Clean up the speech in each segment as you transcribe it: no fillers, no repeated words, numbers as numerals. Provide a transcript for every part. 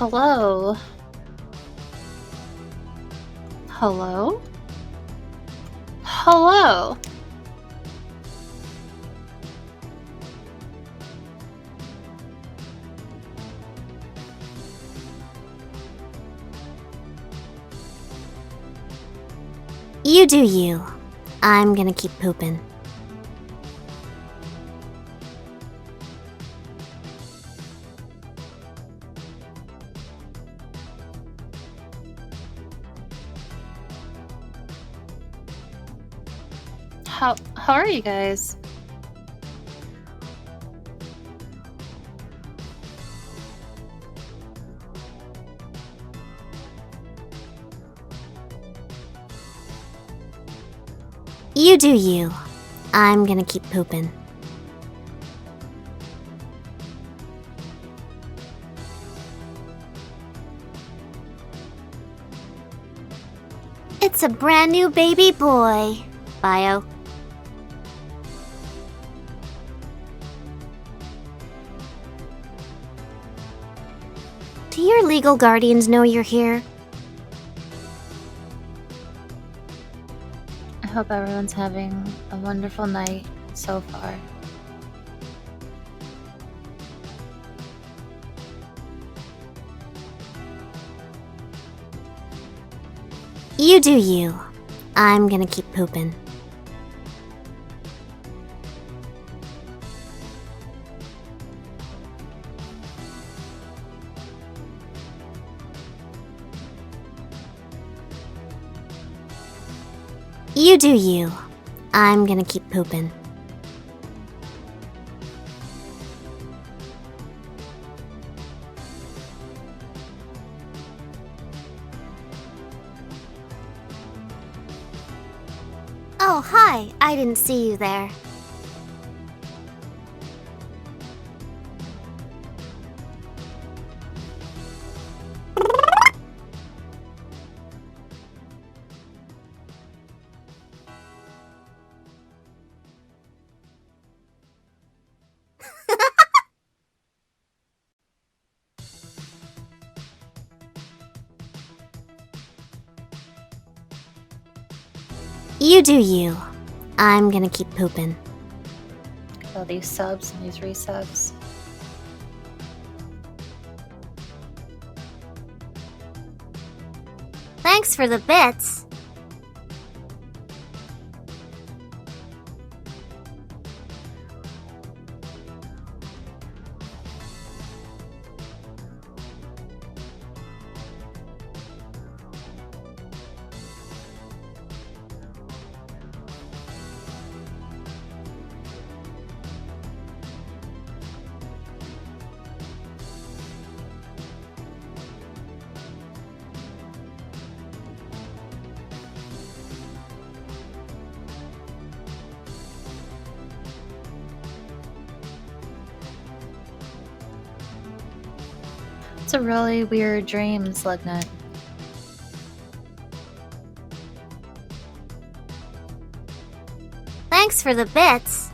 Hello? Hello? Hello? You do you. I'm gonna keep pooping. How are you guys? You do you. I'm gonna keep pooping. It's a brand new baby boy. Bio. Do your legal guardians know you're here? I hope everyone's having a wonderful night so far. You do you. I'm gonna keep pooping. You do you. I'm gonna keep pooping. Oh, hi. I didn't see you there. You do you. I'm gonna keep pooping. All these subs and these resubs. Thanks for the bits. It's a really weird dream, Slugnut. Thanks for the bits.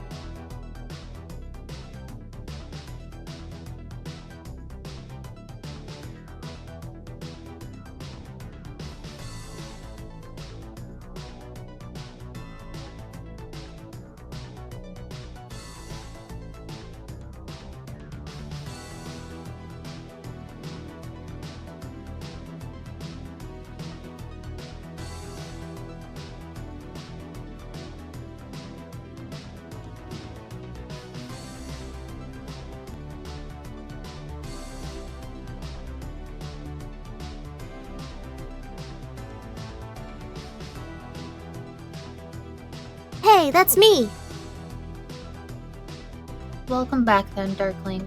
Hey, that's me. Welcome back then, Darklink.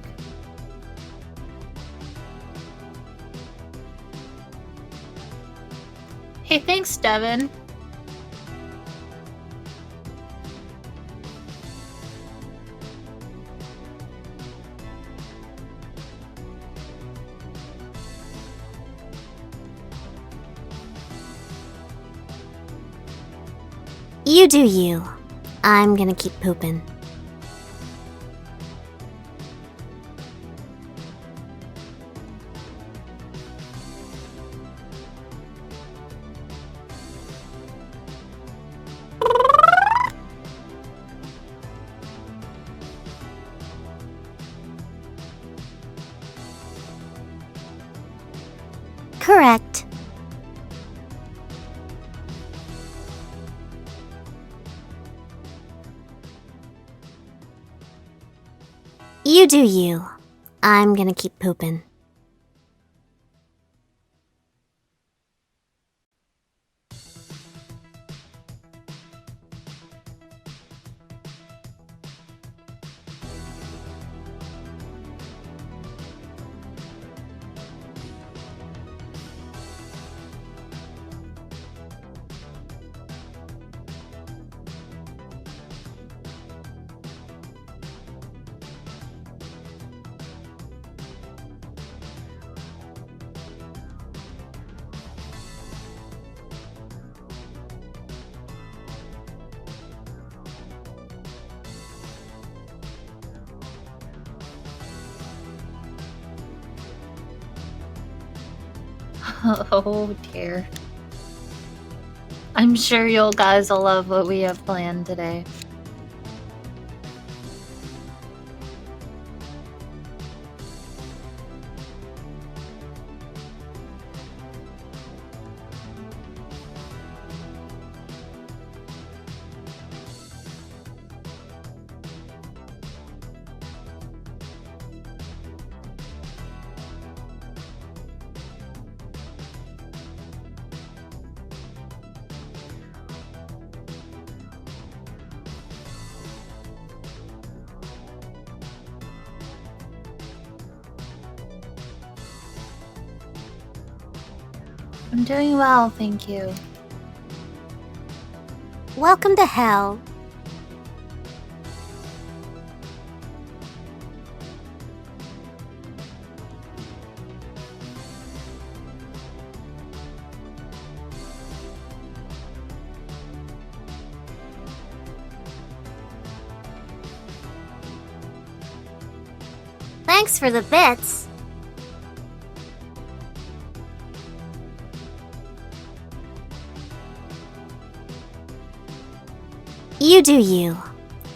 Hey, thanks, Devin. You do you. I'm gonna keep pooping. Correct. You do you. I'm gonna keep pooping. Oh dear. I'm sure you guys will love what we have planned today. I'm doing well, thank you. Welcome to hell. Thanks for the bits. You do you.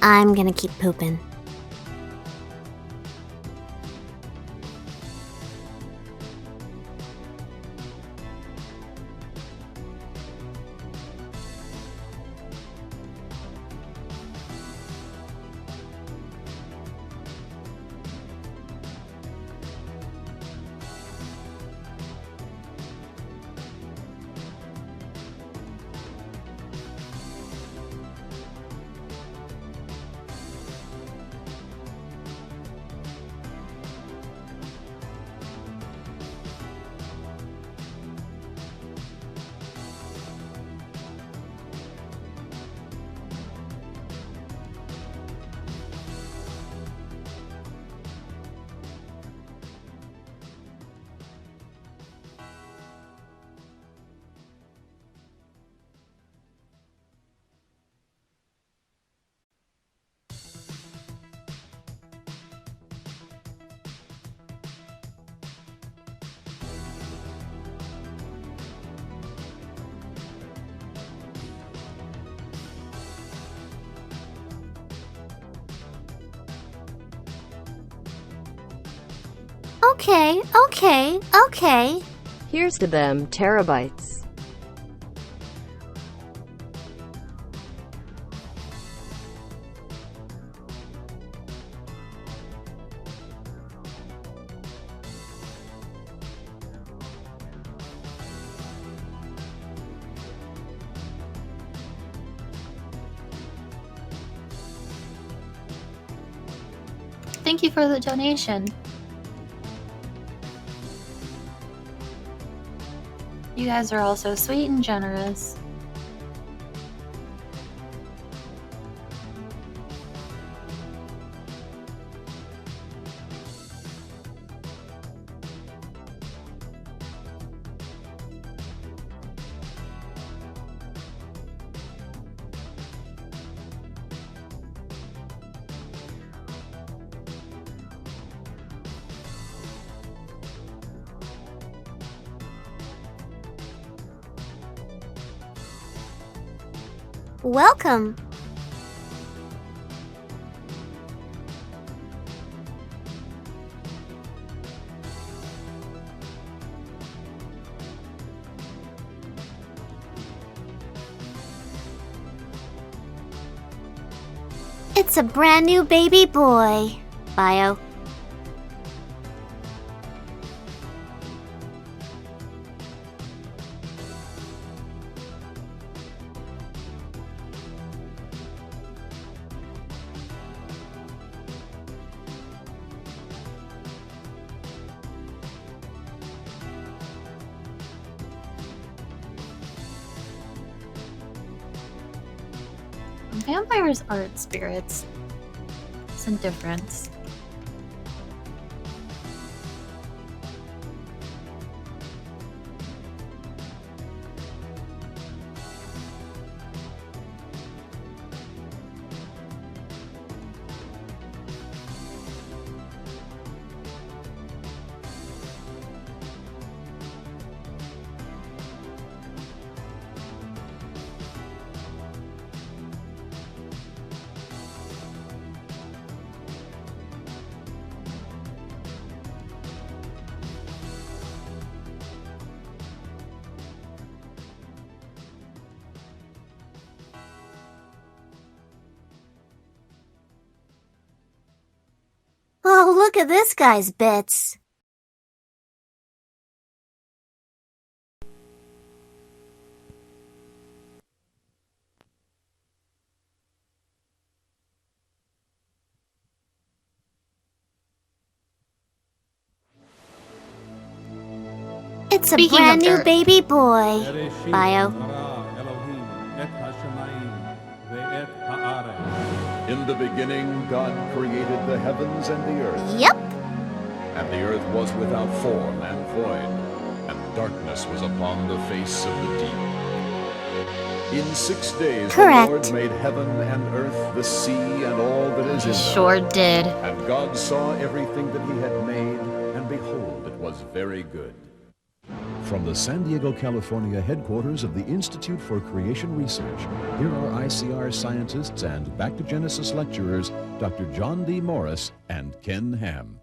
I'm gonna keep pooping. Okay. Here's to them terabytes. Thank you for the donation. You guys are all so sweet and generous. Welcome. It's a brand new baby boy. Bio. Vampires aren't spirits. It's a difference. Oh, look at this guy's bits. It's a Speaking brand of new dirt. baby boy. Bio. In the beginning, God created the heavens and the earth. Yep. And the earth was without form and void, and darkness was upon the face of the deep. In 6 days Correct. the Lord made heaven and earth, the sea, and all that is in them. Sure did. And God saw everything that he had made, and behold, it was very good. From the San Diego, California headquarters of the Institute for Creation Research, here are ICR scientists and Back to Genesis lecturers, Dr. John D. Morris and Ken Ham.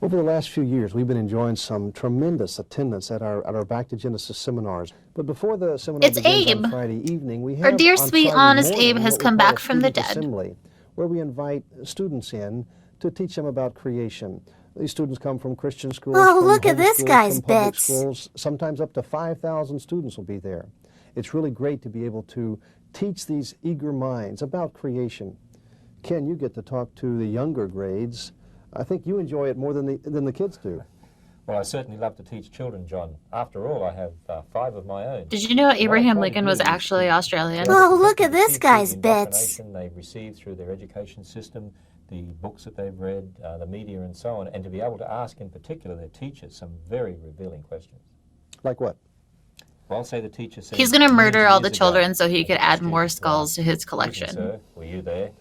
Over the last few years, we've been enjoying some tremendous attendance at our Back to Genesis seminars. But before the seminar It's begins Abe. on Friday evening, we have Our dear, on sweet, Friday honest morning Abe has what we come call back a from the student dead. assembly, where we invite students in to teach them about creation. These students come from Christian schools, Oh, from look at home this schools, guy's from public bits. schools. Sometimes up to 5,000 students will be there. It's really great to be able to teach these eager minds about creation. Ken, you get to talk to the younger grades. I think you enjoy it more than the kids do. Well, I certainly love to teach children, John. After all, I have 5 of my own. Did you know What I Abraham try to Lincoln do was is actually to Australian? get them Oh, to look at this receive through guy's the bits. indoctrination they've received through their education system, the books that they've read, the media and so on, and to be able to ask in particular their teachers some very revealing questions. Like what? Well, say the teacher says... He's gonna murder "Millions of all the years children ago," so he and could the add more students will skulls ask, to his "Excuse me, collection. sir, were you there?"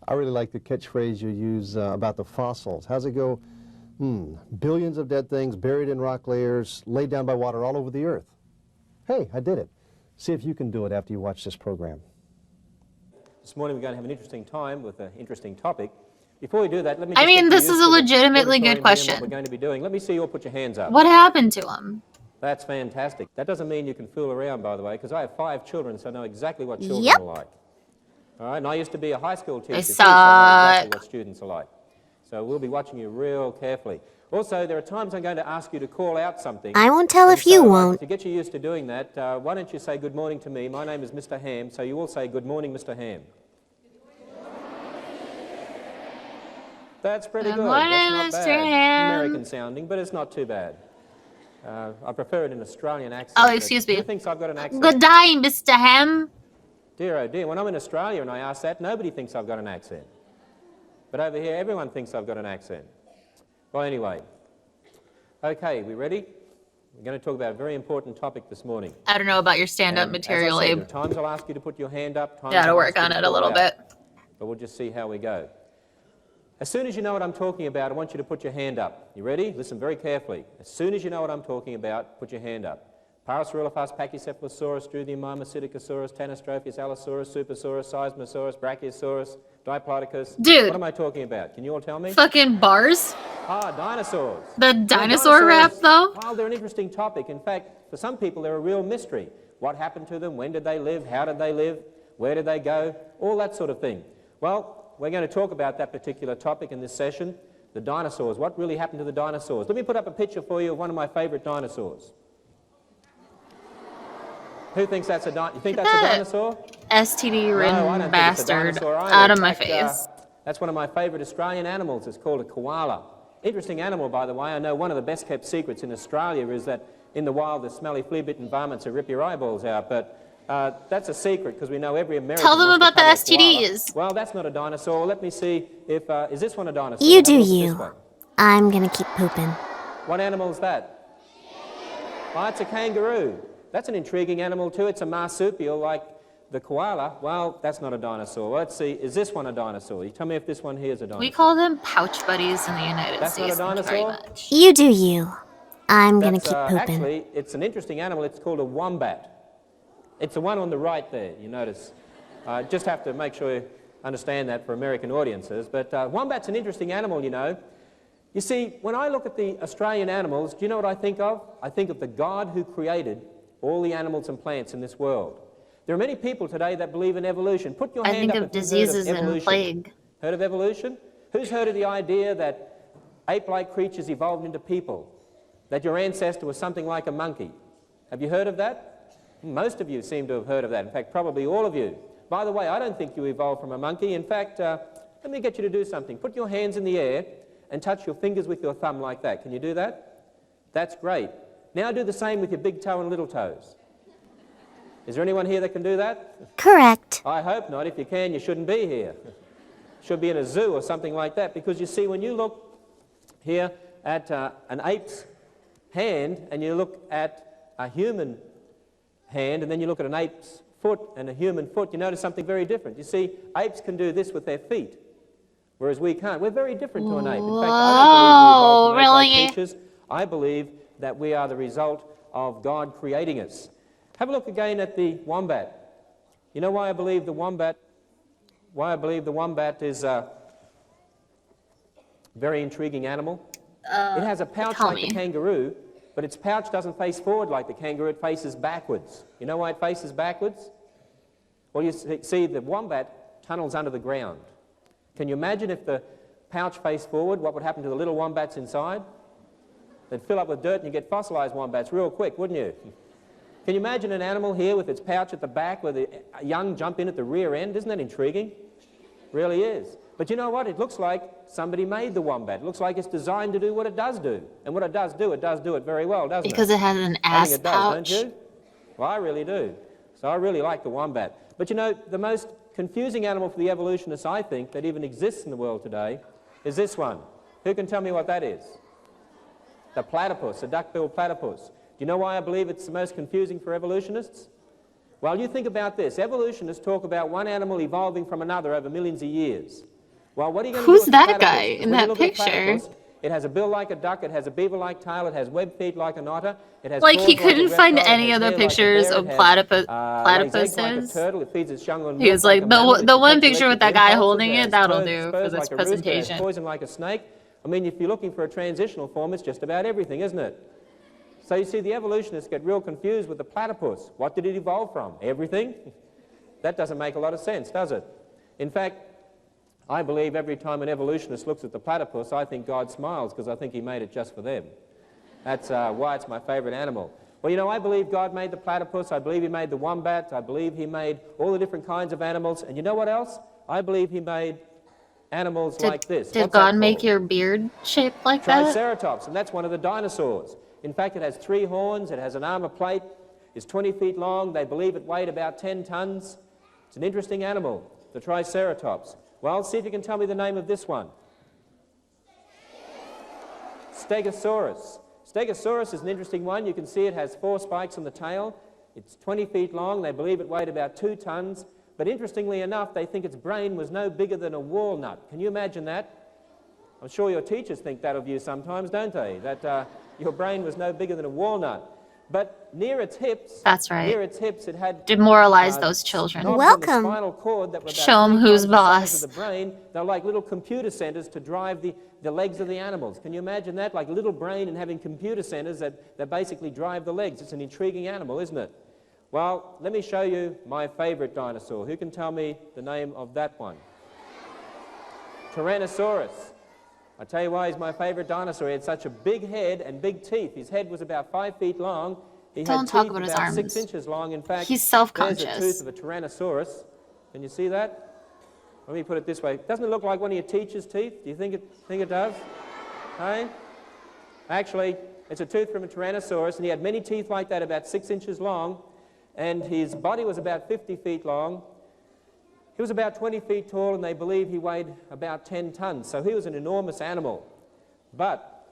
I really like the catchphrase you use about the fossils. How's it go? Billions of dead things buried in rock layers, laid down by water all over the earth. Hey, I did it. See if you can do it after you watch this program. This morning we're going to have an interesting time with an interesting topic. Before we do that, let me I just mean, get this you is used a to the legitimately auditorium good here and question. what we're going to be doing. Let me see you all put your hands up. What happened to him? That's fantastic. That doesn't mean you can fool around, by the way, because I have 5 children, so I know exactly what children Yep. are like. All right, and I used to be a high school teacher, too, so I know exactly suck. what students are like. So we'll be watching you real carefully. Also, there are times I'm going to ask you to call out something. I won't tell And if you so, won't. To get you used to doing that, why don't you say good morning to me? My name is Mr. Ham, so you all say good morning, Mr. Ham. That's pretty Good good. morning, That's not Mr. bad. Ham. American sounding, but it's not too bad. I prefer it in Australian accent. Oh, but excuse me. Who thinks I've got an accent? Good day, Mr. Ham. Dear, oh dear. When I'm in Australia and I ask that, nobody thinks I've got an accent. But over here, everyone thinks I've got an accent. Well, anyway. Okay, we ready? We're going to talk about a very important topic this morning. I don't know about your stand-up And material, as I said, Abe. there are times I'll ask you to put your hand up, times Gotta I'll work ask you on to it a call little out. bit. But we'll just see how we go. As soon as you know what I'm talking about, I want you to put your hand up. You ready? Listen very carefully. As soon as you know what I'm talking about, put your hand up. Parasaurolophus, Pachycephalosaurus, Druthiomima, Psittacosaurus, Tanystropheus, Allosaurus, Supersaurus, Seismosaurus, Brachiosaurus, Diplodocus. Dude. What am I talking about? Can you all tell me? Fucking bars? Dinosaurs. The Well, dinosaur rap, dinosaurs, though? Well, they're an interesting topic. In fact, for some people, they're a real mystery. What happened to them? When did they live? How did they live? Where did they go? All that sort of thing. Well, we're going to talk about that particular topic in this session, the dinosaurs. What really happened to the dinosaurs? Let me put up a picture for you of one of my favourite dinosaurs. Who thinks that's a dinosaur? You think that's a dinosaur? STD-ridden No, I don't think it's a bastard dinosaur either. out of In my fact, face. that's one of my favourite Australian animals. It's called a koala. Interesting animal, by the way. I know one of the best kept secrets in Australia is that in the wild the smelly flea-bitten varmints will rip your eyeballs out, but that's a secret because we know every American Tell them wants to about the cuddle a koala. STDs. Well, that's not a dinosaur. Let me see if... is this one a dinosaur? You Have a do look at this you. one. I'm gonna keep pooping. What animal is that? Oh, it's a kangaroo. That's an intriguing animal too. It's a marsupial like the koala. Well, that's not a dinosaur. Let's see, is this one a dinosaur? You tell me if this one here is a dinosaur. We call them pouch buddies in the United That's not a States. Thank you very dinosaur? much. You do you. I'm gonna That's, keep pooping. actually, it's an interesting animal. It's called a wombat. It's the one on the right there, you notice. Just have to make sure you understand that for American audiences. But wombat's an interesting animal, you know. You see, when I look at the Australian animals, do you know what I think of? I think of the God who created all the animals and plants in this world. There are many people today that believe in evolution. Put your I hand think up of if you've diseases heard of and evolution. plague. Heard of evolution? Who's heard of the idea that ape-like creatures evolved into people? That your ancestor was something like a monkey? Have you heard of that? Most of you seem to have heard of that. In fact, probably all of you. By the way, I don't think you evolved from a monkey. In fact, let me get you to do something. Put your hands in the air and touch your fingers with your thumb like that. Can you do that? That's great. Now do the same with your big toe and little toes. Is there anyone here that can do that? Correct. I hope not. If you can, you shouldn't be here. Should be in a zoo or something like that, because you see, when you look here at an ape's hand and you look at a human hand and then you look at an ape's foot and a human foot, you notice something very different. You see, apes can do this with their feet, whereas we can't. We're very different to an ape. In fact, I don't believe we evolved from ape-like Really? creatures. I believe that we are the result of God creating us. Have a look again at the wombat. You know why I believe the wombat? Why I believe the wombat is a very intriguing animal? It has a pouch tell like me. the kangaroo, but its pouch doesn't face forward like the kangaroo, it faces backwards. You know why it faces backwards? Well, you see, the wombat tunnels under the ground. Can you imagine if the pouch faced forward, what would happen to the little wombats inside? They'd fill up with dirt and you get fossilized wombats real quick, wouldn't you? Can you imagine an animal here with its pouch at the back where the young jump in at the rear end? Isn't that intriguing? Really is. But you know what? It looks like somebody made the wombat. It looks like it's designed to do what it does do. And what it does do it very well, doesn't Because it? it has an I ass think it does, pouch. don't you? Well, I really do. So I really like the wombat. But you know, the most confusing animal for the evolutionists, I think, that even exists in the world today is this one. Who can tell me what that is? The platypus, the duck-billed platypus. Do you know why I believe it's the most confusing for evolutionists? Well, you think about this. Evolutionists talk about one animal evolving from another over millions of years. Well, what are you going to do Who's with that the platypus? guy in When you that look at the picture? platypus, it has a bill like a duck, it has a beaver-like tail, it has webbed feet like an otter, it has Like, he claws like a couldn't find reptile, it any has other hair like a pictures bear, of it has, platypus, lays eggs like a platypuses. turtle, it feeds its young on He milk was like like, a mammoth, the it one takes picture with electric that guy impulses, holding it it, has that'll spurs do for for this this rooster, it has presentation. poison like a snake. I mean, if you're looking for a transitional form, it's just about everything, isn't it? So you see, the evolutionists get real confused with the platypus. What did it evolve from? Everything? That doesn't make a lot of sense, does it? In fact, I believe every time an evolutionist looks at the platypus, I think God smiles because I think he made it just for them. That's why it's my favorite animal. Well, you know, I believe God made the platypus, I believe he made the wombat, I believe he made all the different kinds of animals, and you know what else? I believe he made animals like this. Did What's that God make called? your beard shaped like that? Triceratops, and that's one of the dinosaurs. In fact, it has 3 horns, it has an armor plate, it's 20 feet long, they believe it weighed about 10 tons. It's an interesting animal, the Triceratops. Well, see if you can tell me the name of this one. Stegosaurus. Stegosaurus is an interesting one. You can see it has 4 spikes on the tail. It's 20 feet long. They believe it weighed about 2 tons. But interestingly enough, they think its brain was no bigger than a walnut. Can you imagine that? I'm sure your teachers think that of you sometimes, don't they? That your brain was no bigger than a walnut. But near its hips, That's right. near its hips, it had Demoralize those children. knobs on the Welcome. spinal cord that were about Show 'em 3 who's times the size boss. of the brain. They're like little computer centers to drive the legs of the animals. Can you imagine that? Like a little brain and having computer centers that basically drive the legs. It's an intriguing animal, isn't it? Well, let me show you my favorite dinosaur. Who can tell me the name of that one? Tyrannosaurus. I tell you why he's my favorite dinosaur. He had such a big head and big teeth. His head was about 5 feet long. He Don't had talk teeth about his about 6 arms. inches long. In fact, He's there's self-conscious. a tooth of a Tyrannosaurus. Can you see that? Let me put it this way. Doesn't it look like one of your teacher's teeth? Do you think it does? Hey? Actually, it's a tooth from a Tyrannosaurus, and he had many teeth like that, about 6 inches long, and his body was about 50 feet long. He was about 20 feet tall, and they believe he weighed about 10 tons, so he was an enormous animal. But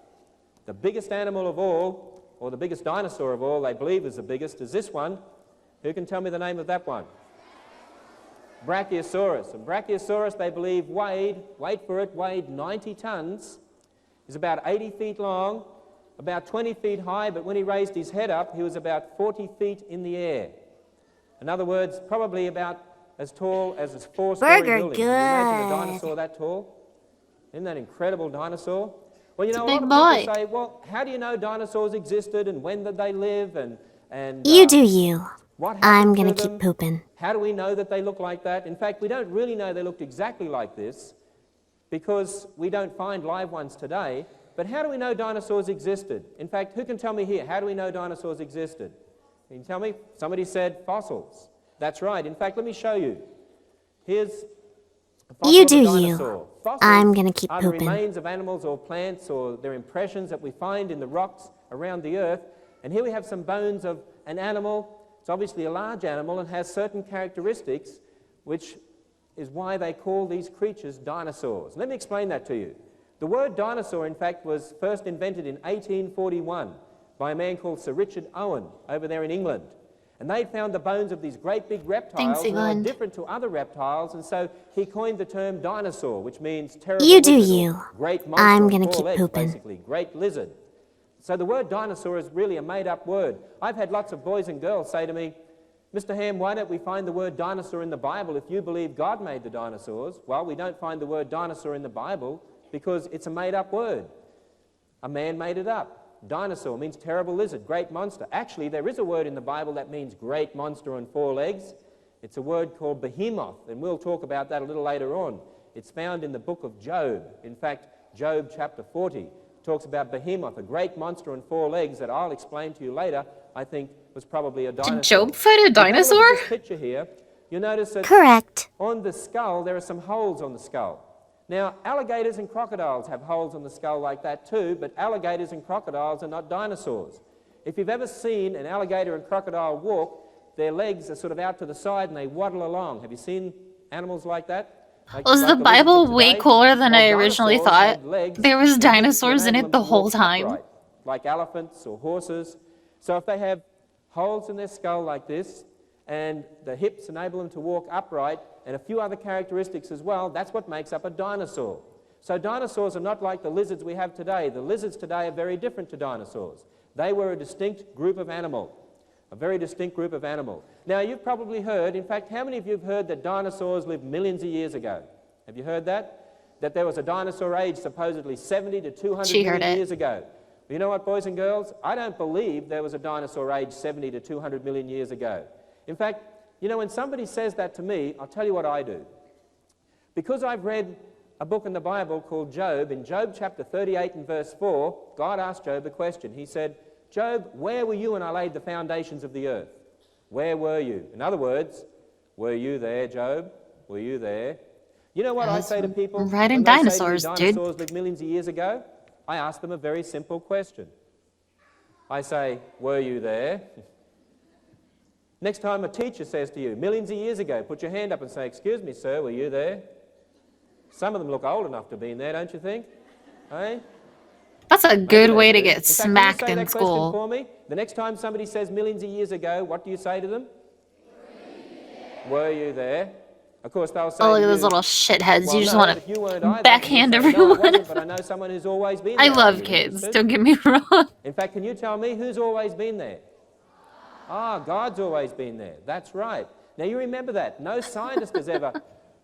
the biggest animal of all, or the biggest dinosaur of all, they believe is the biggest, is this one. Who can tell me the name of that one? Brachiosaurus. And Brachiosaurus, they believe, weighed 90 tons. He's about 80 feet long, about 20 feet high, but when he raised his head up, he was about 40 feet in the air. In other words, probably about as tall as a 4-story Burger building. Can you imagine a good. dinosaur that tall? Isn't that incredible dinosaur? Well, you know, a a big lot of people boy. say, well, how do you know dinosaurs existed and when did they live and You do you. what happened I'm to gonna them? keep pooping. How do we know that they look like that? In fact, we don't really know they looked exactly like this because we don't find live ones today. But how do we know dinosaurs existed? In fact, who can tell me here, how do we know dinosaurs existed? Can you tell me? Somebody said fossils. That's right. In fact, let me show you. Here's a fossil You of a do you. dinosaur. Fossils I'm gonna keep are the pooping. remains of animals or plants or their impressions that we find in the rocks around the earth. And here we have some bones of an animal. It's obviously a large animal and has certain characteristics, which is why they call these creatures dinosaurs. Let me explain that to you. The word dinosaur, in fact, was first invented in 1841 by a man called Sir Richard Owen over there in England. And they'd found the bones of these great big reptiles Thanks, that are England. different to other reptiles, and so he coined the term dinosaur, which means terrible You do lizard, or you. great monster I'm on gonna 4 keep legs, pooping. basically, great lizard. So the word dinosaur is really a made-up word. I've had lots of boys and girls say to me, Mr. Ham, why don't we find the word dinosaur in the Bible if you believe God made the dinosaurs? Well, we don't find the word dinosaur in the Bible because it's a made-up word. A man made it up. Dinosaur means terrible lizard, great monster. Actually, there is a word in the Bible that means great monster on 4 legs. It's a word called behemoth, and we'll talk about that a little later on. It's found in the book of Job. In fact, Job chapter 40 talks about behemoth, a great monster on 4 legs that I'll explain to you later, I think was probably a dinosaur. Did Job fight a If you have dinosaur? look at this picture here, you'll notice that Correct. on the skull, there are some holes on the skull. Now, alligators and crocodiles have holes on the skull like that too, but alligators and crocodiles are not dinosaurs. If you've ever seen an alligator and crocodile walk, their legs are sort of out to the side and they waddle along. Have you seen animals like that? Was the lizards Bible of way today? cooler than Well, I originally dinosaurs thought? had legs There was and hips to dinosaurs in enable it them the to whole walk time. upright, like elephants or horses. So if they have holes in their skull like this, and the hips enable them to walk upright, and a few other characteristics as well, that's what makes up a dinosaur. So dinosaurs are not like the lizards we have today. The lizards today are very different to dinosaurs. They were a distinct group of animal, a very distinct group of animal. Now, you've probably heard, in fact, how many of you have heard that dinosaurs lived millions of years ago? Have you heard that? That there was a dinosaur age supposedly 70 to 200 She heard million it. years ago. Well, you know what, boys and girls? I don't believe there was a dinosaur age 70 to 200 million years ago. In fact, you know, when somebody says that to me, I'll tell you what I do. Because I've read a book in the Bible called Job, in Job chapter 38 and verse 4, God asked Job a question. He said, Job, where were you when I laid the foundations of the earth? Where were you? In other words, were you there, Job? Were you there? You know what I say to people? right in when they say to me, dinosaurs, dude. dinosaurs lived millions of years ago? I ask them a very simple question. I say, were you there? Next time a teacher says to you, millions of years ago, put your hand up and say, excuse me, sir, were you there? Some of them look old enough to be in there, don't you think? Eh? That's a Maybe good they way to do. get In fact, can you smacked say in that question school. for me? The next time somebody says millions of years ago, what do you say to them? Were you there? Of course, they'll say Oh, look to at those you, little shitheads. well, You just no, want if you weren't to either, backhand and you say, no, I everyone. wasn't, but I know someone who's always been I there. Are love you kids, interested? don't get me wrong. In fact, can you tell me who's always been there? Ah, God's always been there. That's right. Now, you remember that. No scientist has ever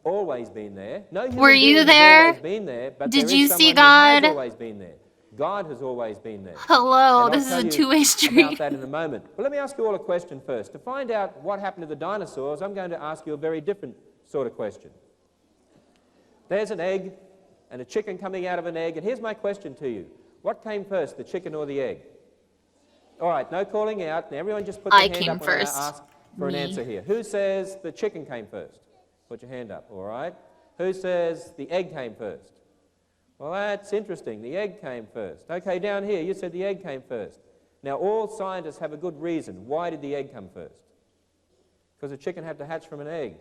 always been there. No human Were you being has there? always been there, but Did there you is see someone who has God? always been there. God has always been there. Hello, And this is I'll a tell two-way you street. about that in a moment. But let me ask you all a question first. To find out what happened to the dinosaurs, I'm going to ask you a very different sort of question. There's an egg and a chicken coming out of an egg, and here's my question to you. What came first, the chicken or the egg? All right, no calling out. Now everyone just put their hand up when I ask for an answer here. Who says the chicken came first? Put your hand up, all right. Who says the egg came first? Well, that's interesting. The egg came first. Okay, down here, you said the egg came first. Now, all scientists have a good reason. Why did the egg come first? Because a chicken had to hatch from an egg.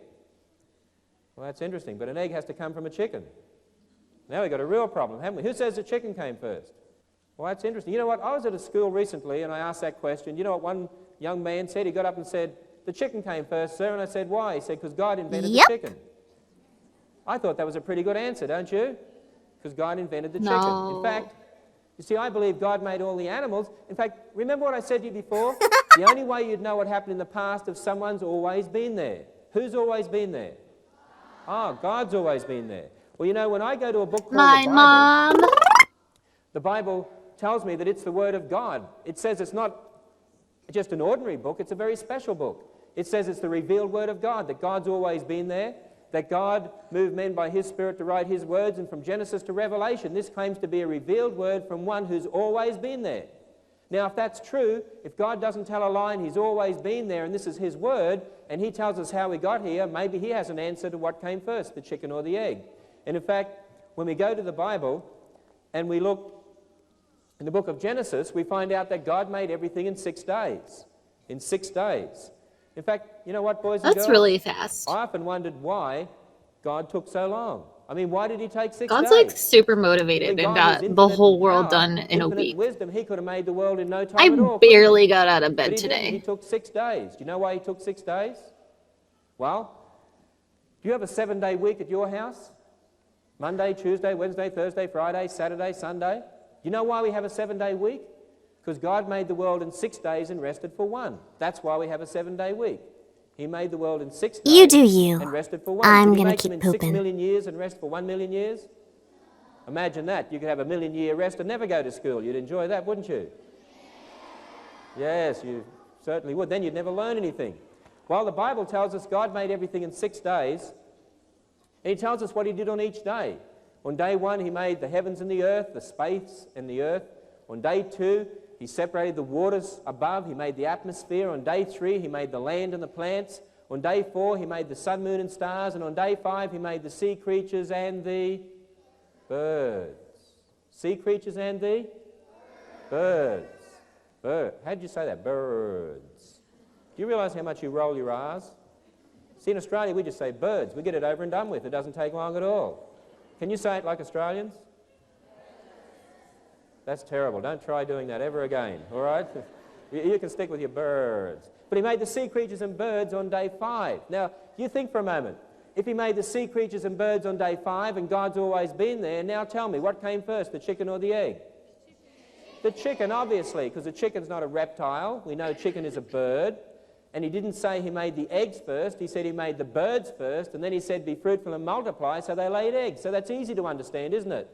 Well, that's interesting, but an egg has to come from a chicken. Now we've got a real problem, haven't we? Who says the chicken came first? Well, that's interesting. You know what? I was at a school recently, and I asked that question. You know what one young man said? He got up and said, the chicken came first, sir. And I said, why? He said, because God invented the chicken. I thought that was a pretty good answer, don't you? Because God invented the chicken. In fact, you see, I believe God made all the animals. In fact, remember what I said to you before? The only way you'd know what happened in the past if someone's always been there. Who's always been there? Oh, God's always been there. Well, you know, when I go to a book called the Bible, Mom. the Bible tells me that it's the Word of God. It says it's not just an ordinary book, it's a very special book. It says it's the revealed Word of God, that God's always been there, that God moved men by His Spirit to write His words, and from Genesis to Revelation, this claims to be a revealed word from one who's always been there. Now, if that's true, if God doesn't tell a lie and He's always been there, and this is His word, and He tells us how we got here, maybe He has an answer to what came first, the chicken or the egg. And in fact, when we go to the Bible and we look in the book of Genesis, we find out that God made everything in 6 days. In 6 days. In fact, you know what, boys and girls? That's really fast. I often wondered why God took so long. I mean, why did He take 6 God's days? like super motivated and got the whole world done in a week. Wisdom, He could have made the world in no time at all. I barely got out of But bed He didn't. He today. took 6 days. Do you know why He took 6 days? Well, do you have a 7-day week at your house? Monday, Tuesday, Wednesday, Thursday, Friday, Saturday, Sunday. Do you know why we have a 7-day week? Because God made the world in 6 days and rested for 1. That's why we have a 7-day week. He made the world in 6 days You do you. and rested for 1. I'm Did He gonna make them keep in 6 pooping. million years and rest for 1 million years? Imagine that. You could have a 1,000,000-year rest and never go to school. You'd enjoy that, wouldn't you? Yes, you certainly would. Then you'd never learn anything. Well, the Bible tells us God made everything in 6 days. And He tells us what He did on each day. On day 1, He made the heavens and the earth, the space and the earth. On day 2, He separated the waters above. He made the atmosphere. On day 3, He made the land and the plants. On day 4, He made the sun, moon, and stars. And on day 5, He made the sea creatures and the birds. Sea creatures and the birds. How did you say that? Birds. Do you realize how much you roll your R's? See, in Australia, we just say birds. We get it over and done with. It doesn't take long at all. Can you say it like Australians? That's terrible. Don't try doing that ever again, all right? You can stick with your birds. But He made the sea creatures and birds on day 5. Now, you think for a moment. If He made the sea creatures and birds on day 5 and God's always been there, now tell me, what came first, the chicken or the egg? The chicken, obviously, because the chicken's not a reptile. We know chicken is a bird. And He didn't say He made the eggs first. He said He made the birds first. And then He said, be fruitful and multiply, so they laid eggs. So that's easy to understand, isn't it?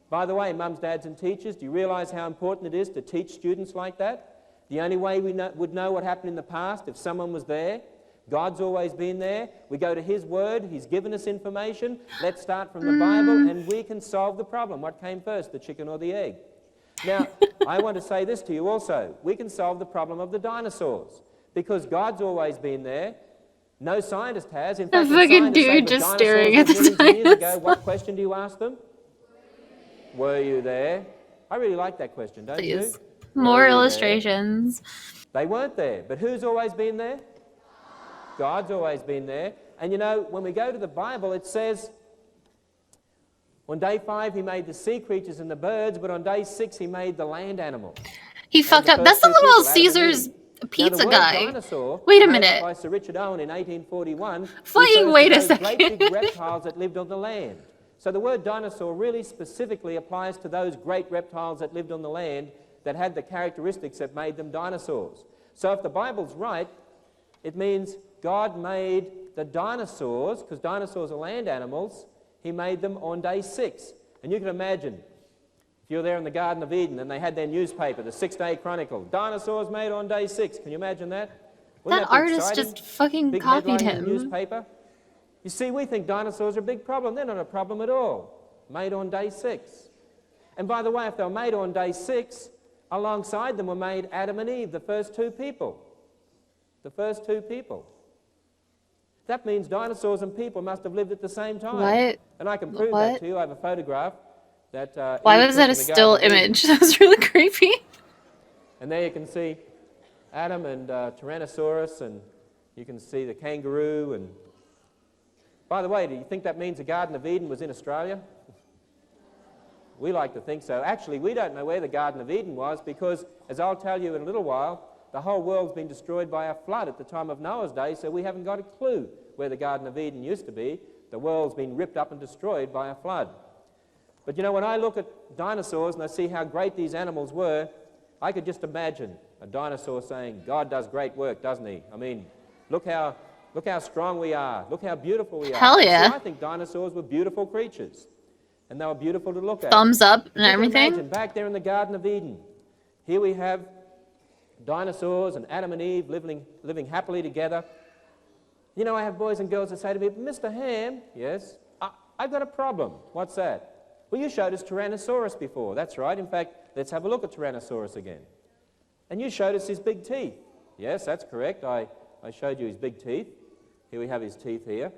By the way, mums, dads, and teachers, do you realize how important it is to teach students like that? The only way we would know what happened in the past if someone was there. God's always been there. We go to His Word. He's given us information. Let's start from the Bible, and we can solve the problem. What came first, the chicken or the egg? Now, I want to say this to you also. We can solve the problem of the dinosaurs. Because God's always been there. No scientist has. In fact, The fucking dude just staring at the years ago, what question do you ask them? Were you there? I really like that question, don't you? Please. More illustrations. They weren't there. But who's always been there? God's always been there. And you know, when we go to the Bible, it says, on day 5 He made the sea creatures and the birds, but on day 6 He made the land animals. He fucked up. That's the little Caesar's pizza guy. Wait a minute. By Sir Richard Owen in 1841. Fucking wait a those second. Great big reptiles that lived on the land. So the word dinosaur really specifically applies to those great reptiles that lived on the land that had the characteristics that made them dinosaurs. So if the Bible's right, it means God made the dinosaurs, because dinosaurs are land animals, He made them on day 6. And you can imagine, If you're there in the Garden of Eden and they had their newspaper, the 6-Day Chronicle, dinosaurs made on day 6. Can you imagine that? Wouldn't That be artist exciting? just fucking Big copied headline in the him. newspaper. You see, we think dinosaurs are a big problem. They're not a problem at all. Made on day 6. And by the way, if they were made on day 6, alongside them were made Adam and Eve, the first 2 people. The first 2 people. That means dinosaurs and people must have lived at the same time. What? And I can prove that to you. I have a photograph that Why Eve was took that a in the still Garden of Eden. image? That was really creepy. And there you can see Adam and Tyrannosaurus, and you can see the kangaroo. And by the way, do you think that means the Garden of Eden was in Australia? We like to think so. Actually, we don't know where the Garden of Eden was because, as I'll tell you in a little while, the whole world's been destroyed by a flood at the time of Noah's day, so we haven't got a clue where the Garden of Eden used to be. The world's been ripped up and destroyed by a flood. But you know, when I look at dinosaurs and I see how great these animals were, I could just imagine a dinosaur saying, God does great work, doesn't he? I mean, look how strong we are. Look how beautiful we are. Hell yeah. See, I think dinosaurs were beautiful creatures. And they were beautiful to look at. Thumbs up and You can everything. imagine, back there in the Garden of Eden, here we have dinosaurs and Adam and Eve living happily together. You know, I have boys and girls that say to me, Mr. Ham, yes, I've got a problem. What's that? Well, you showed us Tyrannosaurus before. That's right. In fact, let's have a look at Tyrannosaurus again. And you showed us his big teeth. Yes, that's correct. I showed you his big teeth. Here we have his teeth here.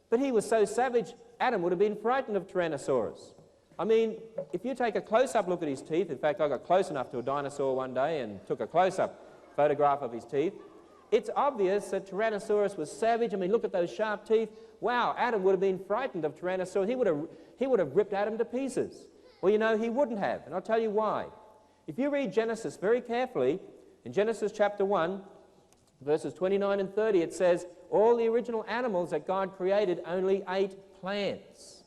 But he was so savage, Adam would have been frightened of Tyrannosaurus. I mean, if you take a close-up look at his teeth, in fact, I got close enough to a dinosaur one day and took a close-up photograph of his teeth, it's obvious that Tyrannosaurus was savage. I mean, look at those sharp teeth. Wow, Adam would have been frightened of Tyrannosaurus. He would have ripped Adam to pieces. Well, you know, he wouldn't have, and I'll tell you why. If you read Genesis very carefully, in Genesis chapter 1, verses 29 and 30, it says, all the original animals that God created only ate plants,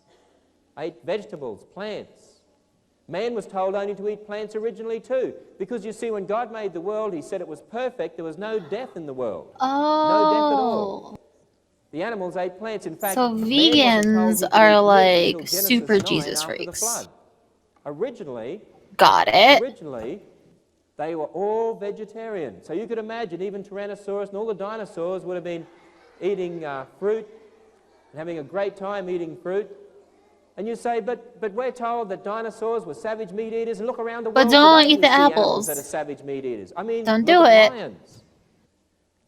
ate vegetables, plants. Man was told only to eat plants originally too, because you see, when God made the world, he said it was perfect. There was no death in the world. Oh. No death at all. The animals ate plants. In fact, So man wasn't told he vegans could are eat meat like until Genesis super 9 Jesus after the freaks. flood. Got it. Originally, they were all vegetarian. So you could imagine even Tyrannosaurus and all the dinosaurs would have been eating fruit and having a great time eating fruit. And you say, but we're told that dinosaurs were savage meat eaters, and look around the world But don't today, eat we the see animals apples. that are savage meat eaters. I mean, Don't look do at it. lions.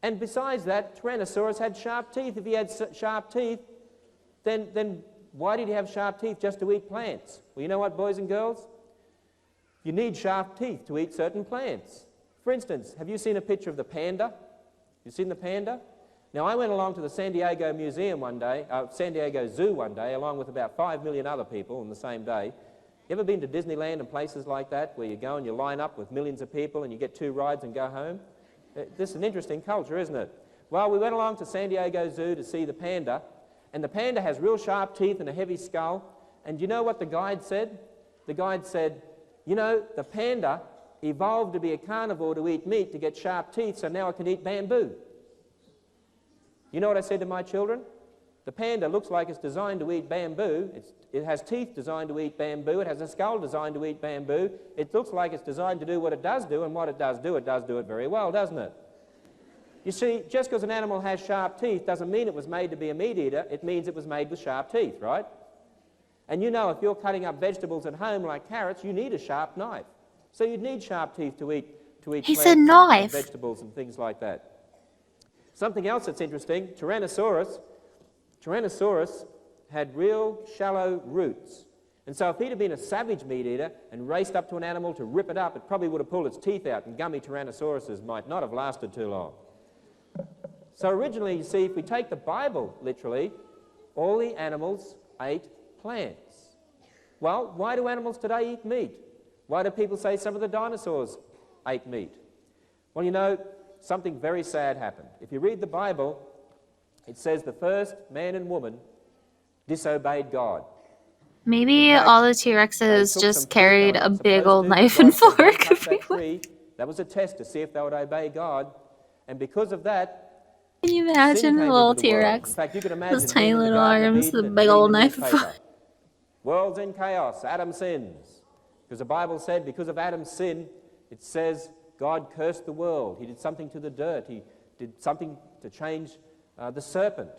And besides that, Tyrannosaurus had sharp teeth. If he had sharp teeth, then why did he have sharp teeth? Just to eat plants? Well, you know what, boys and girls? You need sharp teeth to eat certain plants. For instance, have you seen a picture of the panda? You seen the panda? Now, I went along to the San Diego Museum one day, San Diego Zoo one day, along with about 5 million other people on the same day. You ever been to Disneyland and places like that, where you go and you line up with millions of people and you get 2 rides and go home? This is an interesting culture, isn't it? Well, we went along to San Diego Zoo to see the panda, and the panda has real sharp teeth and a heavy skull. And you know what the guide said? The guide said, you know, the panda evolved to be a carnivore to eat meat to get sharp teeth, so now it can eat bamboo. You know what I said to my children? The panda looks like it's designed to eat bamboo. It has teeth designed to eat bamboo. It has a skull designed to eat bamboo. It looks like it's designed to do what it does do, and what it does do it very well, doesn't it? You see, just because an animal has sharp teeth doesn't mean it was made to be a meat eater. It means it was made with sharp teeth, right? And you know, if you're cutting up vegetables at home like carrots, you need a sharp knife. So you'd need sharp teeth to eat He plants said and knife. vegetables and things like that. Something else that's interesting, Tyrannosaurus had real shallow roots. And so if he'd have been a savage meat eater and raced up to an animal to rip it up, it probably would have pulled its teeth out, and gummy Tyrannosauruses might not have lasted too long. So originally, you see, if we take the Bible literally, all the animals ate plants. Well, why do animals today eat meat? Why do people say some of the dinosaurs ate meat? Well, you know, something very sad happened. If you read the Bible, it says the first man and woman disobeyed God. Maybe In fact, all the they T-Rexes took just some fruit carried they a weren't big supposed old to. knife God and said, "Don't fork touch that everywhere. tree." That was a test to see if they would obey God. And because of that, Can you sin imagine came a little into the world. T-Rex? In fact, you can imagine Those tiny being in the little Garden of arms, Eden the and big reading old the knife and newspaper. fork. World's in chaos. Adam sins. Because the Bible said because of Adam's sin, it says God cursed the world. He did something to the dirt. He did something to change the serpent.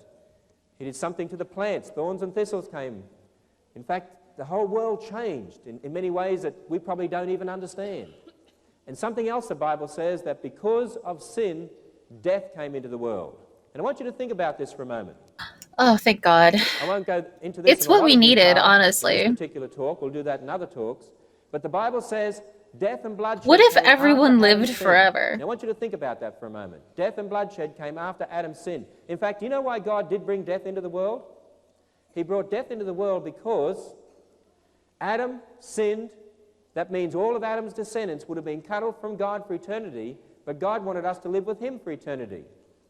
He did something to the plants. Thorns and thistles came. In fact, the whole world changed in many ways that we probably don't even understand. And something else the Bible says, that because of sin, death came into the world. And I want you to think about this for a moment. Oh, thank God. I won't go into this. It's what we needed, honestly. In this particular talk, we'll do that in other talks. But the Bible says death and bloodshed. What if came everyone after lived Adam's sin. forever? Now, I want you to think about that for a moment. Death and bloodshed came after Adam's sin. In fact, you know why God did bring death into the world? He brought death into the world because Adam sinned. That means all of Adam's descendants would have been cut off from God for eternity, but God wanted us to live with him for eternity.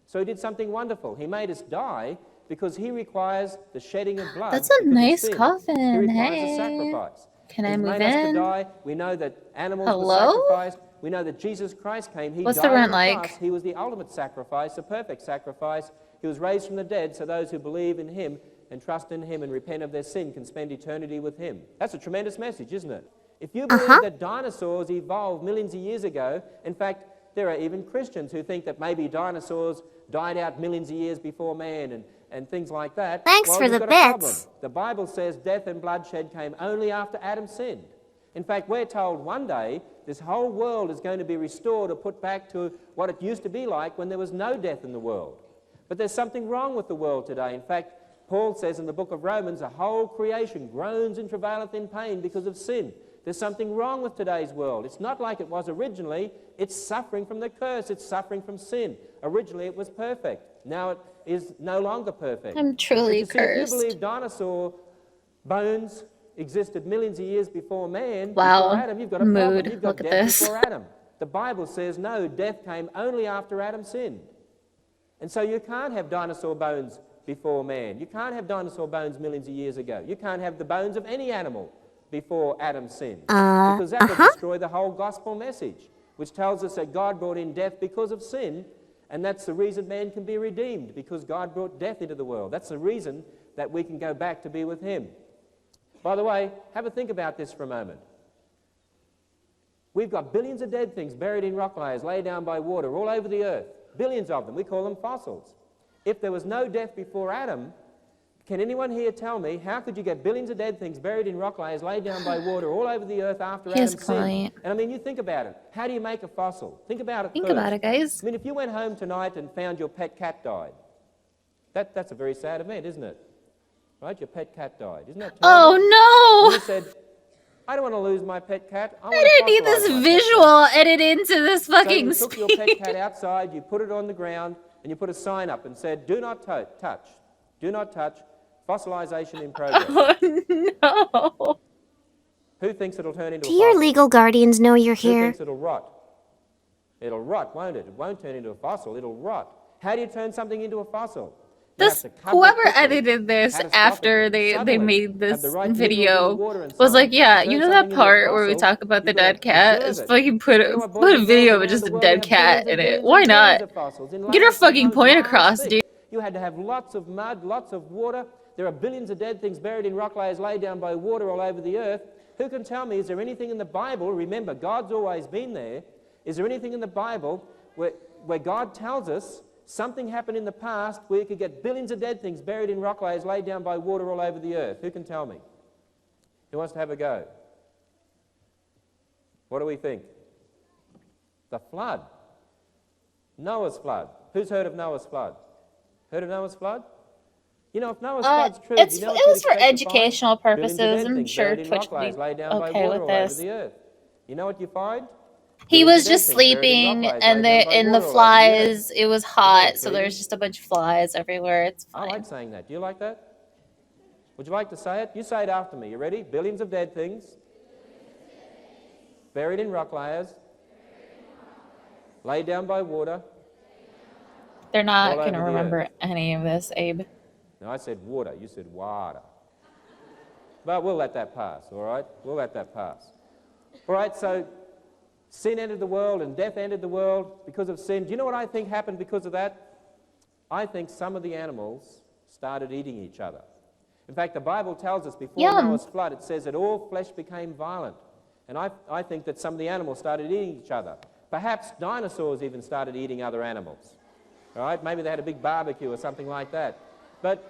So he did something wonderful. He made us die because he requires the shedding of blood. That's a because of nice sin. coffin. He requires a Hey. sacrifice. Can I He's move made us to in? die. We know that animals Hello? were sacrificed. We know that Jesus Christ came. He What's died the rent on the like? cross. He was the ultimate sacrifice, the perfect sacrifice. He was raised from the dead so those who believe in him and trust in him and repent of their sin can spend eternity with him. That's a tremendous message, isn't it? If you believe that dinosaurs evolved millions of years ago, in fact, there are even Christians who think that maybe dinosaurs died out millions of years before man and things like that. Thanks well, for you've the got a problem. bits. The Bible says death and bloodshed came only after Adam sinned. In fact, we're told one day this whole world is going to be restored or put back to what it used to be like when there was no death in the world. But there's something wrong with the world today. In fact, Paul says in the book of Romans, the whole creation groans and travaileth in pain because of sin. There's something wrong with today's world. It's not like it was originally. It's suffering from the curse. It's suffering from sin. Originally, it was perfect. Now it is no longer perfect. I'm truly But you see, if cursed. you believe dinosaur bones existed millions of years before man, Wow. before Adam, you've got a Mood. problem. You've got Look at death this. before Adam. The Bible says no, death came only after Adam sinned. And so you can't have dinosaur bones before man. You can't have dinosaur bones millions of years ago. You can't have the bones of any animal before Adam sinned. Because that would destroy the whole gospel message, which tells us that God brought in death because of sin, and that's the reason man can be redeemed, because God brought death into the world. That's the reason that we can go back to be with him. By the way, have a think about this for a moment. We've got billions of dead things buried in rock layers, laid down by water all over the earth. Billions of them. We call them fossils. If there was no death before Adam, can anyone here tell me how could you get billions of dead things buried in rock layers, laid down by water all over the earth after His Adam sinned? client. And I mean, you think about it. How do you make a fossil? Think about it Think first. about it, guys. I mean, if you went home tonight and found your pet cat died, that's a very sad event, isn't it? Right? Your pet cat died. Isn't that terrible? Oh, You said, I don't want to lose my pet cat. I no! I didn't need this visual edited into this So fucking you took your speech. pet cat outside, you put it on the ground, and you put a sign up and said, do not touch. Do not touch. Fossilization in progress. Oh, no. Who thinks it'll turn into Do a your fossil? legal guardians know you're Who here? thinks it'll rot? It'll rot, won't it? It won't turn into a fossil, it'll rot. How do you turn something into a fossil? You have This to cover it whoever quickly, edited this after catastrophically, they suddenly, made have this the right minerals in the video water and so was on. like, yeah, To you turn know that something into a part where we fossil, talk about the you've gotta dead cat? preserve It's it. fucking put You know what, boys a and video girls of just around a the world, dead we have cat billions in and it. billions Why and not? billions of fossils in Get her layers, fucking sometimes point miles across, thick. dude. You had to have lots of mud, lots of water. There are billions of dead things buried in rock layers laid down by water all over the earth. Who can tell me, is there anything in the Bible, remember, God's always been there, is there anything in the Bible where God tells us something happened in the past where you could get billions of dead things buried in rock layers laid down by water all over the earth? Who can tell me? Who wants to have a go? What do we think? The flood. Noah's flood. Who's heard of Noah's flood? Heard of Noah's flood? You know, if Noah's flood's true, It do you know what was you'd for expect to find? educational Billions of purposes. dead I'm things sure buried in Twitch rock would layers be laid down by okay water with all over this. the earth. You know what you find? He Billions was of dead just things buried in rock sleeping, layers and laid down by the water all over the earth. flies. It was hot, so intriguing? there's just a bunch of flies everywhere. It's I fine. like saying that. Do you like that? Would you like to say it? You say it after me. You ready? Billions of dead things buried in rock layers, laid down by water. They're not all going to over the remember earth. any of this, Abe. No, I said water. You said water. But we'll let that pass, all right? We'll let that pass. All right, so sin entered the world and death entered the world because of sin. Do you know what I think happened because of that? I think some of the animals started eating each other. In fact, the Bible tells us before Yum. Noah's flood, it says that all flesh became violent. And I think that some of the animals started eating each other. Perhaps dinosaurs even started eating other animals. All right? Maybe they had a big barbecue or something like that. But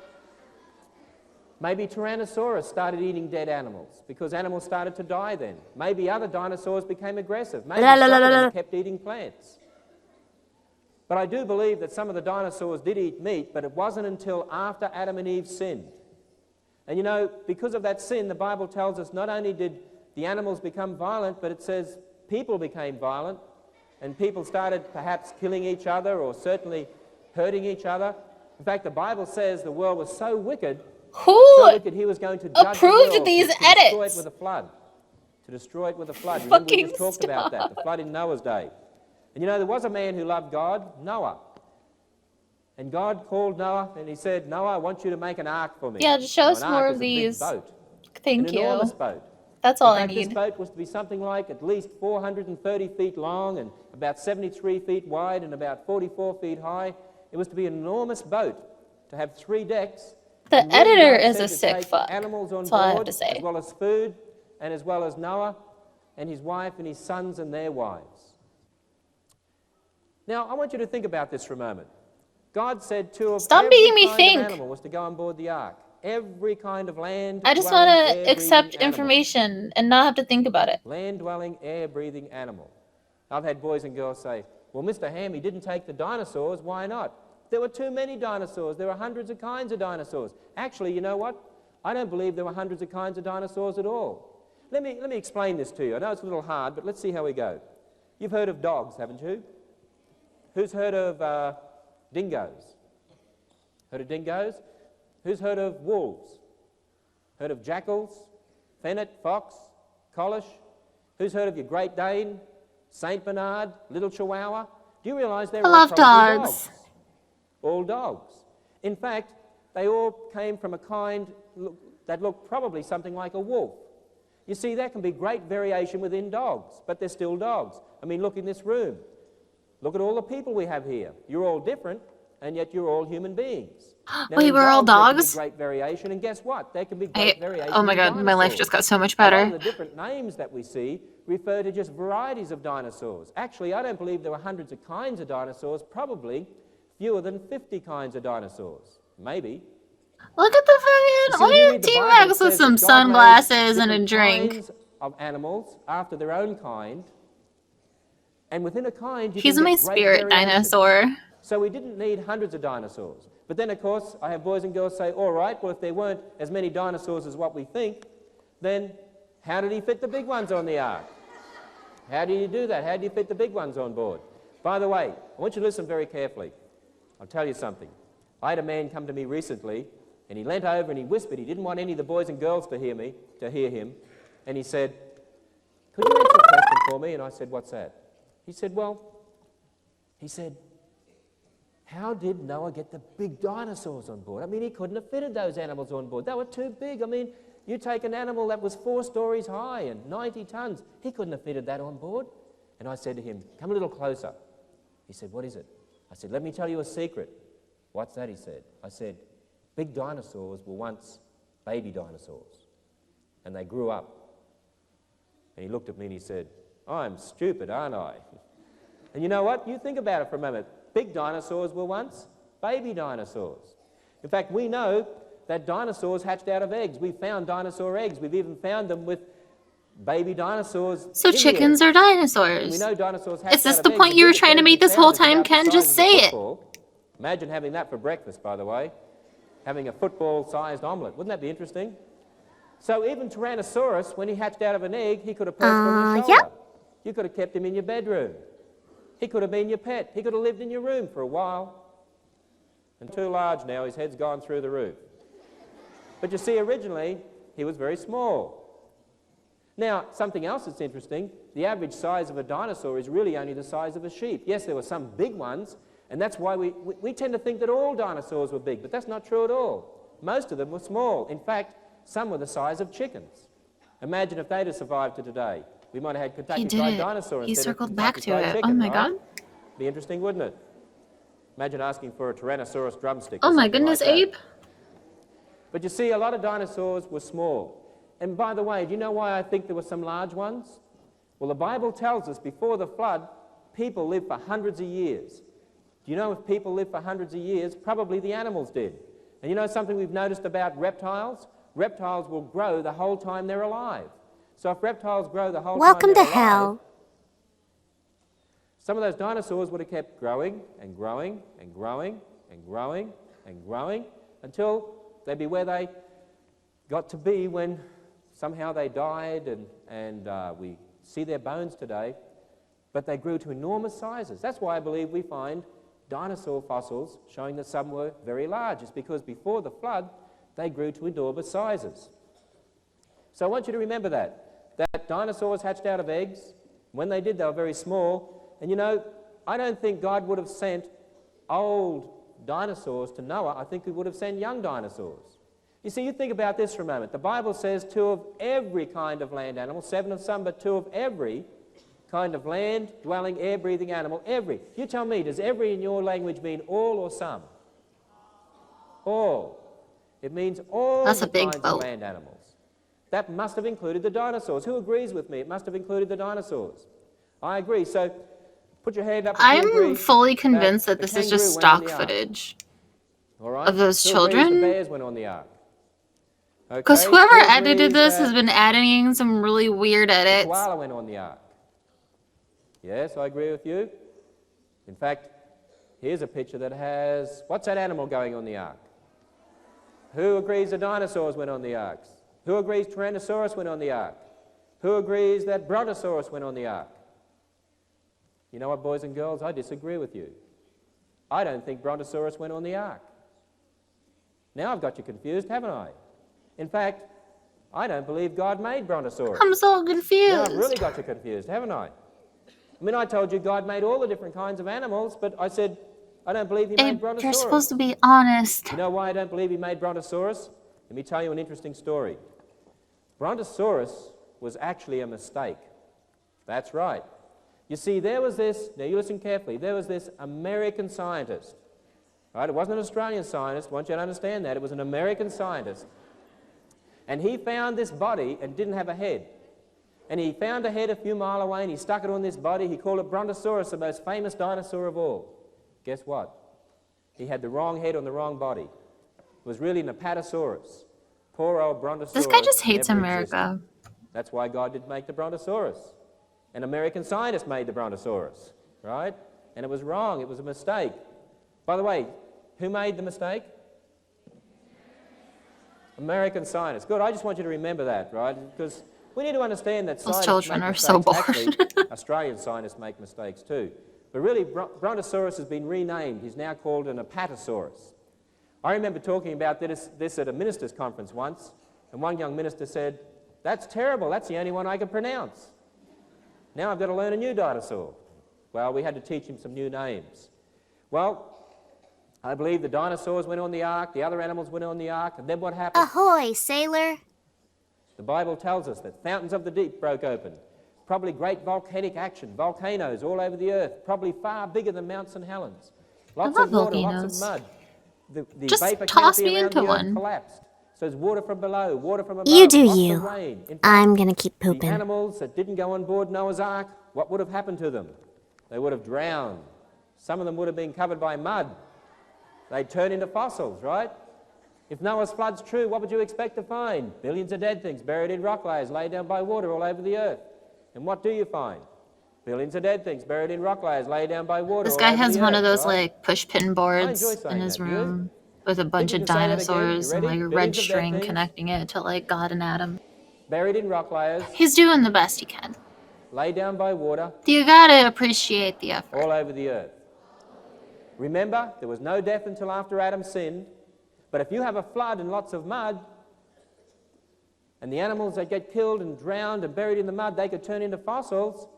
maybe Tyrannosaurus started eating dead animals because animals started to die then. Maybe other dinosaurs became aggressive. Maybe some of them kept eating plants. But I do believe that some of the dinosaurs did eat meat, but it wasn't until after Adam and Eve sinned. And you know, because of that sin, the Bible tells us not only did the animals become violent, but it says people became violent, and people started perhaps killing each other or certainly hurting each other. In fact, the Bible says the world was so wicked, he was going to judge the world, these to destroy edits? it with a flood. To destroy it with a flood. Remember, we just talked about that, the flood in Noah's day. And you know, there was a man who loved God, Noah. And God called Noah and he said, Noah, I want you to make an ark for me. Yeah, just show us an more ark of is a big these. boat, Thank an you. enormous boat. That's all In I fact, this need. boat was to be something like at least 430 feet long and about 73 feet wide and about 44 feet high. It was to be an enormous boat, to have 3 decks. The And really editor God is said a to sick take fuck. animals on That's all I have board, to say. as well as food, and as well as Noah and his wife and his sons and their wives. Now, I want you to think about this for a moment. God said Stop every making me kind think. of animal was to go on board the ark. Every kind of land. I just dwelling, want to air-breathing accept animal. information and not have to think about it. Land-dwelling, air-breathing animal. I've had boys and girls say, well, Mr. Hammy didn't take the dinosaurs, why not? There were too many dinosaurs. There were hundreds of kinds of dinosaurs. Actually, you know what? I don't believe there were hundreds of kinds of dinosaurs at all. Let me explain this to you. I know it's a little hard, but let's see how we go. You've heard of dogs, haven't you? Who's heard of dingoes? Heard of dingoes? Who's heard of wolves? Heard of jackals? Fennet, fox, Collish? Who's heard of your Great Dane, Saint Bernard, Little Chihuahua? Do you realise they're I all love probably dogs. All dogs. In fact, they all came from a kind that looked probably something like a wolf. You see, there can be great variation within dogs, but they're still dogs. I mean, look in this room. Look at all the people we have here. You're all different, and yet you're all human beings. Now, Wait, in we're all dogs? There can dogs? be great variation, and guess what? There can be great variation Oh my in god, my life dinosaurs. just got so much A lot better. of the different names that we see refer to just varieties of dinosaurs. Actually, I don't believe there were hundreds of kinds of dinosaurs, probably fewer than 50 kinds of dinosaurs. Maybe. Look at the See, fucking. when you Look read at the Bible, T-Rex it with says some that God raised sunglasses and a different drink. kinds of animals after their own kind, and within a kind you He's can my get great spirit variation. dinosaur. So we didn't need hundreds of dinosaurs. But then, of course, I have boys and girls say, all right, well, if there weren't as many dinosaurs as what we think, then how did he fit the big ones on the ark? How did he do that? How did he fit the big ones on board? By the way, I want you to listen very carefully. I'll tell you something. I had a man come to me recently, and he leant over and he whispered. He didn't want any of the boys and girls to hear him. And he said, could you answer a question for me? And I said, what's that? He said, how did Noah get the big dinosaurs on board? I mean, he couldn't have fitted those animals on board. They were too big. I mean, you take an animal that was 4 stories high and 90 tons. He couldn't have fitted that on board. And I said to him, come a little closer. He said, what is it? I said, let me tell you a secret. What's that? He said. I said, big dinosaurs were once baby dinosaurs. And they grew up. And he looked at me and he said, I'm stupid, aren't I? And you know what? You think about it for a moment. Big dinosaurs were once baby dinosaurs. In fact, we know that dinosaurs hatched out of eggs. We've found dinosaur eggs. We've even found them with baby dinosaurs. So chickens are dinosaurs. We know dinosaurs hatched Is this out the of point eggs. you were biggest trying to egg make we this whole found is time, about the Ken? size Just of a say it. football. Imagine having that for breakfast, by the way. Having a football-sized omelette. Wouldn't that be interesting? So even Tyrannosaurus, when he hatched out of an egg, he could have perched on your shoulder. yeah. You could have kept him in your bedroom. He could have been your pet. He could have lived in your room for a while. And too large now, his head's gone through the roof. But you see, originally, he was very small. Now, something else that's interesting, the average size of a dinosaur is really only the size of a sheep. Yes, there were some big ones, and that's why we tend to think that all dinosaurs were big, but that's not true at all. Most of them were small. In fact, some were the size of chickens. Imagine if they'd have survived to today. We might have had Kentucky He did Fried it. Dinosaur He instead of circled back Kentucky to Fried it. Chicken, Oh my right? god. Be interesting, wouldn't it? Imagine asking for a Tyrannosaurus drumstick. Oh or my something goodness, like that. Abe. But you see, a lot of dinosaurs were small. And by the way, do you know why I think there were some large ones? Well, the Bible tells us before the flood, people lived for hundreds of years. Do you know if people lived for hundreds of years? Probably the animals did. And you know something we've noticed about reptiles? Reptiles will grow the whole time they're alive. So if reptiles grow the whole Welcome time to they're alive, hell. some of those dinosaurs would have kept growing and growing and growing and growing and growing until they'd be where they got to be when somehow they died, and we see their bones today. But they grew to enormous sizes. That's why I believe we find dinosaur fossils showing that some were very large. It's because before the flood, they grew to enormous sizes. So I want you to remember that dinosaurs hatched out of eggs. When they did, they were very small. And you know, I don't think God would have sent old dinosaurs to Noah. I think he would have sent young dinosaurs. You see, you think about this for a moment. The Bible says 2 of every kind of land animal, 7 of some, but 2 of every kind of land, dwelling, air-breathing animal, every. You tell me, does every in your language mean all or some? All. It means all the kinds of land animals. That must have included the dinosaurs. Who agrees with me? It must have included the dinosaurs. I agree. So put your hand up if you agree. I'm fully convinced that this is just stock footage of those children. The bears went on the ark. Because whoever edited this has been adding some really weird edits. The koala went on the ark. Yes, I agree with you. In fact, here's a picture that has... What's that animal going on the ark? Who agrees the dinosaurs went on the ark? Who agrees Tyrannosaurus went on the ark? Who agrees that Brontosaurus went on the ark? You know what, boys and girls? I disagree with you. I don't think Brontosaurus went on the ark. Now I've got you confused, haven't I? In fact, I don't believe God made Brontosaurus. I'm so confused. Now I've really got you confused, haven't I? I mean, I told you God made all the different kinds of animals, but I said, I don't believe he made Brontosaurus. You're supposed to be honest. You know why I don't believe he made Brontosaurus? Let me tell you an interesting story. Brontosaurus was actually a mistake. That's right. You see, there was this, now you listen carefully, there was this American scientist. Right? It wasn't an Australian scientist, I want you to understand that. It was an American scientist. And he found this body and didn't have a head. And he found a head a few miles away and he stuck it on this body. He called it Brontosaurus, the most famous dinosaur of all. Guess what? He had the wrong head on the wrong body. It was really an Apatosaurus. Poor old Brontosaurus. This guy just hates America. That's why God didn't make the Brontosaurus. An American scientist made the Brontosaurus, right? And it was wrong. It was a mistake. By the way, who made the mistake? American scientists. Good, I just want you to remember that, right? Because we need to understand that those children are so bored. Actually, Australian scientists make mistakes too. But really, Brontosaurus has been renamed. He's now called an Apatosaurus. I remember talking about this at a minister's conference once, and one young minister said, "That's terrible, that's the only one I can pronounce. Now I've got to learn a new dinosaur." Well, we had to teach him some new names. Well, I believe the dinosaurs went on the ark, the other animals went on the ark, and then what happened? Ahoy, sailor! The Bible tells us that fountains of the deep broke open. Probably great volcanic action, volcanoes all over the earth, probably far bigger than Mount St. Helens. Lots of water, lots of mud. The just vapor toss canopy me around into the earth one. collapsed. So there's water from below, water from above, You do lots you. of rain. In fact, I'm gonna keep the pooping. animals that didn't go on board Noah's Ark, what would have happened to them? They would have drowned. Some of them would have been covered by mud. They'd turn into fossils, right? If Noah's flood's true, what would you expect to find? Billions of dead things buried in rock layers, laid down by water all over the earth. And what do you find? Billions of dead things buried in rock layers, laid down by water. This guy has one of those right? like push pin boards in his room with a bunch of dinosaurs and like a red string connecting it to like God and Adam. Buried in rock layers. He's doing the best he can. Laid down by water. You gotta appreciate the effort. All over the earth. Remember, there was no death until after Adam sinned. But if you have a flood and lots of mud, and the animals that get killed and drowned and buried in the mud, they could turn into fossils.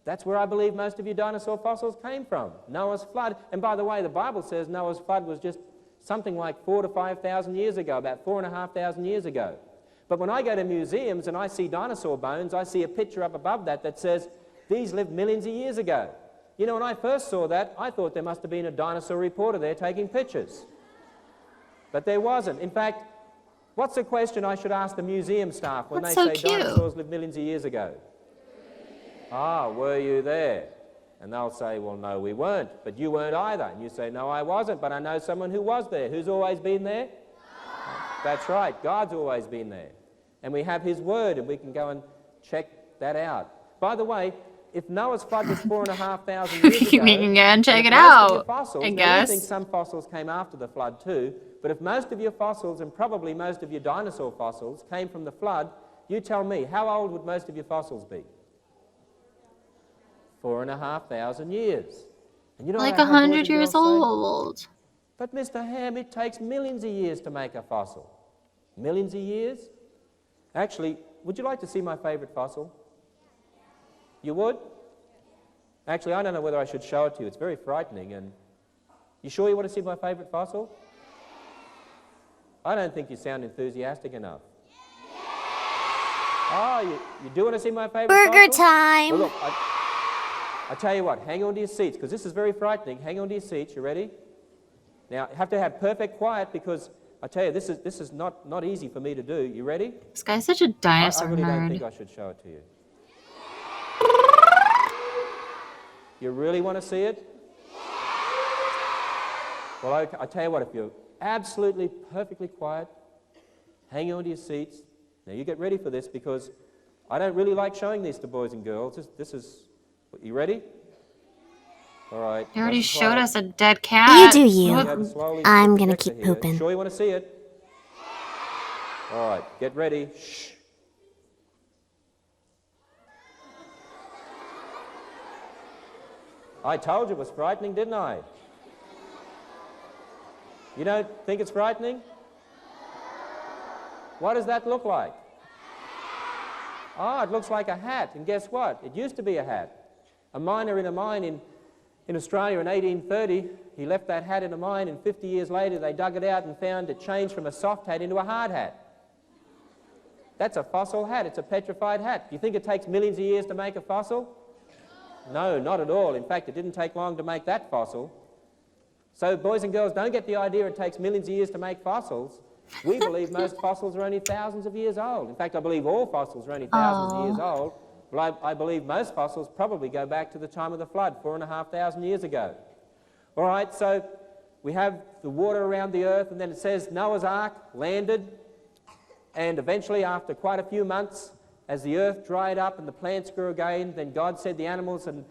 That's where I believe most of your dinosaur fossils came from, Noah's flood. And by the way, the Bible says Noah's flood was just something like 4,000 to 5,000 years ago, about 4,500 years ago. But when I go to museums and I see dinosaur bones, I see a picture up above that says, these lived millions of years ago. You know, when I first saw that, I thought there must have been a dinosaur reporter there taking pictures. But there wasn't. In fact, what's the question I should ask the museum staff when they say dinosaurs lived millions of years ago? Ah, were you there? And they'll say, well, no, we weren't, but you weren't either. And you say, no, I wasn't, but I know someone who was there. Who's always been there? That's right, God's always been there. And we have his word, and we can go and check that out. By the way, if Noah's flood was 4,500 years ago, you can go and check it most of your out, fossils, I now guess. we think some fossils came after the flood too, but if most of your fossils, and probably most of your dinosaur fossils, came from the flood, you tell me, how old would most of your fossils be? 4,500 years. And you know Like what I have boys 100 and years girls say? old. But Mr. Ham, it takes millions of years to make a fossil. Millions of years? Actually, would you like to see my favourite fossil? You would? Actually, I don't know whether I should show it to you. It's very frightening. And you sure you want to see my favourite fossil? I don't think you sound enthusiastic enough. Oh, you do want to see my favourite fossil? Burger time! Well, look, I tell you what, hang on to your seats, because this is very frightening. Hang on to your seats, you ready? Now, you have to have perfect quiet, because I tell you, this is not easy for me to do. You ready? This guy's such a I dinosaur really don't nerd. think I should show it to you. You really want to see it? Well, I tell you what, if you're absolutely perfectly quiet, hang on to your seats. Now, you get ready for this, because I don't really like showing these to boys and girls. This is... You ready? All right. You already nice and showed quiet. us a dead cat. You do you. You have to slowly I'm flip the gonna projector keep here. pooping. Sure you want to see it? All right, get ready. Shh. I told you it was frightening, didn't I? You don't think it's frightening? What does that look like? Oh, it looks like a hat. And guess what? It used to be a hat. A miner in a mine in Australia in 1830, he left that hat in a mine, and 50 years later they dug it out and found it changed from a soft hat into a hard hat. That's a fossil hat. It's a petrified hat. Do you think it takes millions of years to make a fossil? No, not at all. In fact, it didn't take long to make that fossil. So, boys and girls, don't get the idea it takes millions of years to make fossils. We believe most fossils are only thousands of years old. In fact, I believe all fossils are only thousands of years old. But I believe most fossils probably go back to the time of the flood, 4,500 years ago. All right, so we have the water around the earth, and then it says Noah's Ark landed, and eventually, after quite a few months, as the earth dried up and the plants grew again, then God said the animals and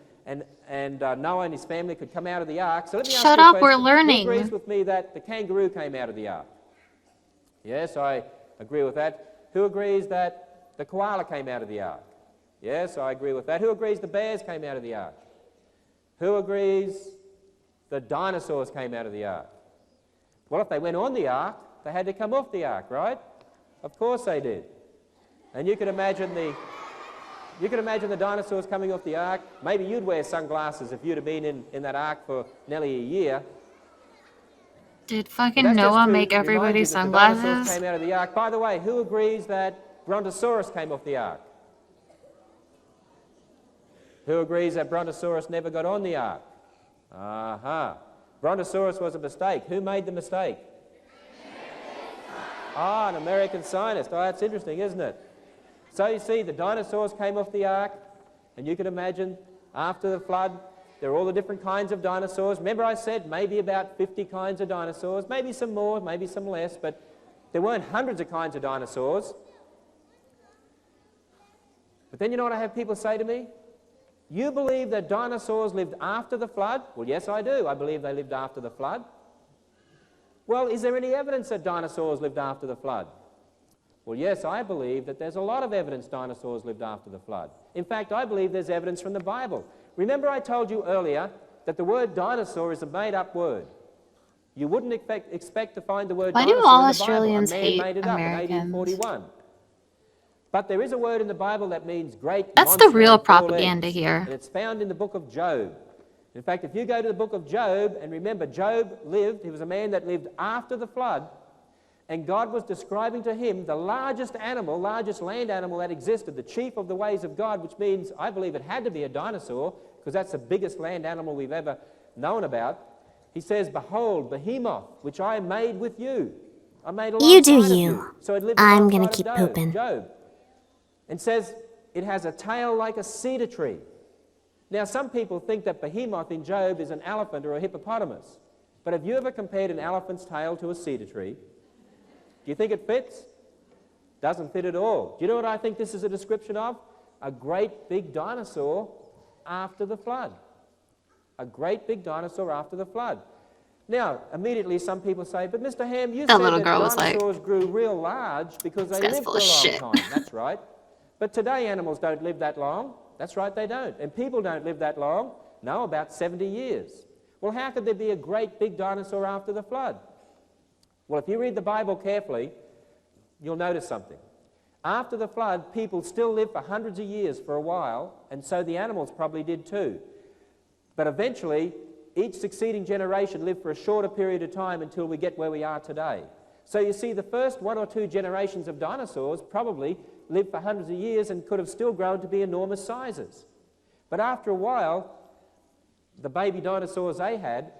Noah and his family could come out of the ark. So let me ask Shut you a up, we're question. learning. Who agrees with me that the kangaroo came out of the ark? Yes, I agree with that. Who agrees that the koala came out of the ark? Yes, I agree with that. Who agrees the bears came out of the ark? Who agrees the dinosaurs came out of the ark? Well, if they went on the ark, they had to come off the ark, right? Of course they did. And you could imagine the dinosaurs coming off the ark. Maybe you'd wear sunglasses if you'd have been in that ark for nearly a year. Did But fucking that's just Noah to make remind everybody you that the dinosaurs sunglasses? came out of the ark. By the way, who agrees that Brontosaurus came off the ark? Who agrees that Brontosaurus never got on the ark? Brontosaurus was a mistake. Who made the mistake? An American scientist. Oh, that's interesting, isn't it? So you see, the dinosaurs came off the ark, and you can imagine after the flood, there are all the different kinds of dinosaurs. Remember I said maybe about 50 kinds of dinosaurs, maybe some more, maybe some less, but there weren't hundreds of kinds of dinosaurs. But then you know what I have people say to me? You believe that dinosaurs lived after the flood? Well, yes, I do. I believe they lived after the flood. Well, is there any evidence that dinosaurs lived after the flood? Well, yes, I believe that there's a lot of evidence dinosaurs lived after the flood. In fact, I believe there's evidence from the Bible. Remember I told you earlier that the word dinosaur is a made-up word. You wouldn't expect to find the word Why do dinosaur all in the Australians Bible. A man hate made it up in Americans? 1841. But there is a word in the Bible that means great That's the monster real with four propaganda legs, here. and it's found in the book of Job. In fact, if you go to the book of Job, and remember, Job lived, he was a man that lived after the flood, and God was describing to him the largest land animal that existed, the chief of the ways of God, which means, I believe it had to be a dinosaur, because that's the biggest land animal we've ever known about. He says, behold, behemoth, which I made with you. I made alongside You do of you. So it lived I'm alongside gonna of keep Job, pooping. Job. And says It has a tail like a cedar tree. Now, some people think that behemoth in Job is an elephant or a hippopotamus. But have you ever compared an elephant's tail to a cedar tree? Do you think it fits? Doesn't fit at all. Do you know what I think this is a description of? A great big dinosaur after the flood. A great big dinosaur after the flood. Now, immediately some people say, but Mr. Ham, you said that dinosaurs grew real large because they lived for a long time. That's right. But today animals don't live that long. That's right, they don't. And people don't live that long. No, about 70 years. Well, how could there be a great big dinosaur after the flood? Well, if you read the Bible carefully, you'll notice something. After the flood, people still lived for hundreds of years for a while, and so the animals probably did too. But eventually, each succeeding generation lived for a shorter period of time until we get where we are today. So you see, the first 1 or 2 generations of dinosaurs probably lived for hundreds of years and could have still grown to be enormous sizes. But after a while, the baby dinosaurs they had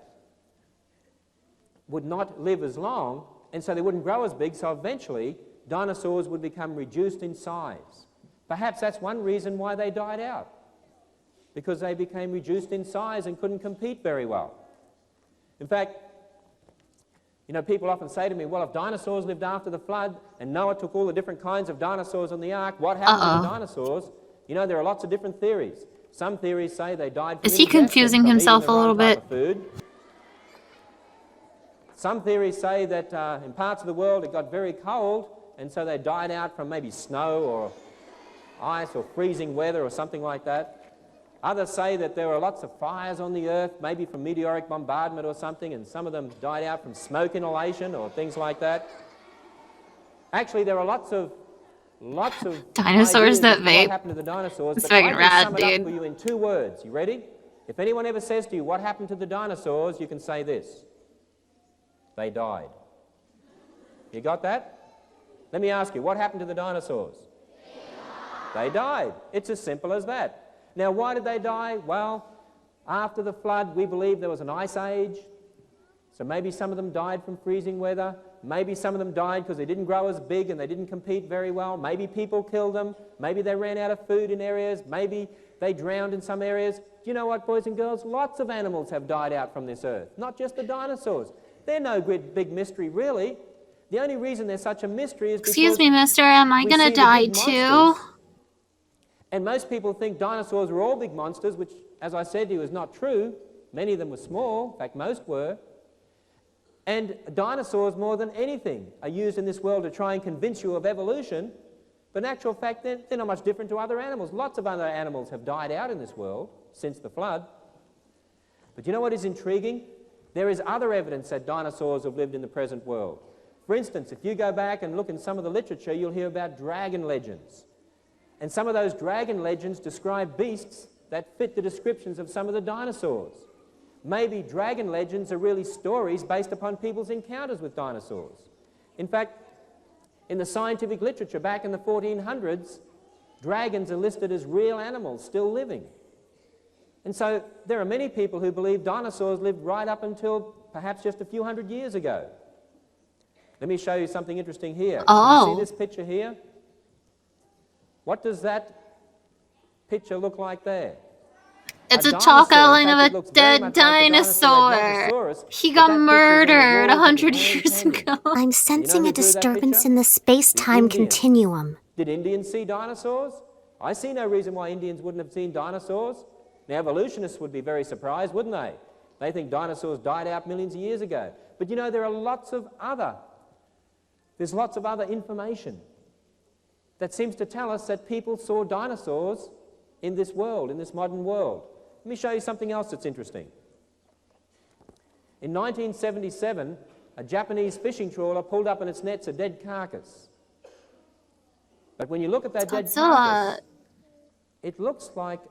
would not live as long, and so they wouldn't grow as big, so eventually dinosaurs would become reduced in size. Perhaps that's one reason why they died out, because they became reduced in size and couldn't compete very well. In fact, you know, people often say to me, well, if dinosaurs lived after the flood and Noah took all the different kinds of dinosaurs on the ark, what happened to the dinosaurs? You know, there are lots of different theories. Some theories say they died from Is he confusing himself a little bit? Food. Some theories say that in parts of the world it got very cold, and so they died out from maybe snow or ice or freezing weather or something like that. Others say that there were lots of fires on the earth, maybe from meteoric bombardment or something, and some of them died out from smoke inhalation or things like that. Actually, there are lots of dinosaurs that vape. What happened to the dinosaurs? It's but fucking I rad, can sum it dude. up for you in 2 words. You ready? If anyone ever says to you, what happened to the dinosaurs, you can say this: they died. You got that? Let me ask you, what happened to the dinosaurs? They died. It's as simple as that. Now, why did they die? Well, after the flood, we believe there was an ice age. So maybe some of them died from freezing weather. Maybe some of them died because they didn't grow as big and they didn't compete very well. Maybe people killed them. Maybe they ran out of food in areas. Maybe they drowned in some areas. Do you know what, boys and girls? Lots of animals have died out from this earth, not just the dinosaurs. They're no big mystery, really. The only reason they're such a mystery is because... Excuse me, mister, am I gonna die too? And most people think dinosaurs were all big monsters, which, as I said to you, is not true. Many of them were small. In fact, most were. And dinosaurs, more than anything, are used in this world to try and convince you of evolution. But in actual fact, they're not much different to other animals. Lots of other animals have died out in this world since the flood. But you know what is intriguing? There is other evidence that dinosaurs have lived in the present world. For instance, if you go back and look in some of the literature, you'll hear about dragon legends. And some of those dragon legends describe beasts that fit the descriptions of some of the dinosaurs. Maybe dragon legends are really stories based upon people's encounters with dinosaurs. In fact, in the scientific literature back in the 1400s, dragons are listed as real animals still living. And so there are many people who believe dinosaurs lived right up until perhaps just a few hundred years ago. Let me show you something interesting here. Oh. Can you see this picture here? What does that picture look like there? It's a chalk outline of a dead dinosaur. He got murdered 100 years ago. I'm sensing a disturbance in the space-time continuum. Did Indians see dinosaurs? I see no reason why Indians wouldn't have seen dinosaurs. Now, evolutionists would be very surprised, wouldn't they? They think dinosaurs died out millions of years ago. But you know, there's lots of other information that seems to tell us that people saw dinosaurs in this world, in this modern world. Let me show you something else that's interesting. In 1977, a Japanese fishing trawler pulled up in its nets a dead carcass. But when you look at that dead carcass, it looks like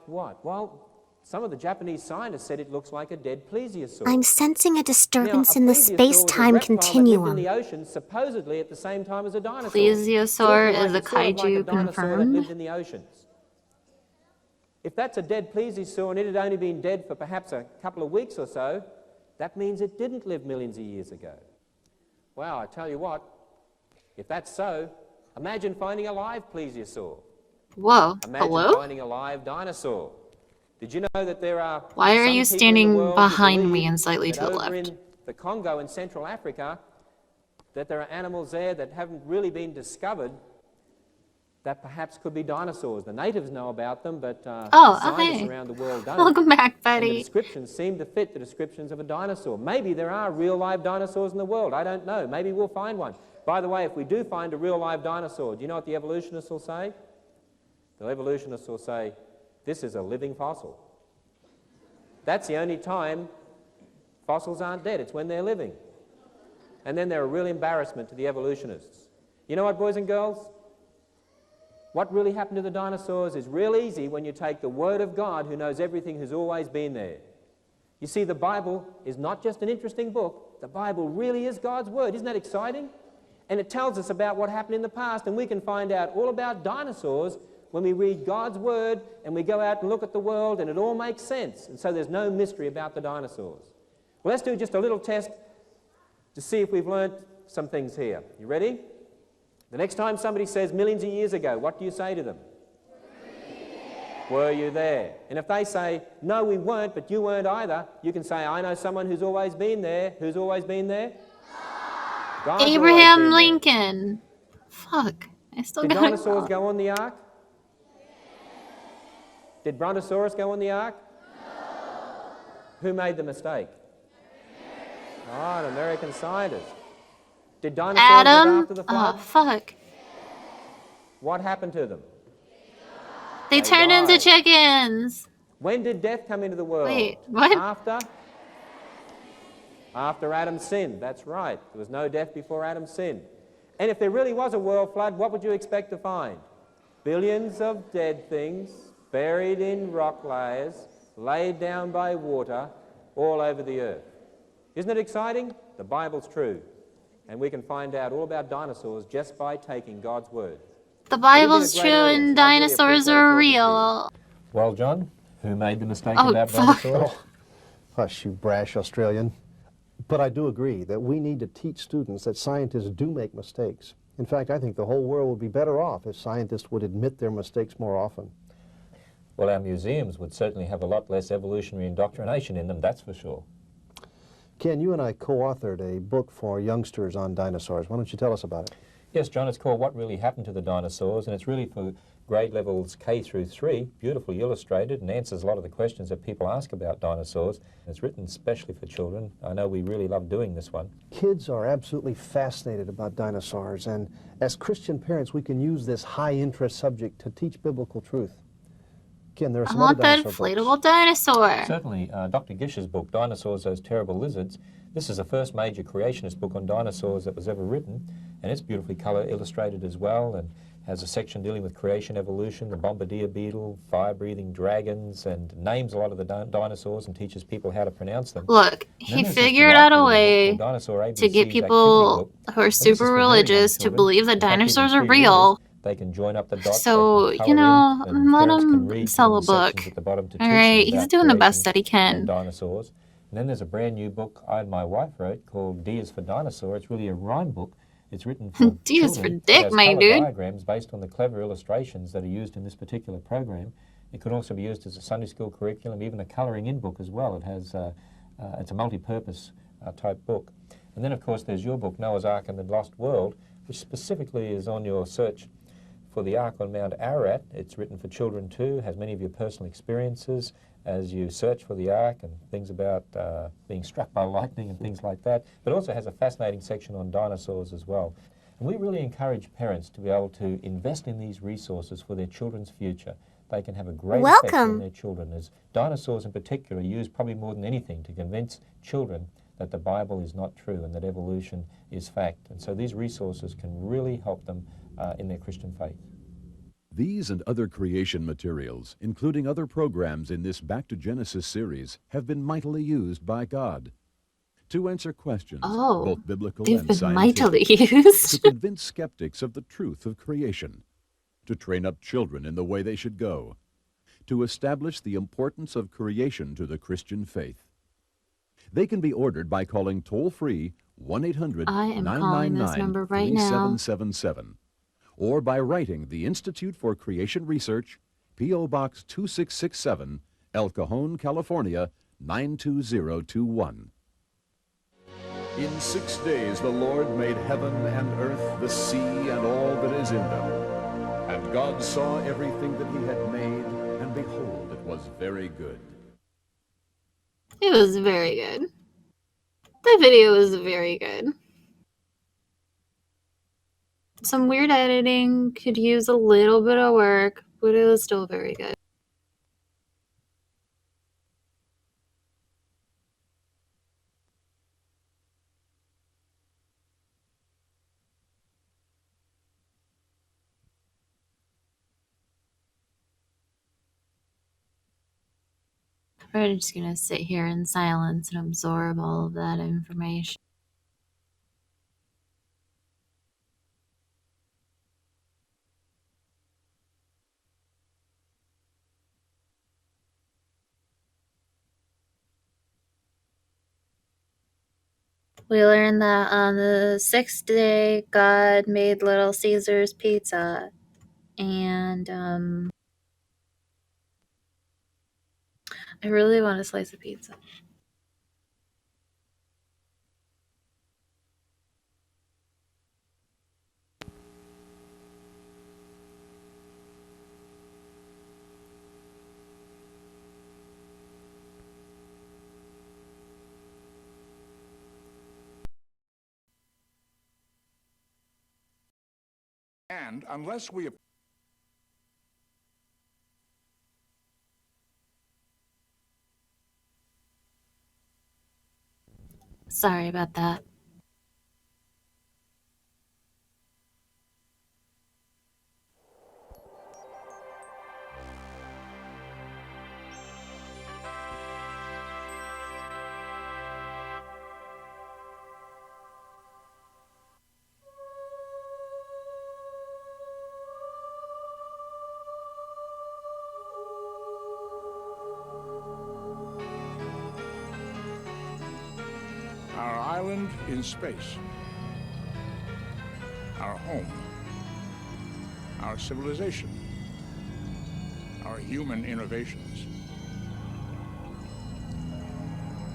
what? Well, some of the Japanese scientists said it looks like a dead plesiosaur. I'm sensing a disturbance in the space-time continuum. In the ocean, supposedly at the same time as a dinosaur. Plesiosaur is a kaiju confirmed. Lived in the oceans. If that's a dead plesiosaur and it had only been dead for perhaps a couple of weeks or so, that means it didn't live millions of years ago. Well, I tell you what, if that's so, Imagine finding a live plesiosaur. Whoa, Imagine hello? finding a live dinosaur. Did you know that there are Why are some you people in the standing world who behind me believe and slightly that to the over left? in the Congo in Central Africa, that there are animals there that haven't really been discovered that perhaps could be dinosaurs. The natives know about them, but scientists hey. around the world don't. Welcome back, And the buddy. descriptions seem to fit the descriptions of a dinosaur. Maybe there are real live dinosaurs in the world. I don't know. Maybe we'll find one. By the way, if we do find a real live dinosaur, do you know what the evolutionists will say? The evolutionists will say, this is a living fossil. That's the only time fossils aren't dead. It's when they're living. And then they're a real embarrassment to the evolutionists. You know what, boys and girls? What really happened to the dinosaurs is real easy when you take the Word of God, who knows everything, who's always been there. You see, the Bible is not just an interesting book. The Bible really is God's Word. Isn't that exciting? And it tells us about what happened in the past, and we can find out all about dinosaurs when we read God's Word and we go out and look at the world, and it all makes sense. And so there's no mystery about the dinosaurs. Well, let's do just a little test to see if we've learned some things here. You ready? The next time somebody says millions of years ago, what do you say to them? Were you there? And if they say, no, we weren't, but you weren't either, you can say, I know someone who's always been there. Who's always been there? God's always Abraham been there. Lincoln. Fuck. I still Did got dinosaurs it. go on the ark? Did Brontosaurus go on the ark? Who made the mistake? Oh, an American scientist. Did dinosaurs live Adam? after the flood? Oh, fuck. What happened to them? They turned into died. chickens. When did death come into the world? Wait, what? After Adam sinned, that's right. There was no death before Adam sinned. And if there really was a world flood, what would you expect to find? Billions of dead things buried in rock layers, laid down by water all over the earth. Isn't it exciting? The Bible's true. And we can find out all about dinosaurs just by taking God's Word. The Bible's true and dinosaurs are real. Well, John, who made the mistake Oh, about fuck. dinosaurs? Hush, you brash Australian. But I do agree that we need to teach students that scientists do make mistakes. In fact, I think the whole world would be better off if scientists would admit their mistakes more often. Well, our museums would certainly have a lot less evolutionary indoctrination in them, that's for sure. Ken, you and I co-authored a book for youngsters on dinosaurs. Why don't you tell us about it? Yes, John, it's called What Really Happened to the Dinosaurs, and it's really for grade levels K through 3, beautifully illustrated, and answers a lot of the questions that people ask about dinosaurs. It's written especially for children. I know we really love doing this one. Kids are absolutely fascinated about dinosaurs, and as Christian parents, we can use this high-interest subject to teach biblical truth. Ken, there are I some want other that dinosaur inflatable books. dinosaur. Certainly, Dr. Gish's book, Dinosaurs, Those Terrible Lizards, this is the first major creationist book on dinosaurs that was ever written, and it's beautifully color illustrated as well, and has a section dealing with creation, evolution, the bombardier beetle, fire-breathing dragons, and names a lot of the dinosaurs and teaches people how to pronounce them. Look, he figured out a way to get people who are super religious to believe that dinosaurs are real. They can join up the dots. So, you know, let him sell a book. Alright, he's doing the best that he can. Dinosaurs. And then there's a brand new book I and my wife wrote called D is for Dinosaur. It's really a rhyme book. It's written for D is for children. dick, It has my colour dude. diagrams based on the clever illustrations that are used in this particular program. It could also be used as a Sunday school curriculum, even a colouring in book as well. It has, it's a multi-purpose type book. And then, of course, there's your book, Noah's Ark and the Lost World, which specifically is on your search for the Ark on Mount Ararat. It's written for children too, has many of your personal experiences as you search for the Ark and things about being struck by lightning and things like that, but also has a fascinating section on dinosaurs as well. And we really encourage parents to be able to invest in these resources for their children's future. They can have a great effect on their children, as dinosaurs in particular are used probably more than anything to convince children that the Bible is not true and that evolution is fact. And so these resources can really help them in their Christian faith. These and other creation materials, including other programs in this Back to Genesis series, have been mightily used by God to answer questions, both biblical and scientific, to convince skeptics of the truth of creation, to train up children in the way they should go, to establish the importance of creation to the Christian faith. They can be ordered by calling toll-free 1-800-999-3777. or by writing the Institute for Creation Research, P.O. Box 2667, El Cajon, California, 92021. In 6 days the Lord made heaven and earth, the sea, and all that is in them. And God saw everything that he had made, and behold, it was very good. It was very good. The video was very good. Some weird editing, could use a little bit of work, but it was still very good. We're just gonna sit here in silence and absorb all of that information. We learned that on the 6th day, God made Little Caesar's pizza. And, I really want a slice of pizza. And unless we... Sorry about that. Our island in space, our home, our civilization, our human innovations.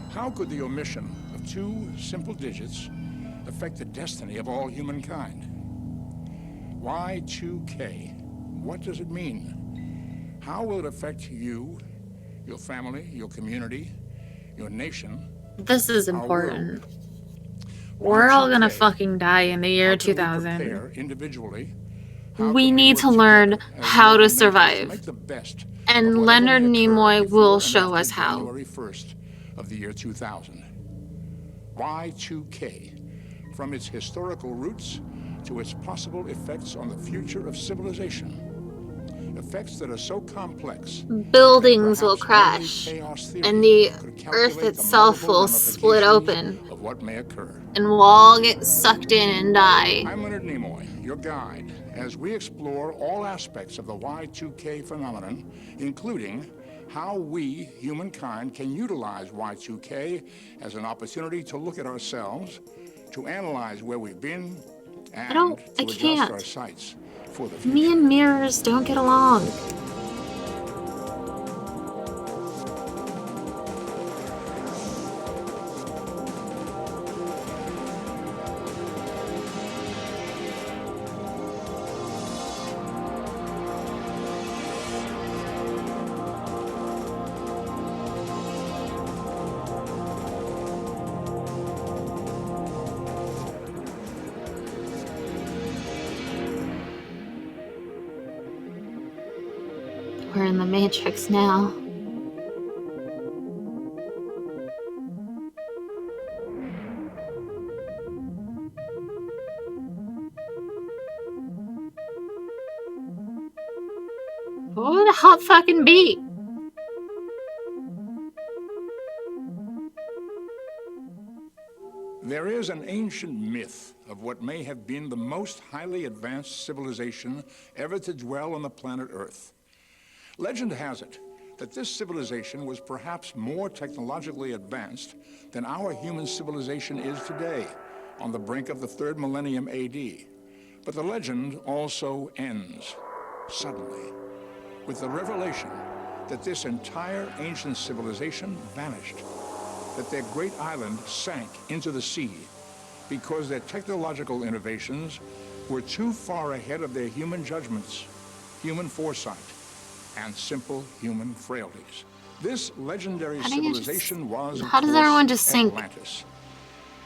How could the omission of 2 simple digits affect the destiny of all humankind? Y2K, what does it mean? How will it affect you, your family, your community, your nation? This is important. We're all gonna fucking die in the year 2000. Individually, we need to learn how to survive. And Leonard Nimoy will show us how. January 1st of the year 2000. Y2K, from its historical roots to its possible effects on the future of civilization. Effects that are so complex. Buildings will crash, and the Earth itself will split open, of what may occur. and we'll all get sucked in and die. I'm Leonard Nimoy, your guide, as we explore all aspects of the Y2K phenomenon, including how we, humankind, can utilize Y2K as an opportunity to look at ourselves, to analyze where we've been, and to adjust our sights for the future. Me and mirrors don't get along. We're in the Matrix now. What a hot fucking beat. There is an ancient myth of what may have been the most highly advanced civilization ever to dwell on the planet Earth. Legend has it that this civilization was perhaps more technologically advanced than our human civilization is today, on the brink of the 3rd millennium AD. But the legend also ends, suddenly, with the revelation that this entire ancient civilization vanished, that their great island sank into the sea because their technological innovations were too far ahead of their human judgments, human foresight, and simple human frailties. This legendary civilization was, of how does course, everyone just sink? Atlantis.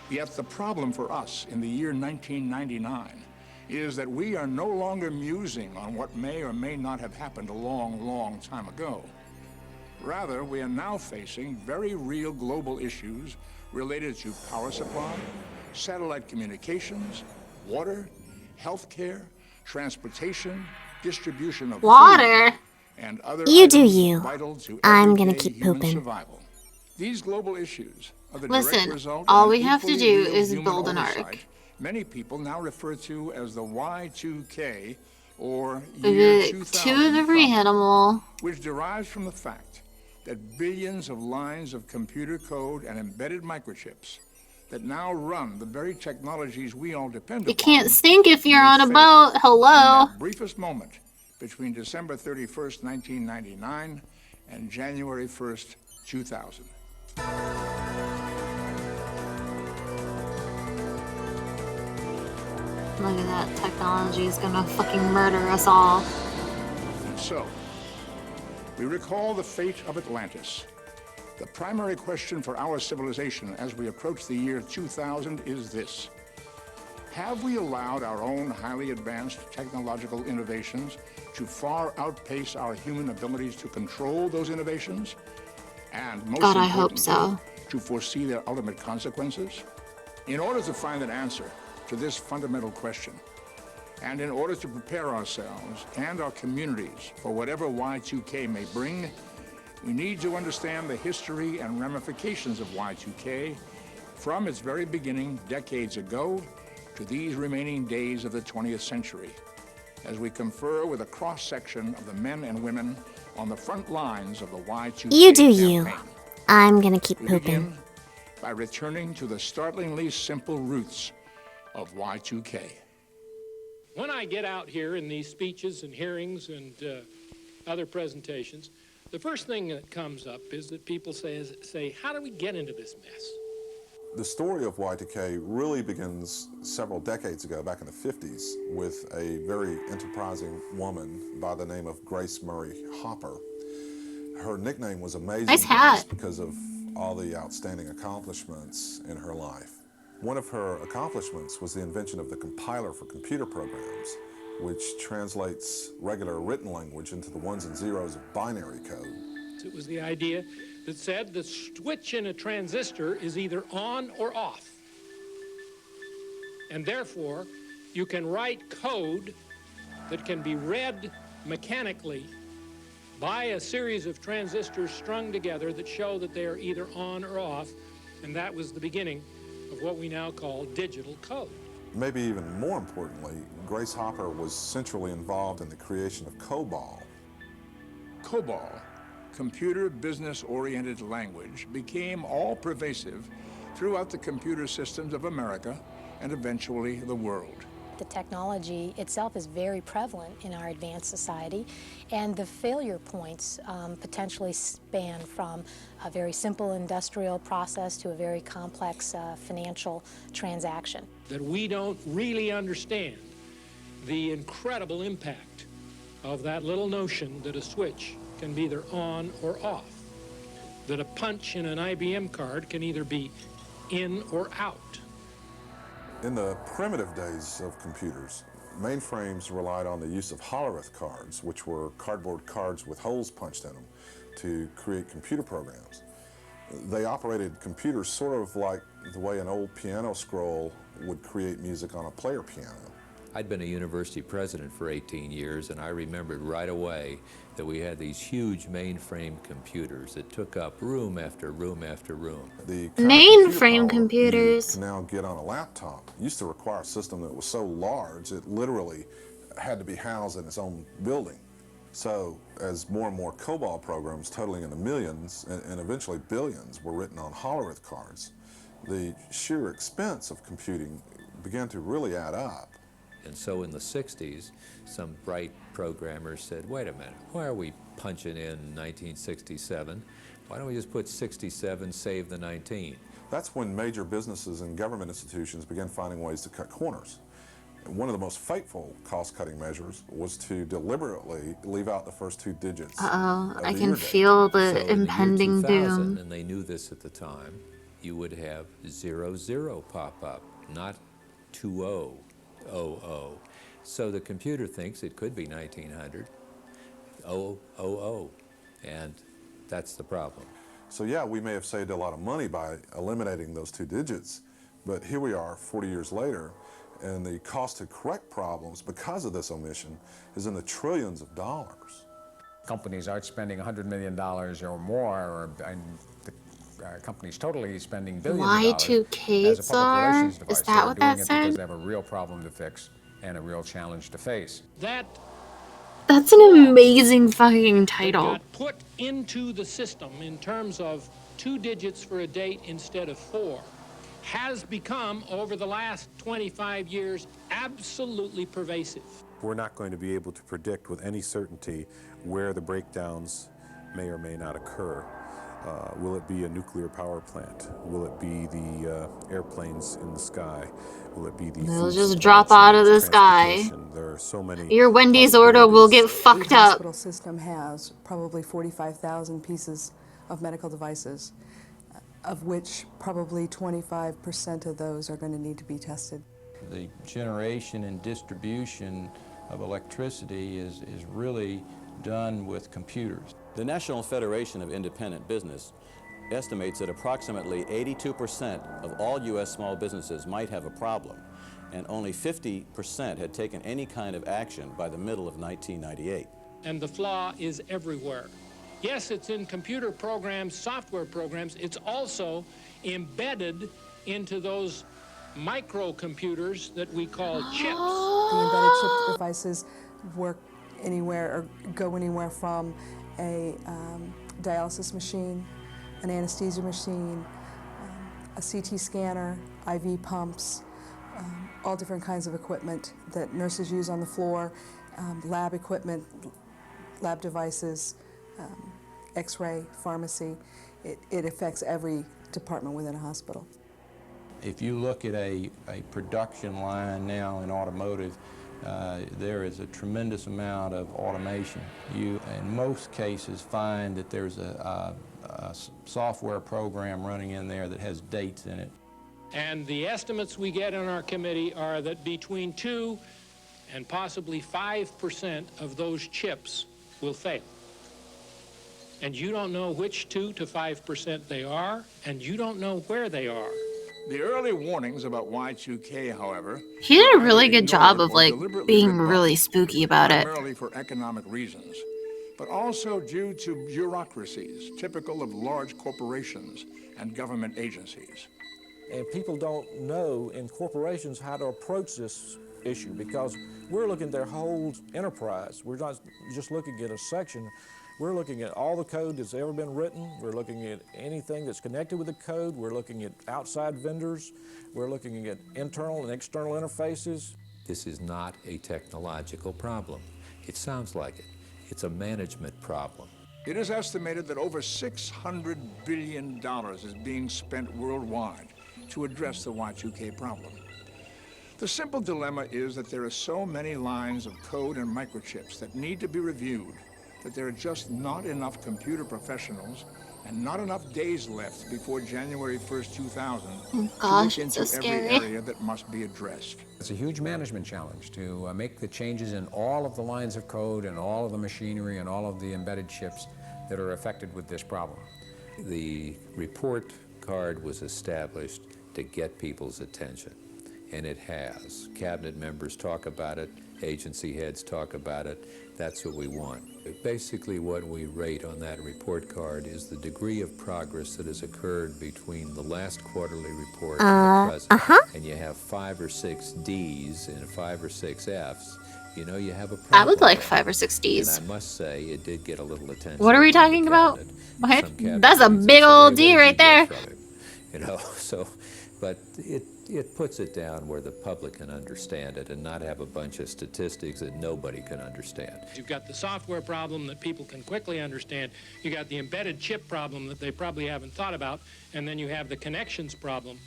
Yet the problem for us in the year 1999 is that we are no longer musing on what may or may not have happened a long, long time ago. Rather, we are now facing very real global issues related to power supply, satellite communications, water, healthcare, transportation, distribution of Water. food, and other You do items you. vital to I'm gonna everyday keep human pooping. survival. These global issues are the direct Listen, result all of we an have to equally do real is human build an oversight ark. many people now refer to as the Y2K, or We year get 2000 two of every problem, animal. which derives from the fact that billions of lines of computer code and embedded microchips that now run the very technologies we all depend upon. You can't sink if you're may on a fail boat. Hello. in that briefest moment between December 31st, 1999 and January 1st, 2000. Look at that. Technology is gonna fucking murder us all. And so, we recall the fate of Atlantis. The primary question for our civilization as we approach the year 2000 is this: have we allowed our own highly advanced technological innovations to far outpace our human abilities to control those innovations? And most God, I hope importantly, so. to foresee their ultimate consequences? In order to find an answer to this fundamental question, and in order to prepare ourselves and our communities for whatever Y2K may bring, we need to understand the history and ramifications of Y2K from its very beginning decades ago to these remaining days of the 20th century, as we confer with a cross-section of the men and women on the front lines of the Y2K You do campaign. you. I'm gonna keep We pooping. begin by returning to the startlingly simple roots of Y2K. When I get out here in these speeches and hearings and other presentations, the first thing that comes up is that people say, how do we get into this mess? The story of Y2K really begins several decades ago, back in the 50s, with a very enterprising woman by the name of Grace Murray Hopper. Her nickname was Amazing Nice Grace hat. because of all the outstanding accomplishments in her life. One of her accomplishments was the invention of the compiler for computer programs, which translates regular written language into the ones and zeros of binary code. It was the idea that said the switch in a transistor is either on or off. And therefore, you can write code that can be read mechanically by a series of transistors strung together that show that they are either on or off, and that was the beginning of what we now call digital code. Maybe even more importantly, Grace Hopper was centrally involved in the creation of COBOL. COBOL, computer business-oriented language, became all-pervasive throughout the computer systems of America and eventually the world. The technology itself is very prevalent in our advanced society, and the failure points potentially span from a very simple industrial process to a very complex financial transaction. That we don't really understand the incredible impact of that little notion that a switch can be either on or off, that a punch in an IBM card can either be in or out. In the primitive days of computers, mainframes relied on the use of Hollerith cards, which were cardboard cards with holes punched in them, to create computer programs. They operated computers sort of like the way an old piano scroll would create music on a player piano. I'd been a university president for 18 years, and I remembered right away that we had these huge mainframe computers that took up room after room after room. The Mainframe computers. you can now get on a laptop used to require a system that was so large it literally had to be housed in its own building. So as more and more COBOL programs totaling in the millions and eventually billions were written on Hollerith cards, the sheer expense of computing began to really add up. And so in the 60s, some bright programmers said, wait a minute, why are we punching in 1967? Why don't we just put 67, save the 19? That's when major businesses and government institutions began finding ways to cut corners. One of the most fateful cost-cutting measures was to deliberately leave out the first 2 digits. Uh-oh, I the can year date. feel the So impending in the year 2000, doom. and they knew this at the time, you would have 00 pop up, not 2000. So the computer thinks it could be 1900, 000, and that's the problem. So yeah, we may have saved a lot of money by eliminating those 2 digits, but here we are 40 years later, and the cost to correct problems because of this omission is in the trillions of dollars. Companies aren't spending $100 million or more, and the companies totally spending billions of dollars Y2K, as a public relations device. Is that what that They're doing it said? because they have a real problem to fix and a real challenge to face. That's an amazing fucking title. Got put into the system in terms of 2 digits for a date instead of 4 has become, over the last 25 years, absolutely pervasive. We're not going to be able to predict with any certainty where the breakdowns may or may not occur. Will it be a nuclear power plant? Will it be the airplanes in the sky? Will it be the They'll food just supply drop out of chains, the sky. transportation? There are so many. Your Wendy's order will get fucked The up. hospital system has probably 45,000 pieces of medical devices, of which probably 25% of those are going to need to be tested. The generation and distribution of electricity is really done with computers. The National Federation of Independent Business estimates that approximately 82% of all U.S. small businesses might have a problem, and only 50% had taken any kind of action by the middle of 1998. And the flaw is everywhere. Yes, it's in computer programs, software programs. It's also embedded into those microcomputers that we call chips. The embedded chip devices work anywhere or go anywhere from a dialysis machine, an anesthesia machine, a CT scanner, IV pumps, all different kinds of equipment that nurses use on the floor, lab equipment, lab devices, X-ray, pharmacy. It affects every department within a hospital. If you look at a production line now in automotive, there is a tremendous amount of automation. You, in most cases, find that there's a software program running in there that has dates in it. And the estimates we get on our committee are that between 2 and possibly 5% of those chips will fail. And you don't know which 2 to 5% they are, and you don't know where they are. The early warnings about Y2K, however, He did a really good job of like being really spooky about it. primarily for economic reasons, but also due to bureaucracies typical of large corporations and government agencies. And people don't know in corporations how to approach this issue because we're looking at their whole enterprise. We're not just looking at a section. We're looking at all the code that's ever been written. We're looking at anything that's connected with the code. We're looking at outside vendors. We're looking at internal and external interfaces. This is not a technological problem. It sounds like it. It's a management problem. It is estimated that over $600 billion is being spent worldwide to address the Y2K problem. The simple dilemma is that there are so many lines of code and microchips that need to be reviewed that there are just not enough computer professionals and not enough days left before January 1st, 2000 Gosh, to look it's into so every scary. area that must be addressed. It's a huge management challenge to make the changes in all of the lines of code and all of the machinery and all of the embedded chips that are affected with this problem. The report card was established to get people's attention, and it has. Cabinet members talk about it, agency heads talk about it. That's what we want. Basically, what we rate on that report card is the degree of progress that has occurred between the last quarterly report and the present. And you have 5 or 6 Ds and 5 or 6 Fs. You know you have a problem. I would like 5 or 6 Ds. And I must say, it did get a little attention. What are we talking about? What? That's a big old D right there. You know, so But it puts it down where the public can understand it and not have a bunch of statistics that nobody can understand. You've got the software problem that people can quickly understand. You got the embedded chip problem that they probably haven't thought about. And then you have the connections problem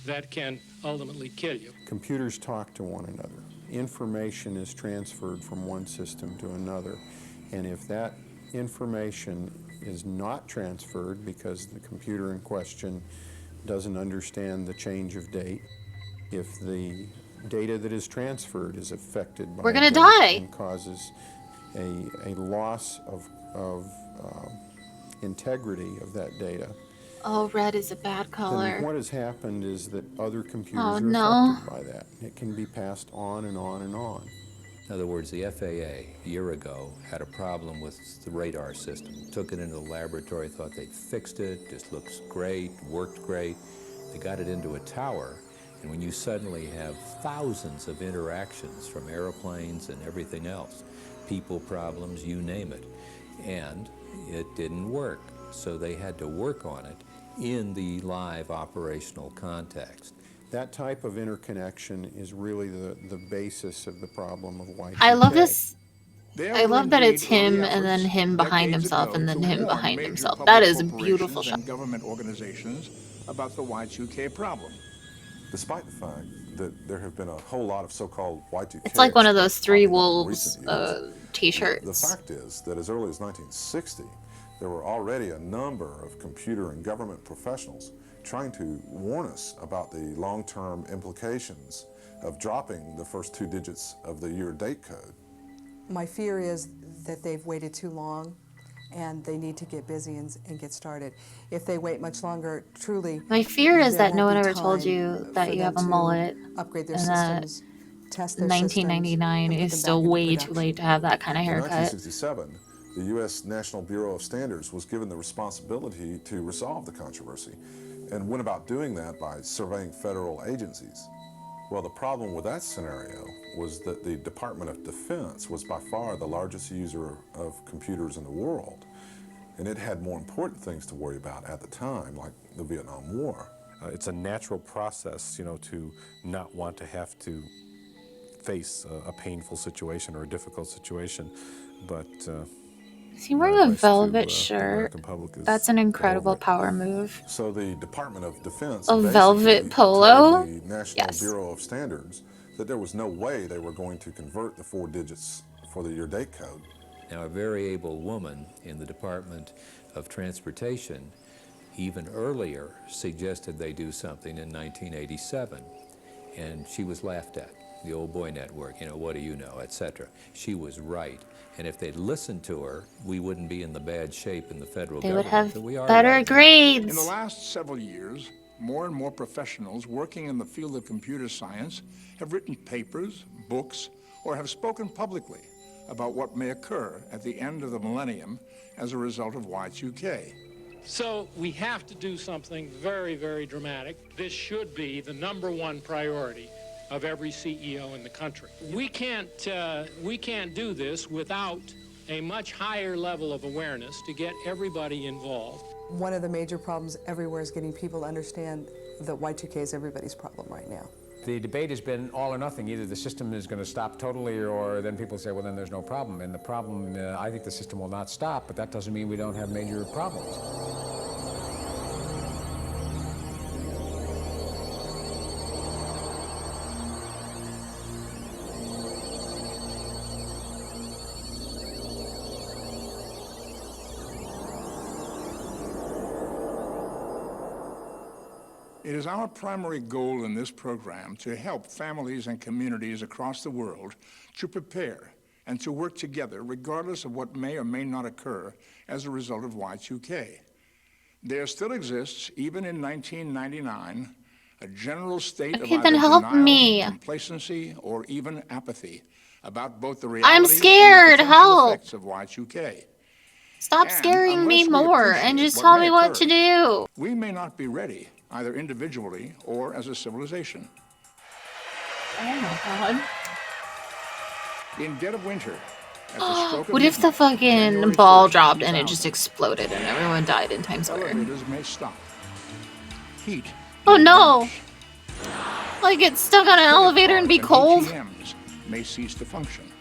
that can ultimately kill you. Computers talk to one another. Information is transferred from one system to another. And if that information is not transferred because the computer in question doesn't understand the change of date, if the data that is transferred is affected by We're gonna date die. and causes a loss of integrity of that data, Oh, red is a bad then color. what has happened is that other computers Oh, are no. affected by that. It can be passed on and on and on. In other words, the FAA, a year ago, had a problem with the radar system. Took it into the laboratory, thought they'd fixed it, just looks great, worked great. They got it into a tower, and when you suddenly have thousands of interactions from airplanes and everything else, people problems, you name it, and it didn't work. So they had to work on it in the live operational context. That type of interconnection is really the basis of the problem of Y2K. I love this. There I were love that it's indeed early him and then efforts him behind decades himself ago and then to him warn behind major himself. public That is a beautiful corporations shot. and government organizations about the Y2K problem. Despite the fact that there have been a whole lot of so-called Y2K It's like one of those experts Three popping up in Wolves recent years, t-shirts. the fact is that as early as 1960, there were already a number of computer and government professionals trying to warn us about the long-term implications of dropping the first 2 digits of the year date code. My fear is that they've waited too long and they need to get busy and get started. If they wait much longer, truly, My fear is there that no won't one be ever told time you that for you them have a to mullet upgrade their and that systems, test their systems, 1999 and put is them still back into way too production. late to have that kind of In haircut. 1967, the U.S. National Bureau of Standards was given the responsibility to resolve the controversy and went about doing that by surveying federal agencies. Well, the problem with that scenario was that the Department of Defense was by far the largest user of computers in the world, and it had more important things to worry about at the time, like the Vietnam War. It's a natural process, you know, to not want to have to face a painful situation or a difficult situation, but Is he wearing a velvet shirt? That's an incredible power move. So the Department of Defense A velvet basically polo? told the National Yes. Bureau of Standards that there was no way they were going to convert the 4 digits for the year date code. Now, a very able woman in the Department of Transportation even earlier suggested they do something in 1987, and she was laughed at. The old boy network, you know, what do you know, etc. She was right, and if they'd listened to her, we wouldn't be in the bad shape in the federal They would government have that we are better right now. grades. In the last several years, more and more professionals working in the field of computer science have written papers, books, or have spoken publicly about what may occur at the end of the millennium as a result of Y2K. So we have to do something very, very dramatic. This should be the #1 priority of every CEO in the country. We can't do this without a much higher level of awareness to get everybody involved. One of the major problems everywhere is getting people to understand that Y2K is everybody's problem right now. The debate has been all or nothing. Either the system is going to stop totally, or then people say, well, then there's no problem. And the problem, I think the system will not stop, but that doesn't mean we don't have major problems. It is our primary goal in this program to help families and communities across the world to prepare and to work together regardless of what may or may not occur as a result of Y2K. There still exists, even in 1999, a general state of Okay, either then help denial, me. complacency, or even apathy about both the I'm reality scared. and the potential Help. effects of Y2K. Stop And scaring me unless we more and appreciate just what tell may me what occur, to do. we may not be ready, either individually or as a civilization. Oh my god. In dead of winter, at the stroke of What if the midnight, fucking January ball 1st, dropped and it 2000, just exploded and everyone died in Times Square? elevators may stop. Heat Oh may no! vanish, Like get stuck on an elevator and be cold? ATMs may cease to function.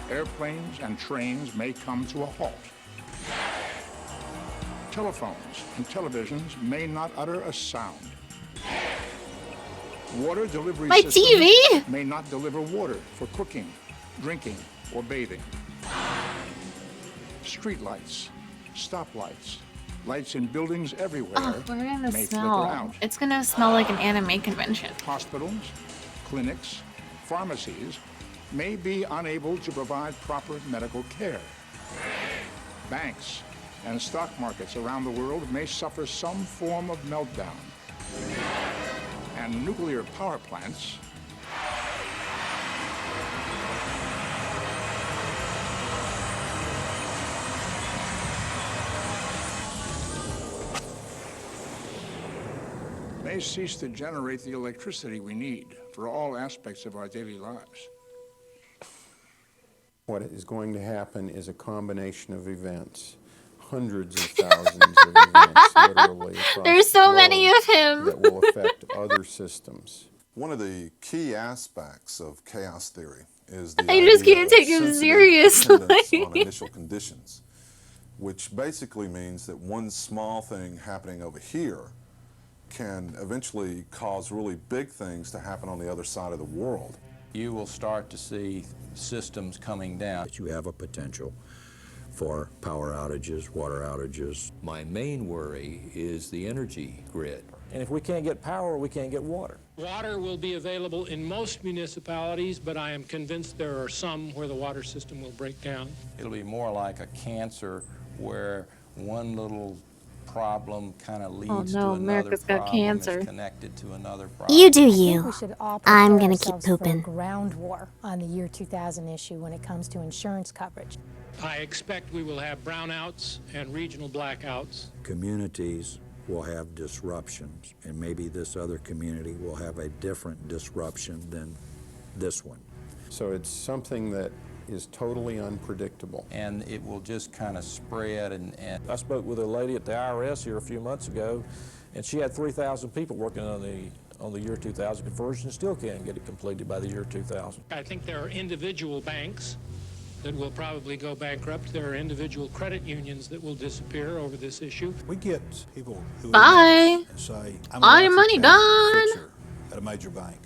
Airplanes and trains may come to a halt. Telephones and televisions may not utter a sound. Water delivery systems may not deliver water for cooking, drinking, or bathing. Street lights, stoplights, lights in buildings everywhere We're gonna may smell. flicker out. It's gonna smell like an anime convention. Hospitals, clinics, pharmacies may be unable to provide proper medical care. Banks and stock markets around the world may suffer some form of meltdown. And nuclear power plants may cease to generate the electricity we need for all aspects of our daily lives. What is going to happen is a combination of events. Hundreds of thousands of events literally across There's so the many globe of him. that will affect other systems. One of the key aspects of chaos theory is the I just idea can't of take him sensitive seriously. dependence on initial conditions, which basically means that one small thing happening over here can eventually cause really big things to happen on the other side of the world. You will start to see systems coming down. That you have a potential for power outages, water outages. My main worry is the energy grid. And if we can't get power, we can't get water. Water will be available in most municipalities, but I am convinced there are some where the water system will break down. It'll be more like a cancer where one little problem kind of leads to another America's got problem, cancer. is connected to another problem. You do I think you. we should all I'm prepare gonna keep ourselves for a pooping. ground war on the year 2000 issue when it comes to insurance coverage. I expect we will have brownouts and regional blackouts. Communities will have disruptions, and maybe this other community will have a different disruption than this one. So it's something that is totally unpredictable. And it will just kind of spread and I spoke with a lady at the IRS here a few months ago, and she had 3,000 people working on the year 2000 conversion and still can't get it completed by the year 2000. I think there are individual banks that will probably go bankrupt. There are individual credit unions that will disappear over this issue. We get people who Bye. and say, I'm All an your money asset done. fixer at a major bank.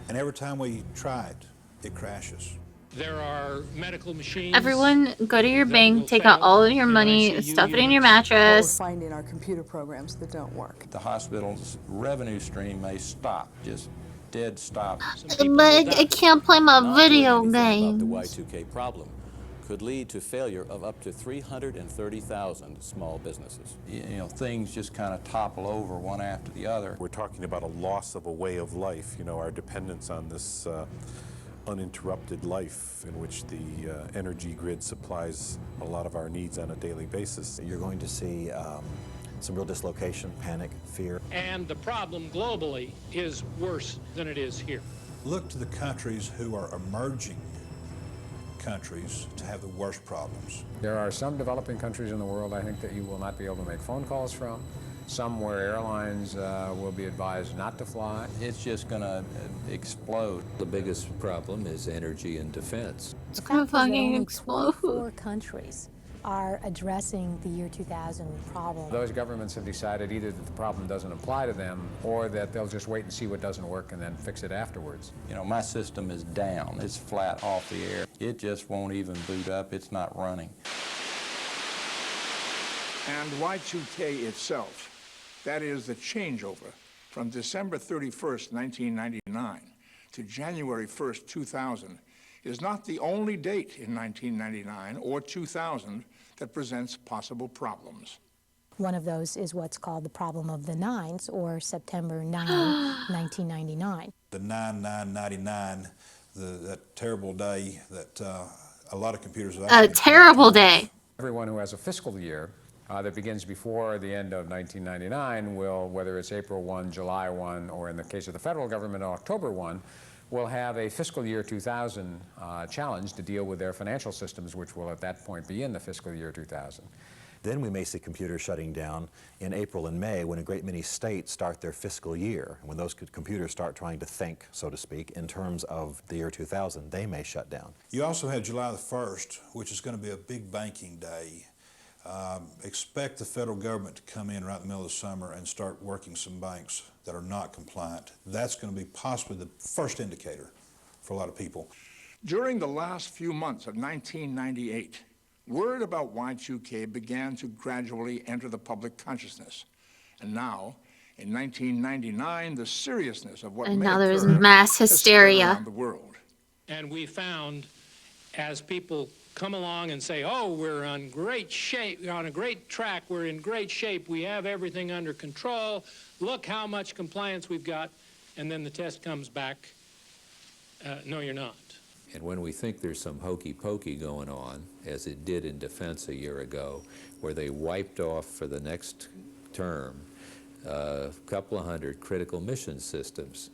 And every time we try it, it crashes. There are medical machines. Everyone, go to your bank, take out all of your money, stuff it in your mattress. What we're finding are computer programs that don't work. the hospital's revenue stream may stop, just dead stop. But I can't play my video About game. the Y2K problem could lead to failure of up to 330,000 small businesses. You know, things just kind of topple over one after the other. We're talking about a loss of a way of life, you know, our dependence on this uninterrupted life in which the energy grid supplies a lot of our needs on a daily basis. You're going to see some real dislocation, panic, fear. And the problem globally is worse than it is here. Look to the countries who are emerging countries to have the worst problems. There are some developing countries in the world, I think, that you will not be able to make phone calls from. Some where airlines will be advised not to fly. It's just going to explode. The biggest problem is energy and defense. It's gonna fucking explode. 4 countries are addressing the year 2000 problem. Those governments have decided either that the problem doesn't apply to them or that they'll just wait and see what doesn't work and then fix it afterwards. You know, my system is down. It's flat off the air. It just won't even boot up. It's not running. And Y2K itself, that is the changeover from December 31st, 1999 to January 1st, 2000, is not the only date in 1999 or 2000 that presents possible problems. One of those is what's called the problem of the nines, or September 9, 1999. The 9/9/99, that terrible day that a lot of computers have A terrible day. Everyone who has a fiscal year that begins before the end of 1999 will, whether it's April 1, July 1, or in the case of the federal government, October 1, will have a fiscal year 2000 challenge to deal with their financial systems, which will at that point be in the fiscal year 2000. Then we may see computers shutting down in April and May when a great many states start their fiscal year. When those computers start trying to think, so to speak, in terms of the year 2000, they may shut down. You also have July the 1st, which is going to be a big banking day. Expect the federal government to come in right in the middle of the summer and start working some banks that are not compliant. That's going to be possibly the first indicator for a lot of people. During the last few months of 1998, word about Y2K began to gradually enter the public consciousness. And now, in 1999, the seriousness of what And may now there's occur mass has spread hysteria. around the world. And we found, as people come along and say, oh, we're on great shape, we're on a great track, we're in great shape, we have everything under control, look how much compliance we've got, and then the test comes back, no, you're not. And when we think there's some hokey pokey going on, as it did in defense a year ago, where they wiped off for the next term a couple of hundred critical mission systems,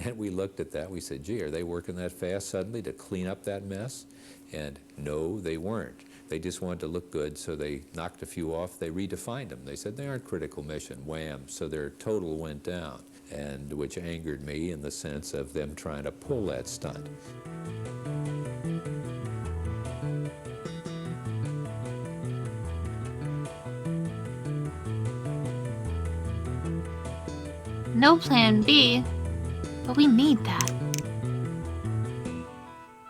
and we looked at that, we said, gee, are they working that fast suddenly to clean up that mess? And no, they weren't. They just wanted to look good, so they knocked a few off. They redefined them. They said they aren't critical mission, wham, so their total went down, and which angered me in the sense of them trying to pull that stunt. No plan B, but we need that.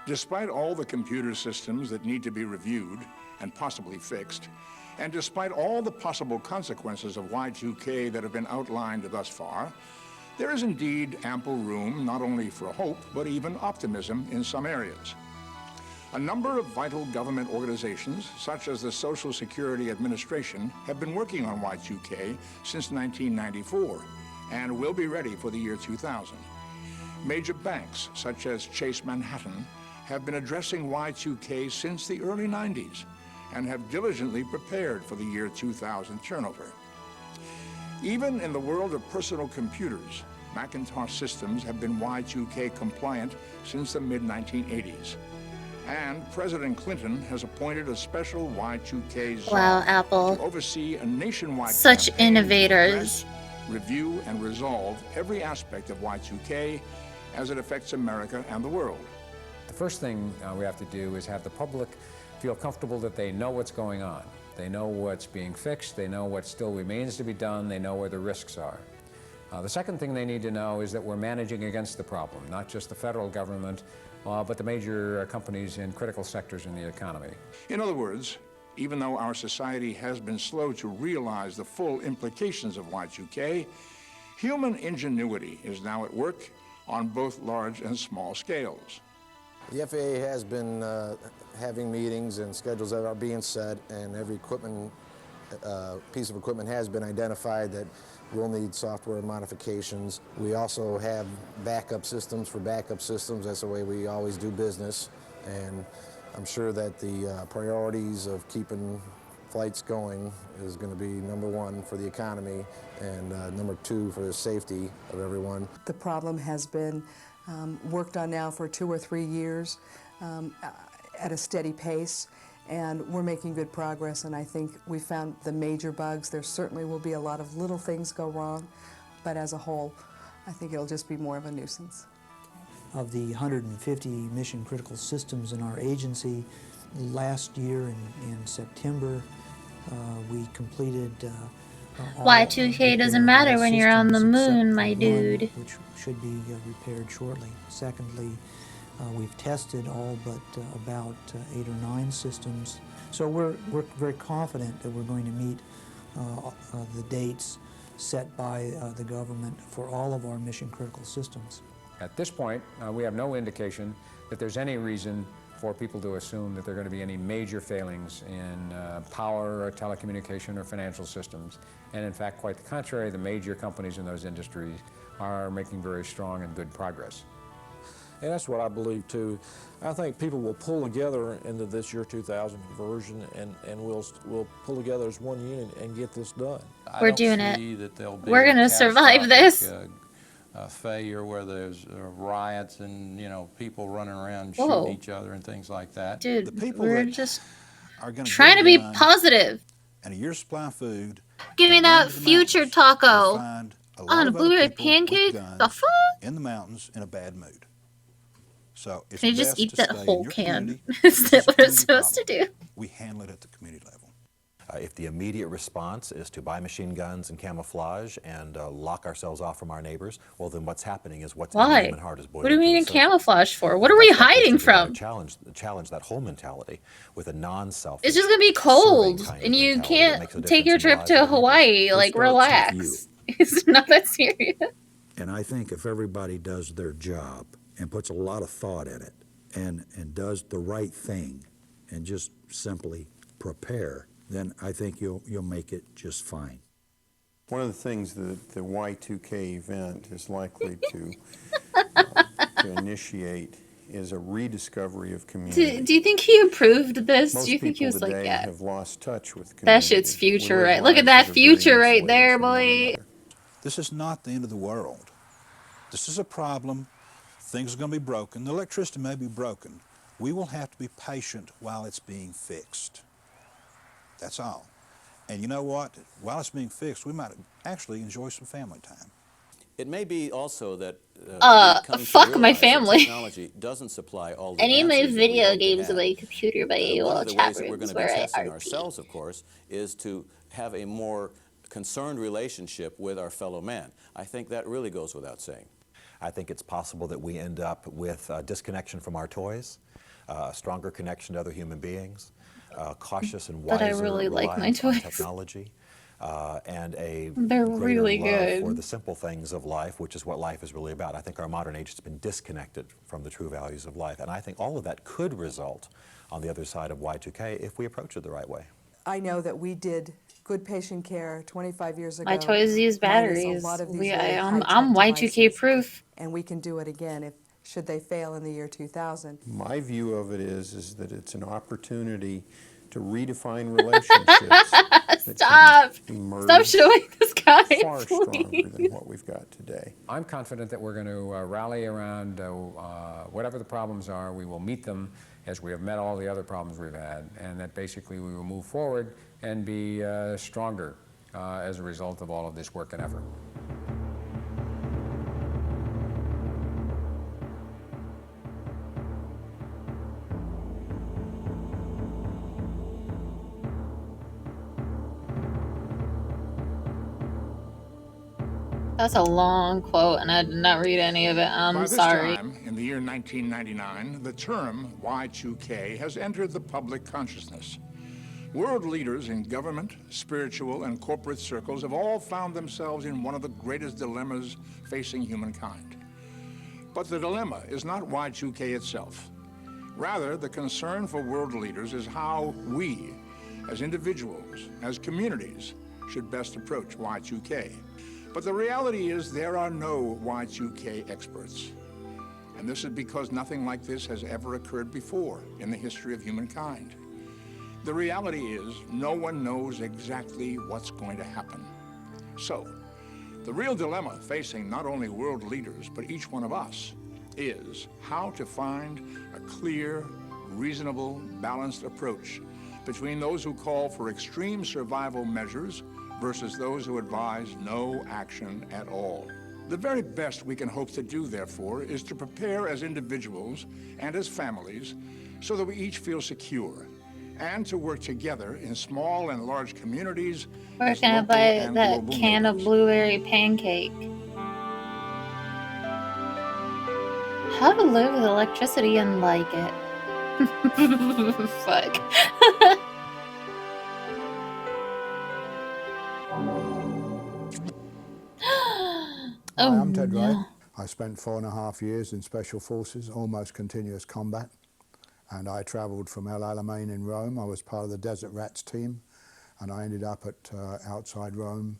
Despite all the computer systems that need to be reviewed and possibly fixed, and despite all the possible consequences of Y2K that have been outlined thus far, there is indeed ample room not only for hope, but even optimism in some areas. A number of vital government organizations, such as the Social Security Administration, have been working on Y2K since 1994 and will be ready for the year 2000. Major banks, such as Chase Manhattan, have been addressing Y2K since the early 90s and have diligently prepared for the year 2000 turnover. Even in the world of personal computers, Macintosh systems have been Y2K compliant since the mid-1980s. And President Clinton has appointed a special Y2K czar Wow, Apple. to oversee a nationwide Such campaign to innovators. address, review, and resolve every aspect of Y2K as it affects America and the world. The first thing we have to do is have the public feel comfortable that they know what's going on. They know what's being fixed, they know what still remains to be done, they know where the risks are. The second thing they need to know is that we're managing against the problem, not just the federal government, but the major companies in critical sectors in the economy. In other words, even though our society has been slow to realize the full implications of Y2K, human ingenuity is now at work on both large and small scales. The FAA has been having meetings and schedules that are being set, and every piece of equipment has been identified that will need software modifications. We also have backup systems for backup systems. That's the way we always do business. And I'm sure that the priorities of keeping flights going is going to be number one for the economy and number two for the safety of everyone. The problem has been worked on now for 2 or 3 years at a steady pace, and we're making good progress, and I think we found the major bugs. There certainly will be a lot of little things go wrong, but as a whole, I think it'll just be more of a nuisance. Of the 150 mission critical systems in our agency, last year in September, we completed Y2K doesn't matter when you're on the moon, my dude. Which should be repaired shortly. Secondly, we've tested all but about 8 or 9 systems. So we're very confident that we're going to meet the dates set by the government for all of our mission critical systems. At this point, we have no indication that there's any reason for people to assume that there are going to be any major failings in power or telecommunication or financial systems. And in fact, quite the contrary, the major companies in those industries are making very strong and good progress. And that's what I believe too. I think people will pull together into this year 2000 conversion, and we'll pull together as one unit and get this done. We're doing it. We're going to survive this. Failure where there's riots and people running around Whoa. shooting each other and things like that. Dude, the people we're that just are going trying to be positive. and a year's supply of food. Give me that future taco Find a lot on a of other blueberry people with pancake. The guns fuck? in the mountains in a bad mood. So it's Can you just best eat to that stay whole in your can? community. Is This that is a what it's community supposed to problem. do? We handle it at the community level. If the immediate response is to buy machine guns and camouflage and lock ourselves off from our neighbors, well, then what's happening is what's in the Why? human heart is boiling What do we to need the in surface. camouflage for? What are we hiding from? Challenge that whole mentality with a non-selfish. It's just gonna be cold, and you can't take your trip to Hawaii. Like, relax. It's not that serious. And I think if everybody does their job and puts a lot of thought in it and does the right thing and just simply prepare, then I think you'll make it just fine. One of the things that the Y2K event is likely to initiate is a rediscovery of community. Do you think he approved this? Most Do you think he people was like, today yeah, have lost touch with community. that shit's future, We live right? Look at lives that are very future right insulated there, from one boy. another. This is not the end of the world. This is a problem. Things are going to be broken. The electricity may be broken. We will have to be patient while it's being fixed. That's all. And you know what? While it's being fixed, we might actually enjoy some family time. It may be also that we've come to fuck my realize that family. technology doesn't supply all the Any of my answers that we video hope to games have. on my computer by One AOL of the chat ways that we're going rooms to be where I testing RP. ourselves, of course, is to have a more concerned relationship with our fellow man. I think that really goes without saying. I think it's possible that we end up with disconnection from our toys, a stronger connection to other human beings, cautious and But I wiser really like my reliance on toys. technology, and a They're greater really love good. for the simple things of life, which is what life is really about. I think our modern age has been disconnected from the true values of life, and I think all of that could result on the other side of Y2K if we approach it the right way. I know that we did good patient care 25 years ago. My toys use batteries. minus a lot of these I'm high-tech Y2K devices, proof. and we can do it again if should they fail in the year 2000. My view of it is that it's an opportunity to redefine relationships that Stop! can emerge Stop showing this guy, far stronger than what we've got today. I'm confident that we're going to rally around whatever the problems are. We will meet them as we have met all the other problems we've had, and that basically we will move forward and be stronger as a result of all of this work and effort. That's a long quote, and I did not read any of it. I'm By this sorry. time, in the year 1999, the term Y2K has entered the public consciousness. World leaders in government, spiritual, and corporate circles have all found themselves in one of the greatest dilemmas facing humankind. But the dilemma is not Y2K itself. Rather, the concern for world leaders is how we, as individuals, as communities, should best approach Y2K. But the reality is there are no Y2K experts. And this is because nothing like this has ever occurred before in the history of humankind. The reality is no one knows exactly what's going to happen. So, the real dilemma facing not only world leaders, but each one of us, is how to find a clear, reasonable, balanced approach between those who call for extreme survival measures versus those who advise no action at all. The very best we can hope to do, therefore, is to prepare as individuals and as families so that we each feel secure, and to work together in small and large communities. Where can I buy that can of blueberry pancake? How to live with electricity and like it. Fuck. Hi, I'm Ted Wright. I spent 4.5 years in Special Forces, almost continuous combat, and I travelled from El Alamein in Rome. I was part of the Desert Rats team, and I ended up at outside Rome,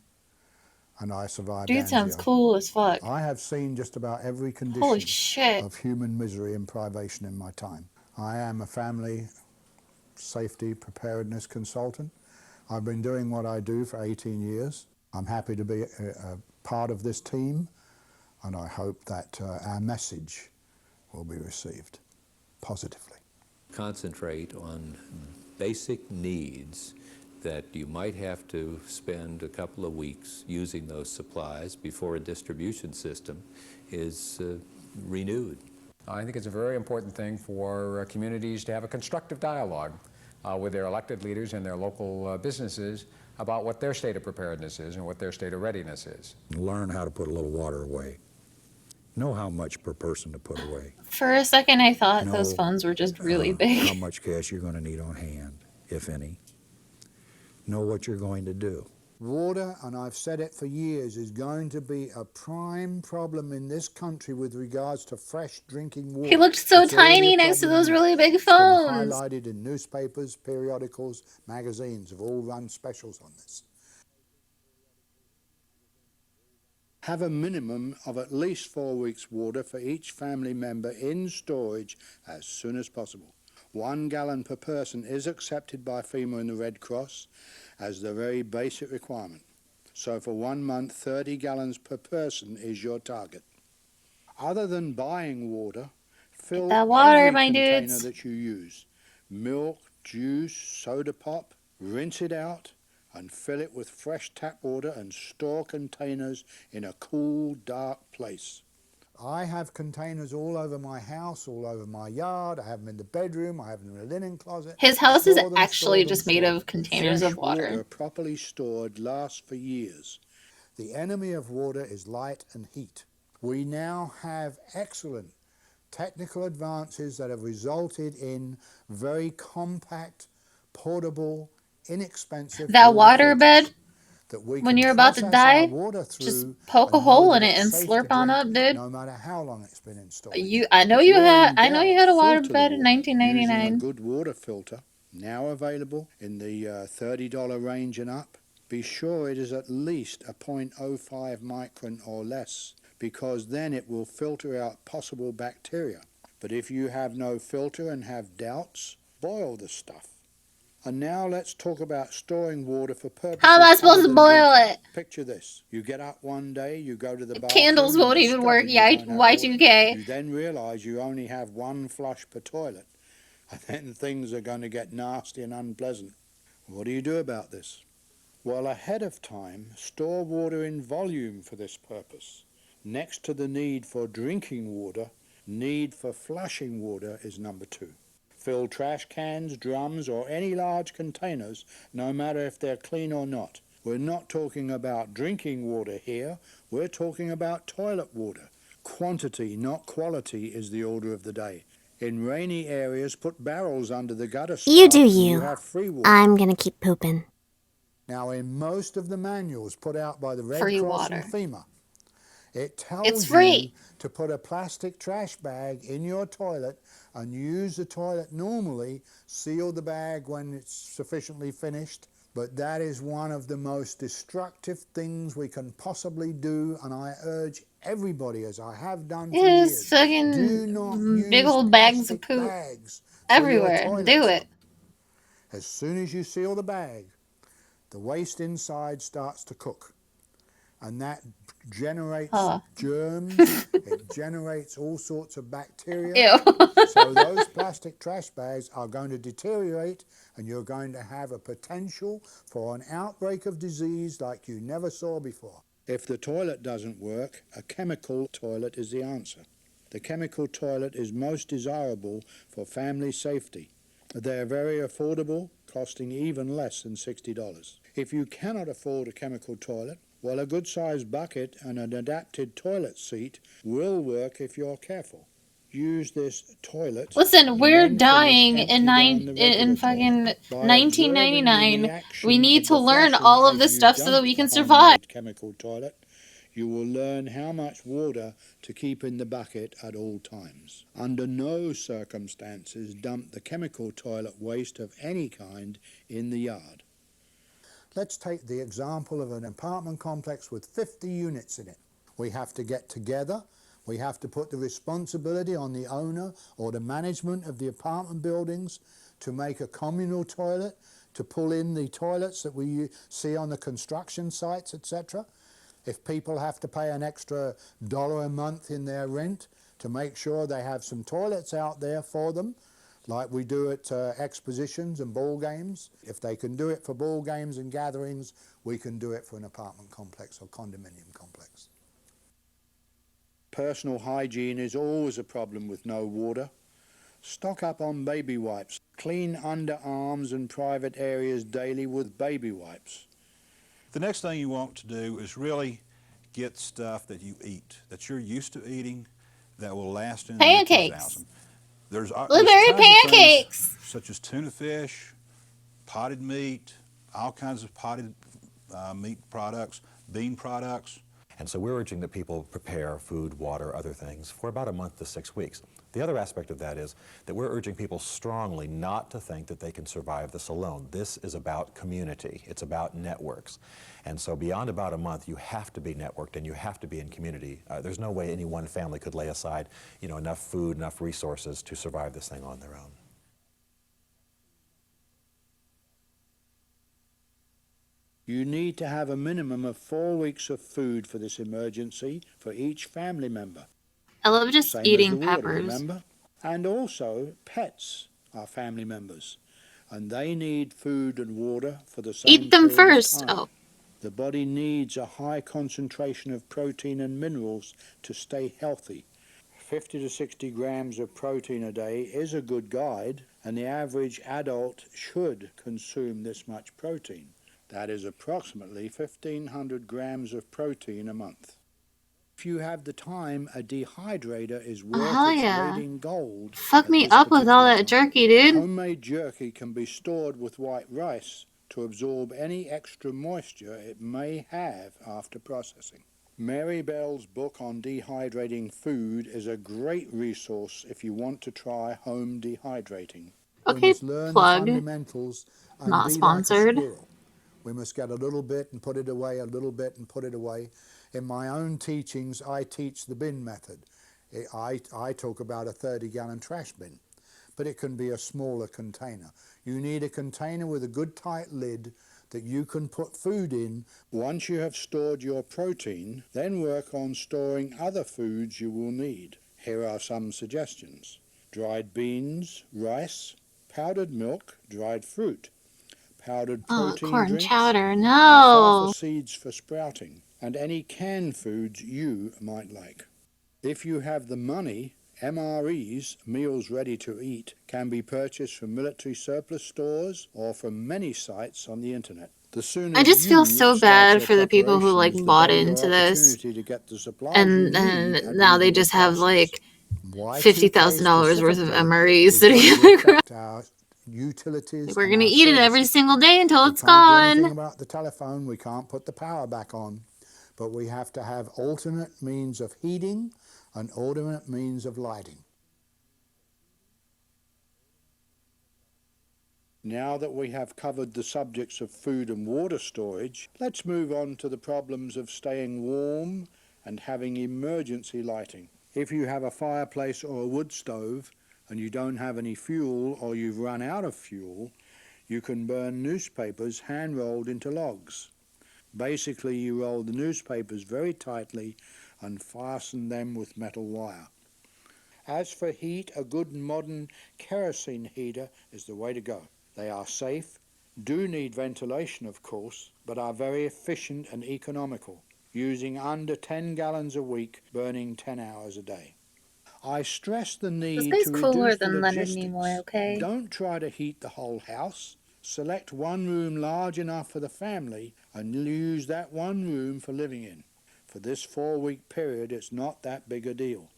and I survived. Dude sounds cool as fuck. I have seen just about every Holy condition shit. of human misery and privation in my time. I am a family safety preparedness consultant. I've been doing what I do for 18 years. I'm happy to be a part of this team, and I hope that our message will be received positively. Concentrate on basic needs that you might have to spend a couple of weeks using those supplies before a distribution system is renewed. I think it's a very important thing for communities to have a constructive dialogue with their elected leaders and their local businesses about what their state of preparedness is and what their state of readiness is. Learn how to put a little water away. Know how much per person to put away. For a second, I thought Know those phones were just really big. how much cash you're going to need on hand, if any. Know what you're going to do. Water, and I've said it for years, is going to be a prime problem in this country with regards to fresh drinking water. He looked so It's already tiny a next to problem those now. really big It's been phones. highlighted in newspapers, periodicals, magazines have all run specials on this. Have a minimum of at least 4 weeks' water for each family member in storage as soon as possible. 1 gallon per person is accepted by FEMA and the Red Cross as the very basic requirement. So for 1 month, 30 gallons per person is your target. Other than buying water, fill that water, every my container dudes. that you use. Milk, juice, soda pop, rinse it out and fill it with fresh tap water and store containers in a cool, dark place. I have containers all over my house, all over my yard. I have them in the bedroom. I have them in the linen closet. His house is Store them, actually store them, just made store of them. containers Fresh of water. water properly stored lasts for years. The enemy of water is light and heat. We now have excellent technical advances that have resulted in very compact, portable, inexpensive That water filters bed, that we when can you're about to process our die, water just through poke a and know hole that in it it's and safe to slurp on drink up, dude. no matter how long it's been in storage. I know If you you're had. in I know you doubt, had a water filter the bed in water using a 1999. good water filter, now available in the $30 range and up. Be sure it is at least a 0.05 micron or less, because then it will filter out possible bacteria. But if you have no filter and have doubts, boil the stuff. And now let's talk about storing water for purposes How am I supposed other to than boil drinking. it? Picture this. You get up one day, you go to the bathroom, Candles you won't even discover work. you Yeah, don't have water. Y2K. You then realize you only have 1 flush per toilet. And then things are going to get nasty and unpleasant. What do you do about this? Well, ahead of time, store water in volume for this purpose. Next to the need for drinking water, need for flushing water is number 2. Fill trash cans, drums, or any large containers, no matter if they're clean or not. We're not talking about drinking water here, we're talking about toilet water. Quantity, not quality, is the order of the day. In rainy areas, put barrels under the gutter spout You do and you. you have free water. I'm gonna keep pooping. Now, in most of the manuals put out by the Red Free Cross water. and FEMA, it It's tells free. you to put a plastic trash bag in your toilet and use the toilet normally, seal the bag when it's sufficiently finished. But that is one of the most destructive things we can possibly do, and I urge everybody, as I have done for There's years, fucking do not big use old bags of plastic poop bags for your everywhere. toilet. Do it. As soon as you seal the bag, the waste inside starts to cook, and that generates germs, it generates all sorts of bacteria. Ew. So those plastic trash bags are going to deteriorate, and you're going to have a potential for an outbreak of disease like you never saw before. If the toilet doesn't work, a chemical toilet is the answer. The chemical toilet is most desirable for family safety. They're very affordable, costing even less than $60. If you cannot afford a chemical toilet, well, a good-sized bucket and an adapted toilet seat will work if you're careful. Use this toilet. Listen, and we're then fill it dying empty in down the regular fucking toilet. By observing the 1999. We reaction need of to the learn flushing all of as this you stuff so that dump we the can survive. homemade chemical toilet, you will learn how much water to keep in the bucket at all times. Under no circumstances dump the chemical toilet waste of any kind in the yard. Let's take the example of an apartment complex with 50 units in it. We have to get together. We have to put the responsibility on the owner or the management of the apartment buildings to make a communal toilet, to pull in the toilets that we see on the construction sites, etc. If people have to pay an extra $1 a month in their rent to make sure they have some toilets out there for them, like we do at expositions and ball games. If they can do it for ball games and gatherings, we can do it for an apartment complex or condominium complex. Personal hygiene is always a problem with no water. Stock up on baby wipes. Clean underarms and private areas daily with baby wipes. The next thing you want to do is really get stuff that you eat, that you're used to eating, that will last in the year Pancakes. 2000. There's Blueberry tons of pancakes. things such as tuna fish, potted meat, all kinds of potted meat products, bean products. And so we're urging that people prepare food, water, other things for about a month to 6 weeks. The other aspect of that is that we're urging people strongly not to think that they can survive this alone. This is about community. It's about networks. And so beyond about a month, you have to be networked and you have to be in community. There's no way any one family could lay aside, enough food, enough resources to survive this thing on their own. You need to have a minimum of 4 weeks of food for this emergency for each family member. I love just Same eating as the water, peppers. remember? And also, pets are family members, and they need food and water for the same Eat them period of first. time. Oh. The body needs a high concentration of protein and minerals to stay healthy. 50 to 60 grams of protein a day is a good guide, and the average adult should consume this much protein. That is approximately 1,500 grams of protein a month. If you have the time, a dehydrator is worth hell its yeah. weight in gold. Fuck me up with all that jerky, dude. Homemade jerky can be stored with white rice to absorb any extra moisture it may have after processing. Mary Bell's book on dehydrating food is a great resource if you want to try home dehydrating. Okay, we must learn plug. the fundamentals and Not be sponsored. like a squirrel. We must get a little bit and put it away, a little bit and put it away. In my own teachings, I teach the bin method. I talk about a 30-gallon trash bin, but it can be a smaller container. You need a container with a good tight lid that you can put food in. Once you have stored your protein, then work on storing other foods you will need. Here are some suggestions: dried beans, rice, powdered milk, dried fruit, powdered protein corn drinks, chowder, no. alfalfa seeds for sprouting, and any canned foods you might like. If you have the money, MREs, meals ready to eat, can be purchased from military surplus stores or from many sites on the internet. The sooner I just feel so start bad your for the people who preparations, the bought better your into this, opportunity to get the supplies and you need at now they reasonable just have prices. like Y2K $50,000 worth of specifically MREs is sitting going in to the garage. affect our utilities We're and gonna our eat it every services. single day until We it's can't do anything gone. about the telephone, we can't put the power back on, but we have to have alternate means of heating and alternate means of lighting. Now that we have covered the subjects of food and water storage, let's move on to the problems of staying warm and having emergency lighting. If you have a fireplace or a wood stove and you don't have any fuel or you've run out of fuel, you can burn newspapers hand-rolled into logs. Basically, you roll the newspapers very tightly and fasten them with metal wire. As for heat, a good modern kerosene heater is the way to go. They are safe, do need ventilation of course, but are very efficient and economical, using under 10 gallons a week, burning 10 hours a day. I stress the This need guy's to cooler reduce the than Leonard logistics. Nimoy, okay? Don't try to heat the whole house. Select one room large enough for the family and use that one room for living in. For this 4-week period, it's not that big a deal.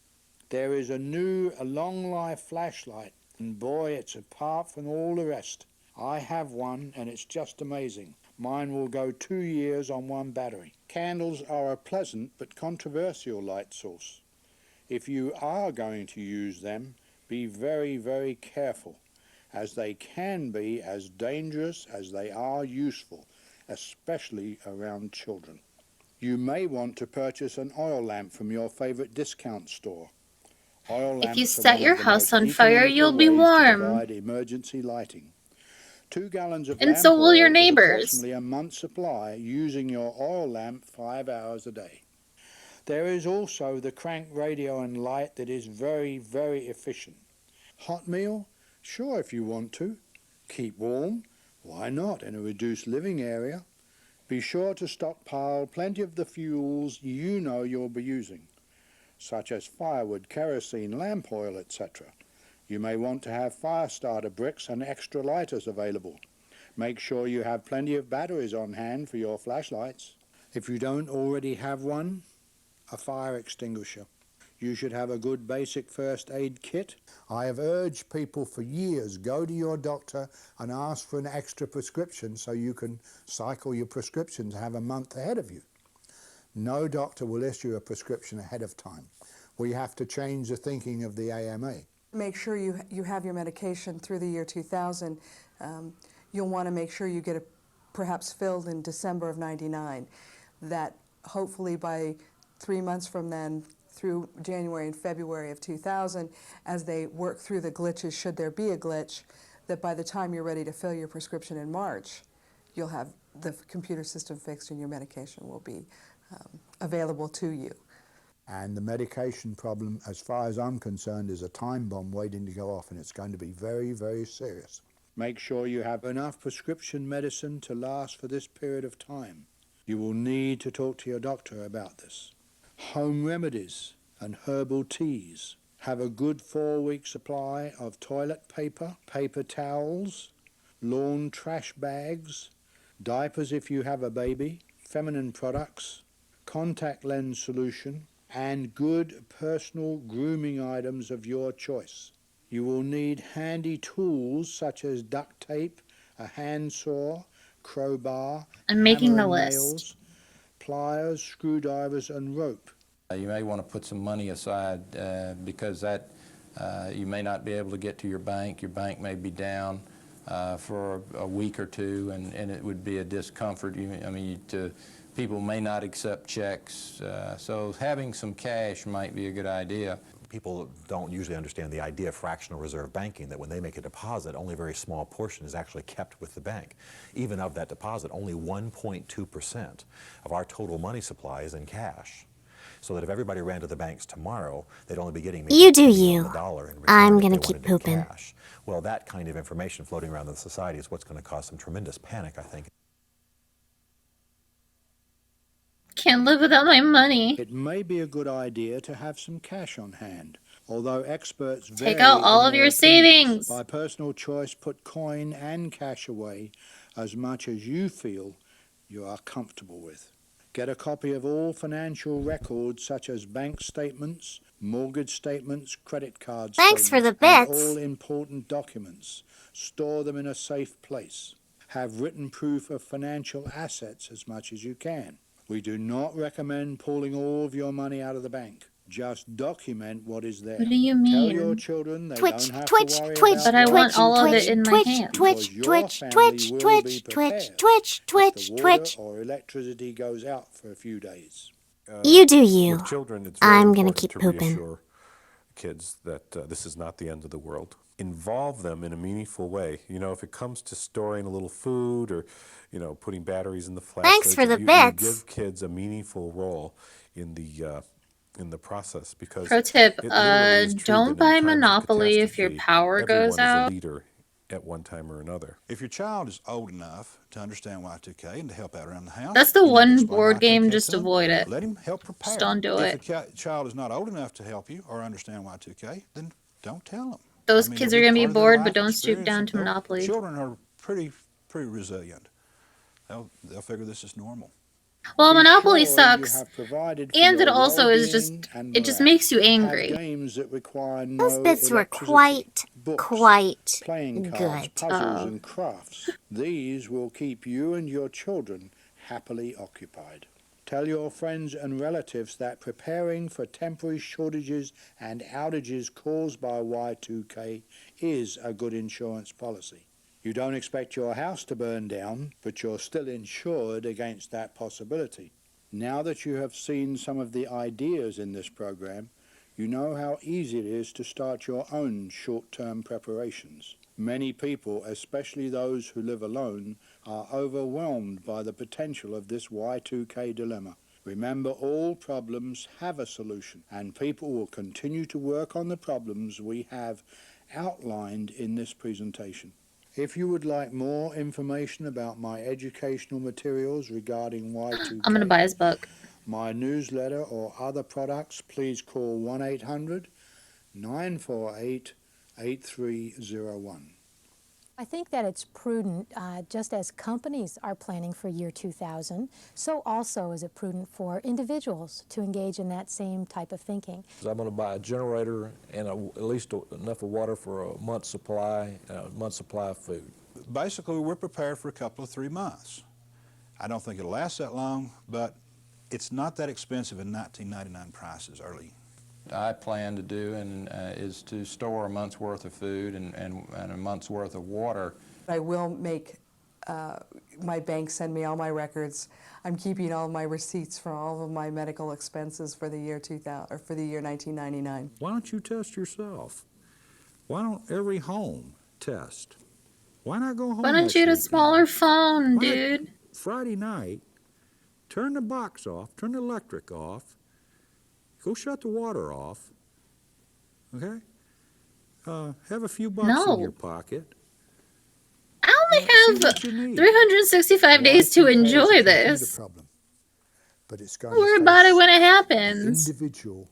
There is a new long life flashlight, and boy, it's apart from all the rest. I have one and it's just amazing. Mine will go 2 years on one battery. Candles are a pleasant but controversial light source. If you are going to use them, be very, very careful, as they can be as dangerous as they are useful, especially around children. You may want to purchase an oil lamp from your favorite discount store. Oil If you lamps are set one your of the house most on fire, economical you'll be ways to warm. provide emergency lighting. 2 gallons of And lamp so will your oil is neighbors. approximately a month's supply using your oil lamp 5 hours a day. There is also the crank radio and light that is very, very efficient. Hot meal? Sure, if you want to. Keep warm. Why not in a reduced living area? Be sure to stockpile plenty of the fuels you know you'll be using, such as firewood, kerosene, lamp oil, etc. You may want to have fire starter bricks and extra lighters available. Make sure you have plenty of batteries on hand for your flashlights. If you don't already have one, a fire extinguisher. You should have a good basic first aid kit. I have urged people for years, go to your doctor and ask for an extra prescription so you can cycle your prescriptions, have a month ahead of you. No doctor will issue a prescription ahead of time. We have to change the thinking of the AMA. Make sure you have your medication through the year 2000. You'll want to make sure you get it perhaps filled in December of '99. That hopefully by 3 months from then, through January and February of 2000, as they work through the glitches, should there be a glitch, that by the time you're ready to fill your prescription in March, you'll have the computer system fixed and your medication will be available to you. And the medication problem, as far as I'm concerned, is a time bomb waiting to go off, and it's going to be very, very serious. Make sure you have enough prescription medicine to last for this period of time. You will need to talk to your doctor about this. Home remedies and herbal teas. Have a good 4-week supply of toilet paper, paper towels, lawn trash bags, diapers if you have a baby, feminine products, contact lens solution, and good personal grooming items of your choice. You will need handy tools such as duct tape, a handsaw, crowbar, I'm making hammer the and list. nails, pliers, screwdrivers, and rope. You may want to put some money aside because that you may not be able to get to your bank. Your bank may be down for a week or two, and it would be a discomfort. People may not accept checks, so having some cash might be a good idea. People don't usually understand the idea of fractional reserve banking, that when they make a deposit, only a very small portion is actually kept with the bank. Even of that deposit, only 1.2% of our total money supply is in cash. So that if everybody ran to the banks tomorrow, they'd only be getting maybe You do a penny you. on the dollar in return I'm if gonna they keep wanted it in pooping. cash. Well, that kind of information floating around in society is what's going to cause some tremendous panic, I think. Can't live without my money. It may be a good idea to have some cash on hand, although experts Take vary out all in of their your opinions. savings. By personal choice, put coin and cash away as much as you feel you are comfortable with. Get a copy of all financial records such as bank statements, mortgage statements, credit card Thanks statements, for the and bits. all important documents. Store them in a safe place. Have written proof of financial assets as much as you can. We do not recommend pulling all of your money out of the bank. Just document what is there. What do you Tell your mean? children they Twitch, don't have twitch, to worry twitch, about But I want what all you of it pay, in my Twitch, hand. because Twitch, your Twitch, family Twitch, will Twitch, be Twitch, prepared Twitch, if Twitch, the water Twitch. or electricity goes out for a few days. You do you. With children, it's very I'm gonna important keep to pooping. reassure kids that this is not the end of the world. Involve them in a meaningful way. You know, if it comes to storing a little food or, you know, putting batteries in the flashlights, Thanks for the you bits. give kids a meaningful role in the process, because Pro tip, it literally is true that don't in buy times of Monopoly if your catastrophe, power goes everyone is a out. leader at one time or another. If your child is old enough to understand Y2K and to help out around the house, That's the you need to one explain board game, Y2K just to them. avoid it. Let him help prepare. Just don't do If it. a child is not old enough to help you or understand Y2K, then don't tell them. Those kids are it'll going to be part of their bored, life but don't stoop experience. down to Monopoly. Children are pretty resilient. They'll figure this is normal. Well, Be Monopoly sure sucks, you have provided for and it your also is just, well-being and it just morale. makes you Have angry. games that require Those no bits were electricity, books, quite playing cards, good. puzzles, and crafts. These will keep you and your children happily occupied. Tell your friends and relatives that preparing for temporary shortages and outages caused by Y2K is a good insurance policy. You don't expect your house to burn down, but you're still insured against that possibility. Now that you have seen some of the ideas in this program, you know how easy it is to start your own short-term preparations. Many people, especially those who live alone, are overwhelmed by the potential of this Y2K dilemma. Remember, all problems have a solution, and people will continue to work on the problems we have outlined in this presentation. If you would like more information about my educational materials regarding Y2K, I'm gonna buy his book. my newsletter or other products, please call 1-800-948-8301. I think that it's prudent, just as companies are planning for year 2000, so also is it prudent for individuals to engage in that same type of thinking. I'm going to buy a generator and at least enough of water for a month's supply of food. Basically, we're prepared for a couple of 3 months. I don't think it'll last that long, but it's not that expensive in 1999 prices early. I plan to do is to store a month's worth of food and a month's worth of water. I will make my bank send me all my records. I'm keeping all my receipts for all of my medical expenses for the year 2000 or for the year 1999. Why don't you test yourself? Why don't every home test? Why not go home? Why don't you get a smaller phone, dude? Friday night, turn the box off, turn the electric off, go shut the water off, okay? Have a few bucks in your pocket. I only have 365 days to enjoy this. But it's Don't worry about it when it the happens. individual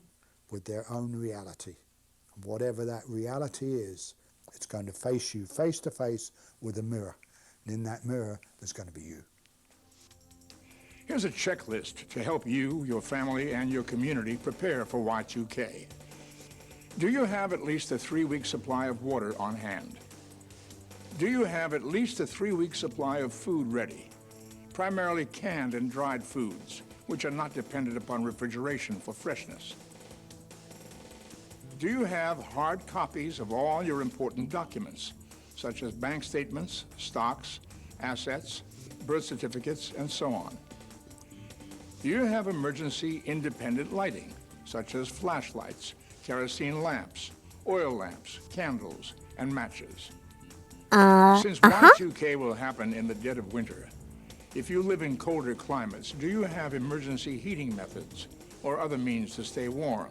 with their own reality. Whatever that reality is, it's going to face you face to face with a mirror. And in that mirror, there's going to be you. Here's a checklist to help you, your family, and your community prepare for Y2K. Do you have at least a 3-week supply of water on hand? Do you have at least a 3-week supply of food ready, primarily canned and dried foods, which are not dependent upon refrigeration for freshness? Do you have hard copies of all your important documents, such as bank statements, stocks, assets, birth certificates, and so on? Do you have emergency independent lighting, such as flashlights, kerosene lamps, oil lamps, candles, and matches? Since Y2K will happen in the dead of winter, if you live in colder climates, do you have emergency heating methods or other means to stay warm,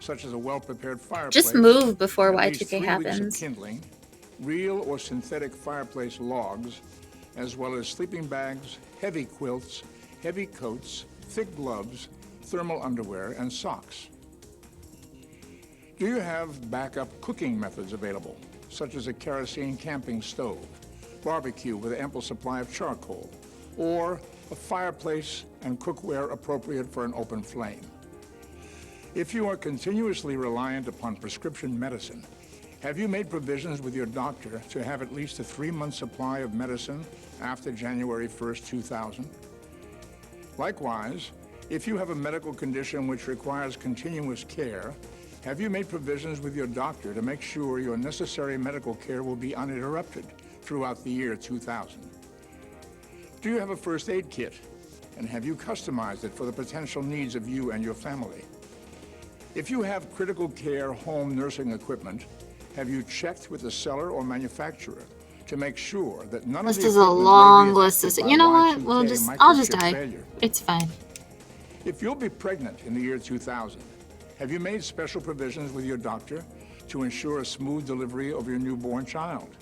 such as a well-prepared fireplace? Just move before at least Y2K 3 weeks happens. of kindling, real or synthetic fireplace logs, as well as sleeping bags, heavy quilts, heavy coats, thick gloves, thermal underwear, and socks. Do you have backup cooking methods available, such as a kerosene camping stove, barbecue with an ample supply of charcoal, or a fireplace and cookware appropriate for an open flame? If you are continuously reliant upon prescription medicine, have you made provisions with your doctor to have at least a 3-month supply of medicine after January 1st, 2000? Likewise, if you have a medical condition which requires continuous care, have you made provisions with your doctor to make sure your necessary medical care will be uninterrupted throughout the year 2000? Do you have a first aid kit, and have you customized it for the potential needs of you and your family? If you have critical care home nursing equipment, have you checked with the seller or manufacturer to make sure that none of This the is a equipment may be long list. affected by You know what? Y2K I'll just microchip die. failure? It's fine. If you'll be pregnant in the year 2000, have you made special provisions with your doctor to ensure a smooth delivery of your newborn child?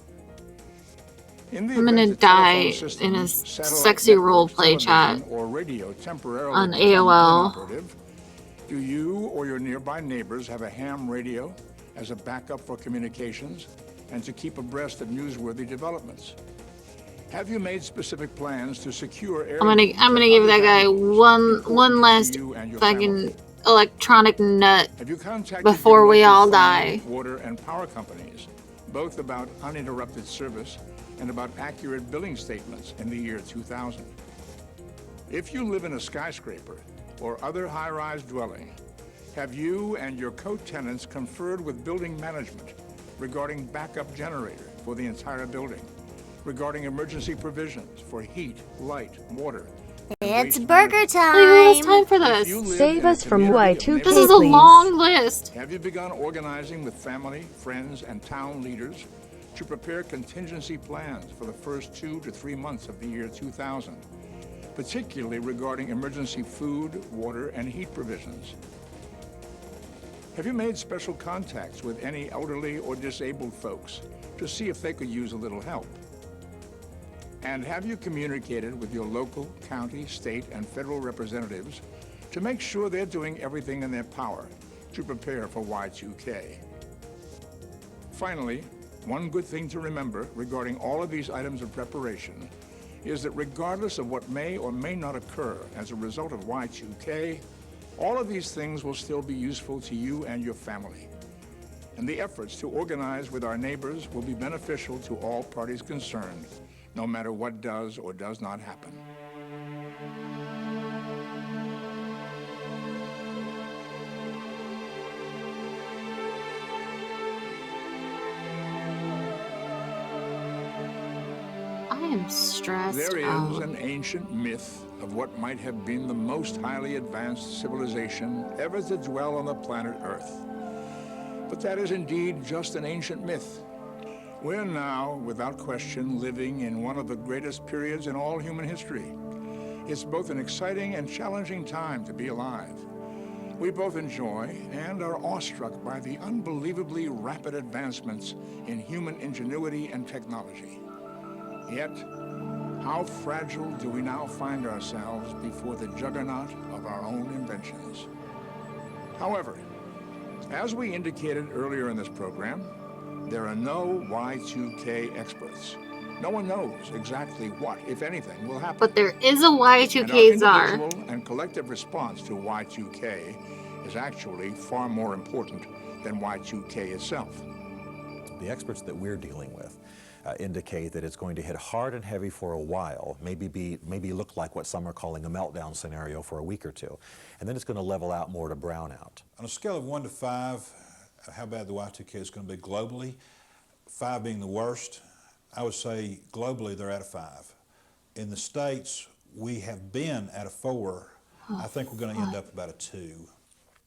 In the I'm gonna event that die telephone in a systems, satellite sexy networks, roleplay chat television, or radio temporarily on become AOL. inoperative, do you or your nearby neighbors have a ham radio as a backup for communications and to keep abreast of newsworthy developments? Have you made specific plans to secure areas? I'm gonna give that guy one last fucking electronic nut Have you contacted before your we local all phone, die. water, and power companies, both about uninterrupted service and about accurate billing statements in the year 2000? If you live in a skyscraper or other high-rise dwelling, have you and your co-tenants conferred with building management regarding backup generator for the entire building, regarding emergency provisions for heat, light, water? It's burger time. Who has time for this? Save us from Y2K, This is a long list. Have you begun organizing with family, friends, and town leaders to prepare contingency plans for the first 2 to 3 months of the year 2000, particularly regarding emergency food, water, and heat provisions? Have you made special contacts with any elderly or disabled folks to see if they could use a little help? And have you communicated with your local, county, state, and federal representatives to make sure they're doing everything in their power to prepare for Y2K? Finally, one good thing to remember regarding all of these items of preparation is that regardless of what may or may not occur as a result of Y2K, all of these things will still be useful to you and your family. And the efforts to organize with our neighbors will be beneficial to all parties concerned, no matter what does or does not happen. I am stressed There is out. an ancient myth of what might have been the most highly advanced civilization ever to dwell on the planet Earth. But that is indeed just an ancient myth. We're now, without question, living in one of the greatest periods in all human history. It's both an exciting and challenging time to be alive. We both enjoy and are awestruck by the unbelievably rapid advancements in human ingenuity and technology. Yet, how fragile do we now find ourselves before the juggernaut of our own inventions? However, as we indicated earlier in this program, there are no Y2K experts. No one knows exactly what, if anything, will happen. But there is a And our Y2K czar. individual and collective response to Y2K is actually far more important than Y2K itself. The experts that we're dealing with indicate that it's going to hit hard and heavy for a while, maybe look like what some are calling a meltdown scenario for a week or two, and then it's going to level out more to brown out. On a scale of 1 to 5, how bad the Y2K is going to be globally, 5 being the worst, I would say globally they're at a 5. In the States, we have been at a 4. I think we're going to end up about a 2.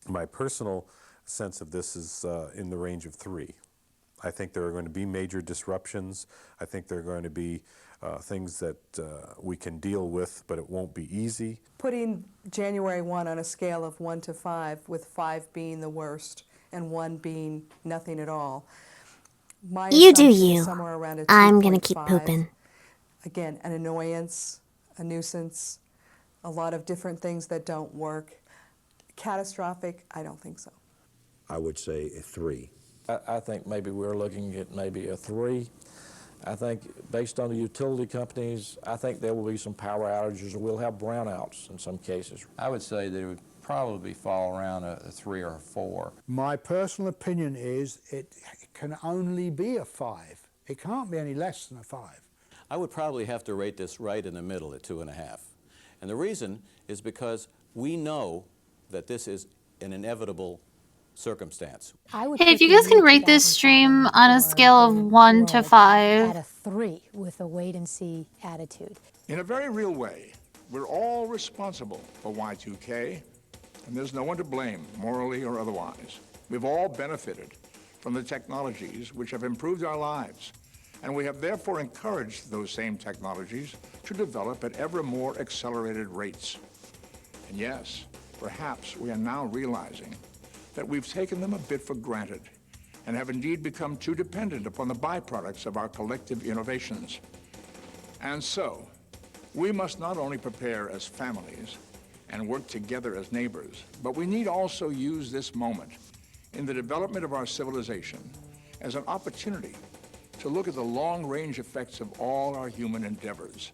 My personal sense of this is in the range of 3. I think there are going to be major disruptions. I think there are going to be things that we can deal with, but it won't be easy. Putting January 1 on a scale of 1 to 5, with 5 being the worst and 1 being nothing at all. My You do assumption is you. somewhere around a I'm gonna keep 2.5. pooping. Again, an annoyance, a nuisance, a lot of different things that don't work. Catastrophic, I don't think so. I would say a 3. I think maybe we're looking at maybe a 3. I think based on the utility companies, I think there will be some power outages, or we'll have brownouts in some cases. I would say that it would probably fall around a 3 or a 4. My personal opinion is it can only be a 5. It can't be any less than a 5. I would probably have to rate this right in the middle at 2.5. And the reason is because we know that this is an inevitable circumstance. Hey, if you guys can rate this stream on a scale of 1 to 5. At a 3 with a wait-and-see attitude. In a very real way, we're all responsible for Y2K, and there's no one to blame, morally or otherwise. We've all benefited from the technologies which have improved our lives, and we have therefore encouraged those same technologies to develop at ever more accelerated rates. And yes, perhaps we are now realizing that we've taken them a bit for granted and have indeed become too dependent upon the byproducts of our collective innovations. And so, we must not only prepare as families and work together as neighbors, but we need also use this moment in the development of our civilization as an opportunity to look at the long-range effects of all our human endeavors.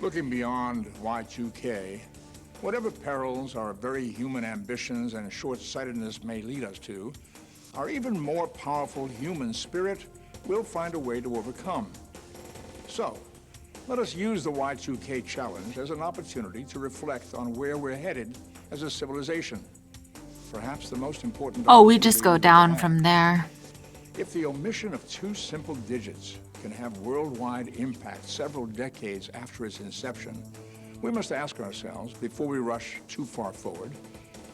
Looking beyond Y2K, whatever perils our very human ambitions and short-sightedness may lead us to, our even more powerful human spirit will find a way to overcome. So, let us use the Y2K challenge as an opportunity to reflect on where we're headed as a civilization. Perhaps the most important... Oh, we just go down from there. If the omission of 2 simple digits can have worldwide impact several decades after its inception, we must ask ourselves, before we rush too far forward,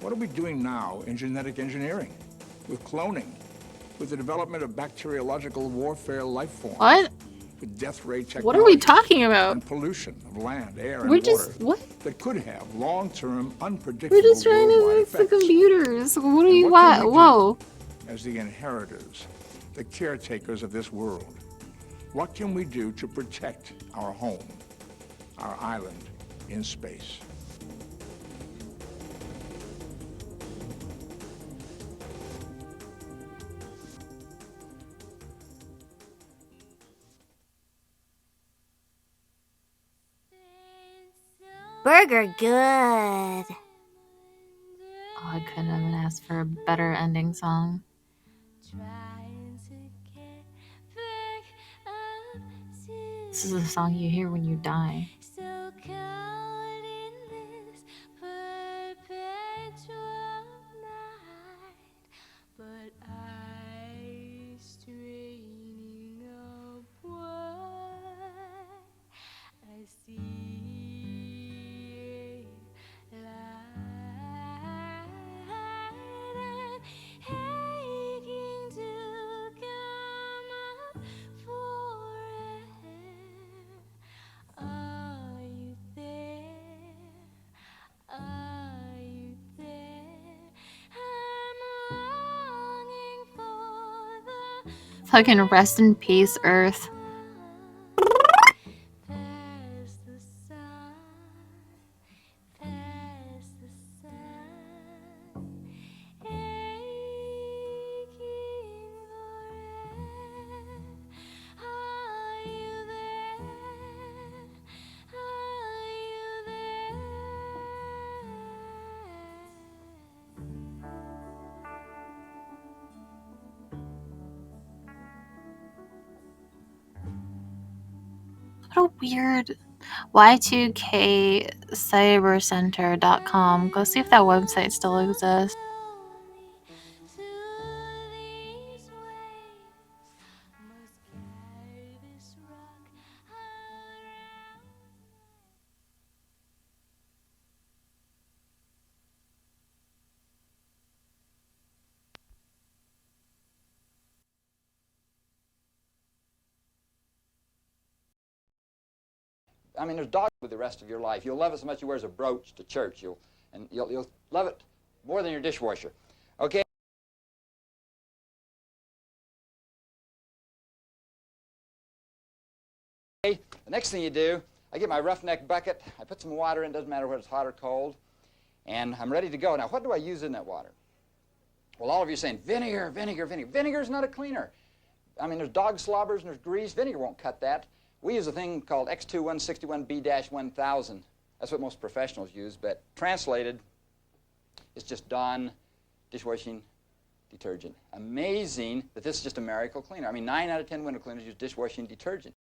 what are we doing now in genetic engineering, with cloning, with the development of bacteriological warfare life forms? What? with death rate technology. What are we talking about? And pollution of land, air, and We're water. just, what? That could have long-term, We're unpredictable just trying to worldwide fix the effects. computers. What are And you, what can we do whoa. as the inheritors, the caretakers of this world? What can we do to protect our home, our island in space? Burger good. Oh, I couldn't have asked for a better ending song. This is the song you hear when you die. Fucking rest in peace, Earth. What a weird y2kcybercenter.com. Go see if that website still exists. I mean, there's dogs with the rest of your life. You'll love it so much you wears a brooch to church. You'll love it more than your dishwasher. Okay. The next thing you do, I get my roughneck bucket. I put some water in. Doesn't matter whether it's hot or cold, and I'm ready to go. Now, what do I use in that water? Well, all of you are saying vinegar, vinegar, vinegar. Vinegar is not a cleaner. I mean, there's dog slobbers and there's grease. Vinegar won't cut that. We use a thing called X2161B-1000. That's what most professionals use, but translated, it's just Dawn dishwashing detergent. Amazing that this is just a miracle cleaner. I mean, 9 out of 10 window cleaners use dishwashing detergent.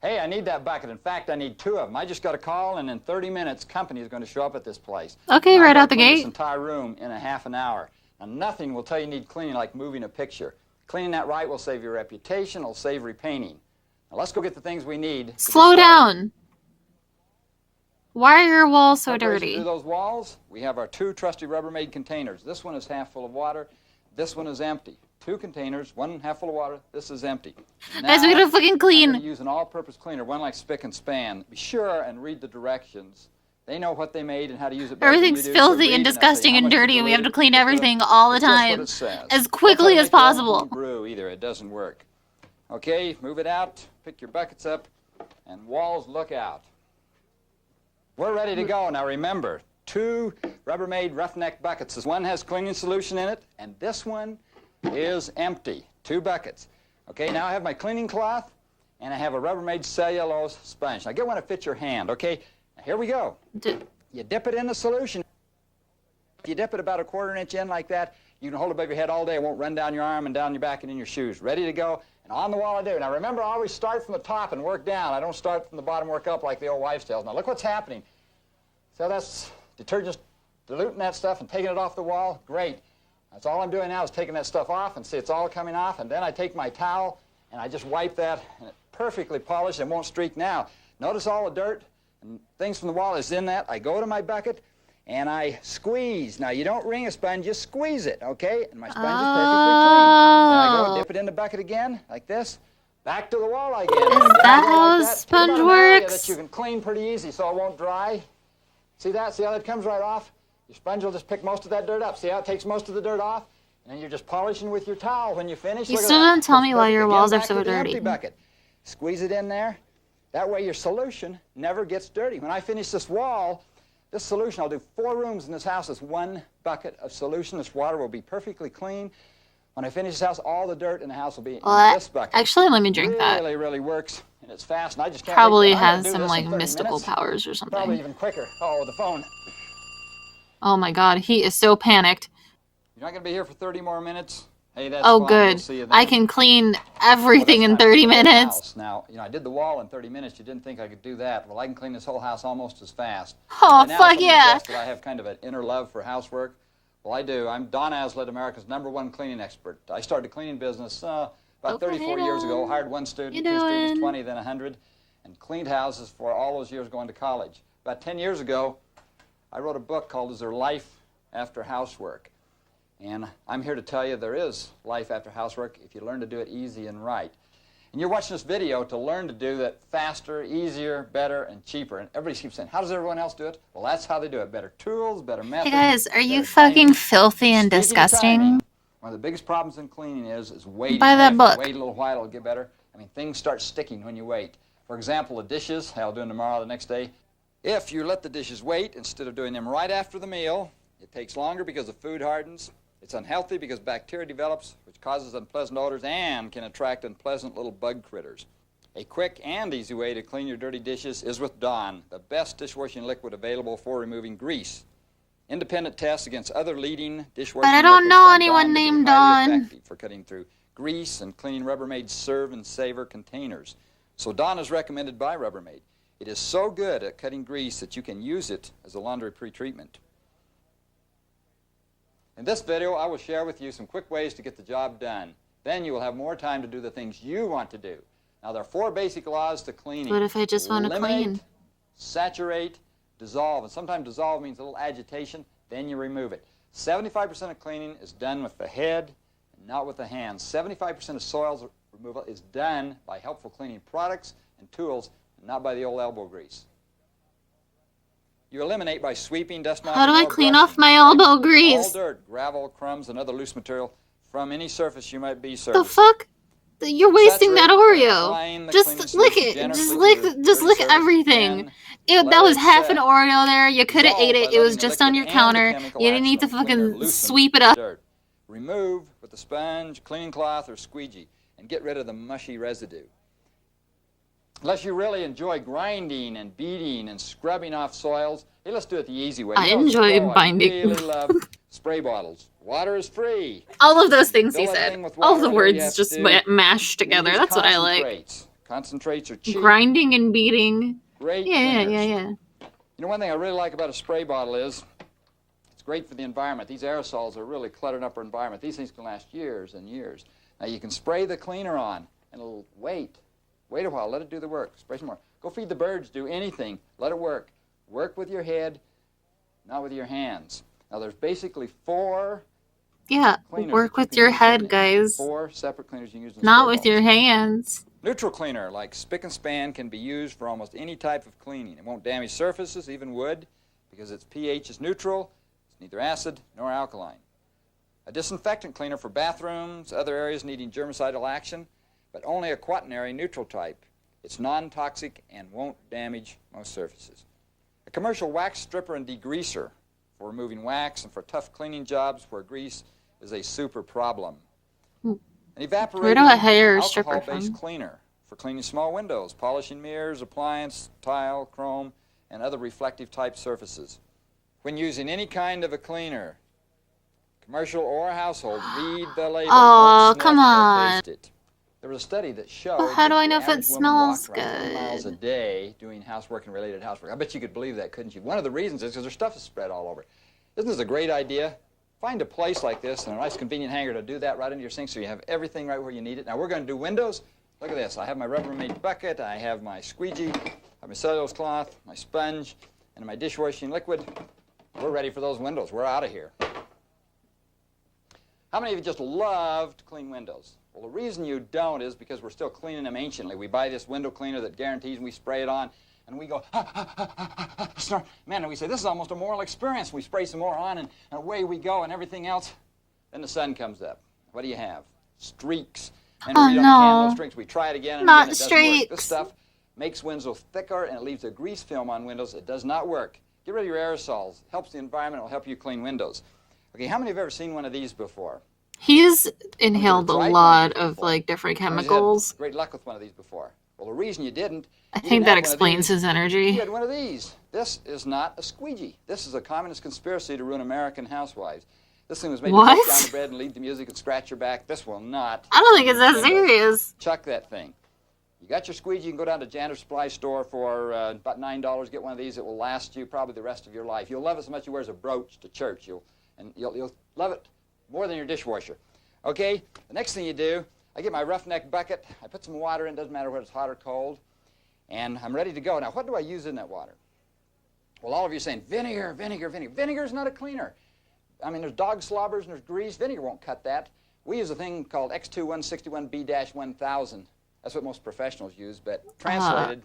Hey, I need that bucket. In fact, I need 2 of them. I just got a call, and in 30 minutes, company is going to show up at this place. Okay, right out the gate. This entire room in a half an hour. Now, nothing will tell you need cleaning like moving a picture. Cleaning that right will save your reputation. It'll save repainting. Now, let's go get the things we need. Slow down. Why are your walls so dirty? Through those walls, we have our 2 trusty Rubbermaid containers. This one is half full of water. This one is empty. 2 containers, 1 half full of water. This is empty. Guys, we gotta fucking clean. I'm gonna use an all-purpose cleaner, one like Spick and Span. Be sure and read the directions. They know what they made and how to use it. Everything's filthy and disgusting and dirty, and we have to clean everything all the time, as quickly as possible. Brew either, it doesn't work. Okay, move it out. Pick your buckets up, and walls look out. We're ready to go. Now remember, 2 Rubbermaid roughneck buckets. This one has cleaning solution in it, and this one is empty. 2 buckets. Okay, now I have my cleaning cloth, and I have a Rubbermaid cellulose sponge. Now get one that fits your hand, okay? Now, here we go. You dip it in the solution. If you dip it about a 1/4 inch in like that, You can hold it above your head all day. It won't run down your arm and down your back and in your shoes. Ready to go. And on the wall I do. Now remember, I always start from the top and work down. I don't start from the bottom and work up like the old wives' tales. Now look what's happening. So that's detergent diluting that stuff and taking it off the wall. Great. That's all I'm doing now is taking that stuff off, and see it's all coming off. And then I take my towel and I just wipe that, and it's perfectly polished and won't streak now. Notice all the dirt and things from the wall is in that. I go to my bucket and I squeeze. Now you don't wring a sponge, just squeeze it, okay? And my sponge is perfectly clean. Then I go dip it in the bucket again, like this. Back to the wall again. Is that how a sponge works? That you can clean pretty easy so it won't dry. See that? See how that comes right off? Your sponge will just pick most of that dirt up. See how it takes most of the dirt off? And then you're just polishing with your towel when you finish. You still don't tell me why your walls are so dirty. Bucket. Squeeze it in there. That way your solution never gets dirty. When I finish this wall, this solution, I'll do 4 rooms in this house. It's 1 bucket of solution. This water will be perfectly clean. When I finish this house, all the dirt in the house will be in this bucket. Actually, let me drink that. Really works, and it's fast. And I just can't Probably wait. has some like mystical powers or something. Probably even quicker. Oh, the phone. Oh my god, he is so panicked. You're not going to be here for 30 more minutes? Hey, that's Oh fine. good. We'll see you then. I can clean everything in 30 minutes. Now, you know, I did the wall in 30 minutes. You didn't think I could do that. Well, I can clean this whole house almost as fast. Oh, Now, fuck yeah. that I have kind of an inner love for housework. Well, I do. I'm Don Aslett, America's #1 cleaning expert. I started a cleaning business about 34 years ago. Hired 1 student, 2 students, 20, then 100, and cleaned houses for all those years going to college. About 10 years ago, I wrote a book called Is There Life After Housework? And I'm here to tell you there is life after housework if you learn to do it easy and right. And you're watching this video to learn to do that faster, easier, better, and cheaper. And everybody keeps saying, how does everyone else do it? Well, that's how they do it. Better tools, better methods. Hey guys, are you fucking filthy and disgusting? One of the biggest problems in cleaning is waiting. Buy that book. Wait a little while, it'll get better. I mean, things start sticking when you wait. For example, the dishes, I'll do them tomorrow, the next day. If you let the dishes wait instead of doing them right after the meal, it takes longer because the food hardens. It's unhealthy because bacteria develops, which causes unpleasant odors and can attract unpleasant little bug critters. A quick and easy way to clean your dirty dishes is with Dawn, the best dishwashing liquid available for removing grease. Independent tests against other leading dishwashing But I don't liquids know found anyone Dawn to be named highly Dawn. effective for cutting through grease and cleaning Rubbermaid serve and savor containers. So Dawn is recommended by Rubbermaid. It is so good at cutting grease that you can use it as a laundry pre-treatment. In this video, I will share with you some quick ways to get the job done. Then you will have more time to do the things you want to do. Now, there are 4 basic laws to cleaning. What if I just want to clean? Saturate, dissolve. And sometimes dissolve means a little agitation, then you remove it. 75% of cleaning is done with the head and not with the hands. 75% of soils removal is done by helpful cleaning products and tools, and not by the old elbow grease. You eliminate by sweeping, dust mopping, How do I or clean brushing off my elbow grease? all dirt, gravel, crumbs, and other loose material from any surface you might be The servicing. fuck? You're wasting that Oreo. Applying the Just cleaning lick solution it. generously Just to lick the everything. surface, That was let it half an set. Oreo there. You could have ate it. It was Letting the just on liquid your and the counter. chemical You didn't need to action of the cleaner fucking loosen sweep it the up. dirt. Remove with a sponge, cleaning cloth, or squeegee, and get rid of the mushy residue. Unless you really enjoy grinding and beating and scrubbing off soils, hey, let's do it the easy way. I You know, enjoy I binding. really love spray bottles. Water is free. All of those things he Fill said. everything with All water. the All you words have to just do mashed together. is That's what I like. concentrates. Concentrates are cheap. Grinding and beating. Great Yeah. You know, one thing I really like about a spray bottle is it's great for the environment. These aerosols are really cluttering up our environment. These things can last years and years. Now, you can spray the cleaner on, and it'll wait. Wait a while. Let it do the work. Spray some more. Go feed the birds. Do anything. Let it work. Work with your head, not with your hands. Now, there's basically 4 Yeah, cleaners work that you with can your use head, in- guys. 4 separate cleaners you can use in Not spray with your hands. Neutral cleaner, like spick and span, can be used for almost any type of cleaning. It won't damage surfaces, even wood, because its pH is neutral. It's neither acid nor alkaline. A disinfectant cleaner for bathrooms, other areas needing germicidal action, but only a quaternary neutral type. It's non-toxic and won't damage most surfaces. A commercial wax stripper and degreaser for removing wax and for tough cleaning jobs where grease is a super problem. An evaporating Where do I hire a stripper alcohol-based from? cleaner for cleaning small windows, polishing mirrors, appliance, tile, chrome, and other reflective type surfaces. When using any kind of a cleaner, commercial or household, read the label. Oh, Don't come sniff or on. taste it. There was a study that showed Well, how do that I the know if it average woman smells walked around 10 miles a good? day doing housework and related housework. I bet you could believe that, couldn't you? One of the reasons is because her stuff is spread all over. Isn't this a great idea? Find a place like this and a nice convenient hanger to do that right into your sink so you have everything right where you need it. Now we're going to do windows. Look at this. I have my Rubbermaid bucket. I have my squeegee. I have my cellulose cloth, my sponge, and my dishwashing liquid. We're ready for those windows. We're out of here. How many of you just love to clean windows? Well, the reason you don't is because we're still cleaning them anciently. We buy this window cleaner that guarantees, and we spray it on, and we go, snort. Man, and we say, this is almost a moral experience. We spray some more on, and away we go, and everything else. Then the sun comes up. What do you have? Streaks. And Oh, we read on the can, no. no streaks. We try it again, and Not again, it doesn't work. This streaks. stuff makes windows thicker, and it leaves a grease film on windows. It does not work. Get rid of your aerosols. Helps the environment. It will help you clean windows. Okay, how many have ever seen one of these before? He's inhaled a tried one of lot these of like different How many of you chemicals. had great luck with one of these before. Well, the reason you didn't, I you think didn't that have one of explains these. his energy. You had one of these. This is not a squeegee. This is a communist conspiracy to ruin American housewives. This thing was made to What? jump down the bed and lead the music and scratch your back. This will not. I don't think it's that Windows. serious. Chuck that thing. You got your squeegee, you can go down to Janitor Supply Store for about $9, get one of these. It will last you probably the rest of your life. You'll love it so much you wear as a brooch to church. You'll love it more than your dishwasher. Okay, the next thing you do, I get my roughneck bucket, I put some water in, doesn't matter whether it's hot or cold, and I'm ready to go. Now, what do I use in that water? Well, all of you are saying, vinegar, vinegar, vinegar. Vinegar is not a cleaner. I mean, there's dog slobbers and there's grease. Vinegar won't cut that. We use a thing called X2161B-1000. That's what most professionals use, but translated,